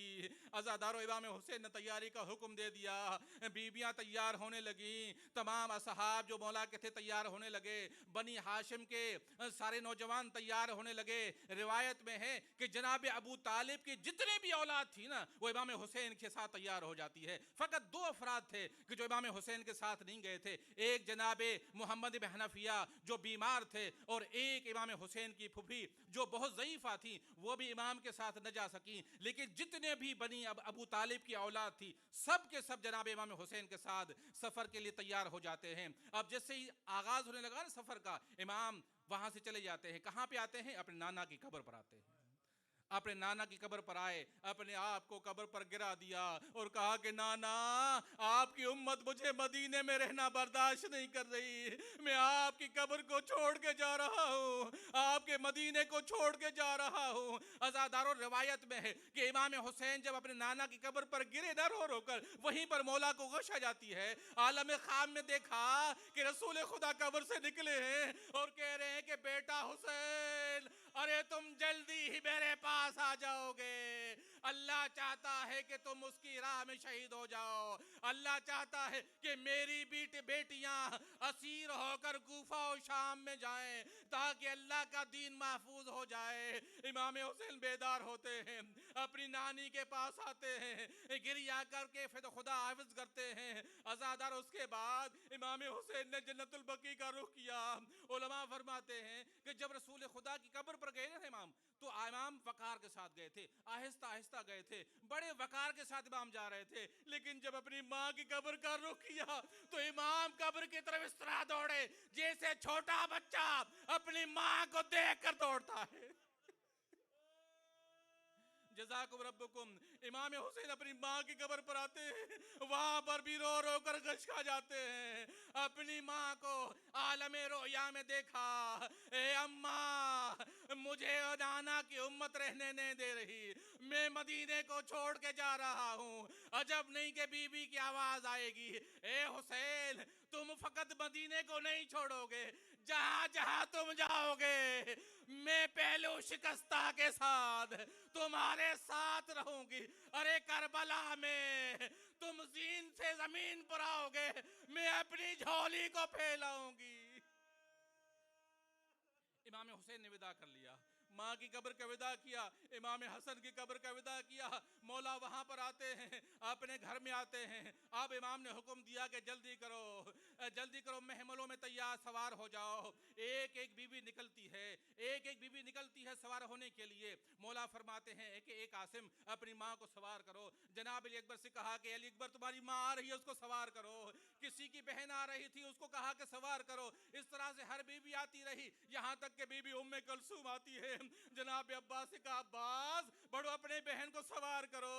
अज़ादारो इमाम हुसैन ने तैयारी का हुक्म दे दिया, बीबियाँ तैयार होने लगी, तमाम असहाब जो मौला के थे तैयार होने लगे, बनी हाशिम के सारे नौजवान तैयार होने लगे। रिवायत में है कि जनाब अबू तालिब की जितनी भी औलाद थी ना, वो इमाम हुसैन के साथ तैयार हो जाती है। फकत दो अफराद थे कि जो इमाम हुसैन के साथ नहीं गए थे, एक जनाब मोहम्मद इब्न हनफिया जो बीमार थे, और एक इमाम हुसैन की फूफी जो बहुत ज़ईफ़ा थी, वो भी इमाम के साथ न जा सकी। लेकिन जितने भी बनी अबू तालिब की औलाद थी, सब के सब जनाब इमाम हुसैन के साथ सफ़र के लिए तैयार हो जाते हैं। अब जैसे ही आगाज़ होने लगा ना सफ़र का, इमाम वहां से चले जाते हैं। कहां पे आते हैं? अपने नाना की कब्र पर आते हैं। अपने नाना की कब्र पर आए, अपने आप को कब्र पर गिरा दिया और कहा कि नाना, आपकी उम्मत मुझे मदीने में रहना बर्दाश्त नहीं कर रही, मैं आपकी कब्र को छोड़ के जा रहा हूँ, आपके मदीने को छोड़ के जा रहा हूँ। अज़ादारों, रिवायत में है कि इमाम हुसैन जब अपने नाना की कब्र पर गिरे न रो रो कर, वहीं पर मौला को गश आ जाती है। आलम ख़ाम में देखा कि रसूल खुदा कब्र से निकले हैं और कह रहे हैं कि बेटा हुसैन, अरे तुम जल्दी ही मेरे पास आ जाओगे। अल्लाह चाहता है कि तुम उसकी राह में शहीद हो जाओ। अल्लाह चाहता है कि मेरी बेटियां असीर होकर कूफा और शाम में जाएं ताकि अल्लाह का दीन महफूज हो जाए। इमाम हुसैन बेदार होते हैं, अपनी नानी के पास आते हैं, गिरिया करके फिर खुदा हाफिज करते हैं। अज़ादार, उसके बाद इमाम हुसैन ने जन्नतुल बकी का रुख किया। उलमा फरमाते हैं कि जब रसूल खुदा की कब्र पर पर गए ना इमाम, तो इमाम वकार के साथ गए थे, आहिस्ता आहिस्ता गए थे, बड़े वकार के साथ इमाम जा रहे थे। लेकिन जब अपनी माँ की कब्र का रुख किया तो इमाम कब्र की तरफ इस तरह दौड़े जैसे छोटा बच्चा अपनी माँ को देख कर दौड़ता है। जज़ाकुम रब्बुकुम। इमाम हुसैन अपनी माँ की कब्र पर आते हैं, वहां पर भी रो रो कर गश खा जाते हैं। अपनी माँ को आलमे रोया में देखा, ए अम्मा मुझे नाना की उम्मत रहने नहीं दे रही, मैं मदीने को छोड़ के जा रहा हूँ। अजब नहीं कि बीबी की आवाज आएगी, ए हुसैन तुम फकत मदीने को नहीं छोड़ोगे, जहां जहां तुम जाओगे मैं पहलू शिकस्ता के साथ तुम्हारे साथ रहूंगी। अरे करबला में तुम जीन से जमीन पर आओगे, मैं अपनी झोली को फैलाऊंगी। इमाम हुसैन ने विदा कर लिया, माँ की कब्र का विदा किया, इमाम हसन की कब्र का विदा किया। मौला वहां पर आते हैं, अपने घर में आते हैं। अब इमाम ने हुक्म दिया कि जल्दी करो जल्दी करो, महमलों में तैयार सवार हो जाओ। एक एक बीबी निकलती है, एक एक बीबी निकलती है सवार होने के लिए। मौला फरमाते हैं कि एक आसिम अपनी माँ को सवार करो। जनाब अली अकबर से कहा कि अली अकबर तुम्हारी माँ आ रही है, उसको सवार करो। किसी की बहन आ रही थी, उसको कहा कि सवार करो। इस तरह से हर बीबी आती रही, यहाँ तक कि बीबी उम्मे कुलसूम आती है। जनाब अब्बास से कहा अब्बास बढ़ो अपने बहन को सवार करो।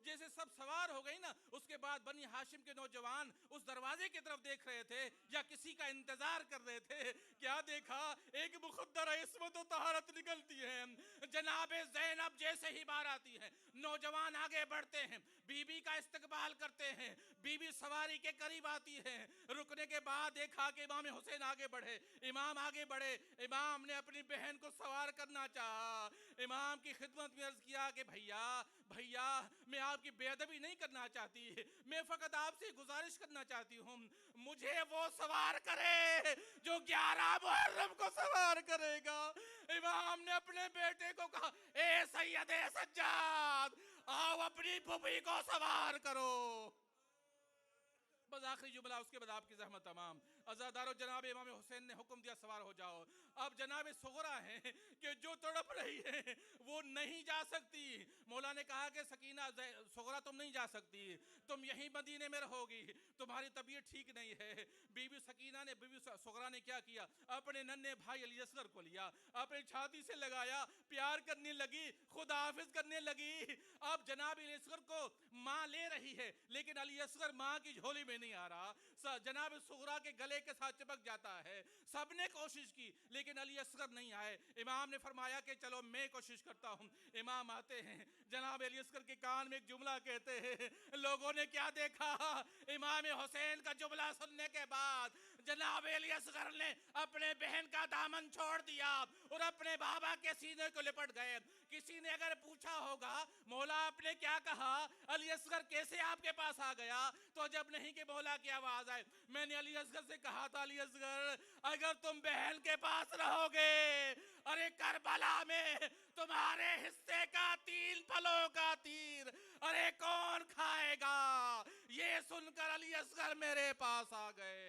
जैसे सब सवार हो गई ना, उसके बाद बनी हाशिम के नौजवान उस दरवाजे की तरफ देख रहे थे या किसी का इंतजार कर रहे थे। क्या देखा, एक मुखद्दर इस्मत और तहारत निकलती है। जनाब ज़ैनब जैसे ही बाहर आती है, नौजवान आगे बढ़ते हैं, बीबी का इस्तकबाल करते हैं। बीबी सवारी के करीब आती है, रुकने के बाद देखा कि इमाम हुसैन आगे बढ़े, इमाम आगे बढ़े। इमाम ने अपनी बहन को सवार करना चाहा। इमाम की खिदमत में अर्ज किया कि भैया भैया मैं आपकी बेअदबी नहीं करना चाहती, मैं फकत आपसे गुजारिश करना चाहती हूँ, मुझे वो सवार करे जो 11 मुहर्रम को सवार करेगा। इमाम ने अपने बेटे को कहा, ए सैयदे सज्जाद आओ अपनी फूफी को सवार करो। बस आखिरी जुमला, उसके बाद आपकी ज़हमत तमाम। अज़ादारो जनाब इमाम हुसैन ने हुक्म दिया सवार हो जाओ। अब जनाब सुगरा हैं कि जो तड़प रही है वो नहीं जा सकती। मौला ने कहा कि सकीना सुगरा तुम नहीं जा सकती, तुम यहीं मदीने में रहोगी, तुम्हारी तबीयत ठीक नहीं है। बीबी सकीना ने, बीबी सुगरा ने क्या किया, अपने नन्हे भाई अली असगर को लिया, अपनी छाती से लगाया, प्यार करने लगी, खुदा हाफिज करने लगी। अब जनाब अली असगर को माँ ले रही है, लेकिन अली असगर माँ की झोली में नहीं आ रहा, जनाब सुगरा के गले के साथ चिपक जाता है। सबने कोशिश की लेकिन अली असगर नहीं आए। इमाम ने फरमाया कि चलो मैं कोशिश करता हूँ। इमाम आते हैं, जनाब अली असगर के कान में एक जुमला कहते हैं। लोगों ने क्या देखा, इमाम हुसैन का जुमला सुनने के बाद जनाब अली असगर ने अपने बहन का दामन छोड़ दिया और अपने बाबा के सीने को लिपट गए। किसी ने अगर पूछा होगा मौला आपने क्या कहा, अली असगर कैसे आपके पास आ गया, तो जब नहीं कि मौला की आवाज आए, मैंने अली असगर से कहा था, अली असगर अगर तुम बहन के पास रहोगे, अरे करबला में तुम्हारे हिस्से का 3 फलों का तीर अरे कौन खाएगा। ये सुनकर अली असगर मेरे पास आ गए।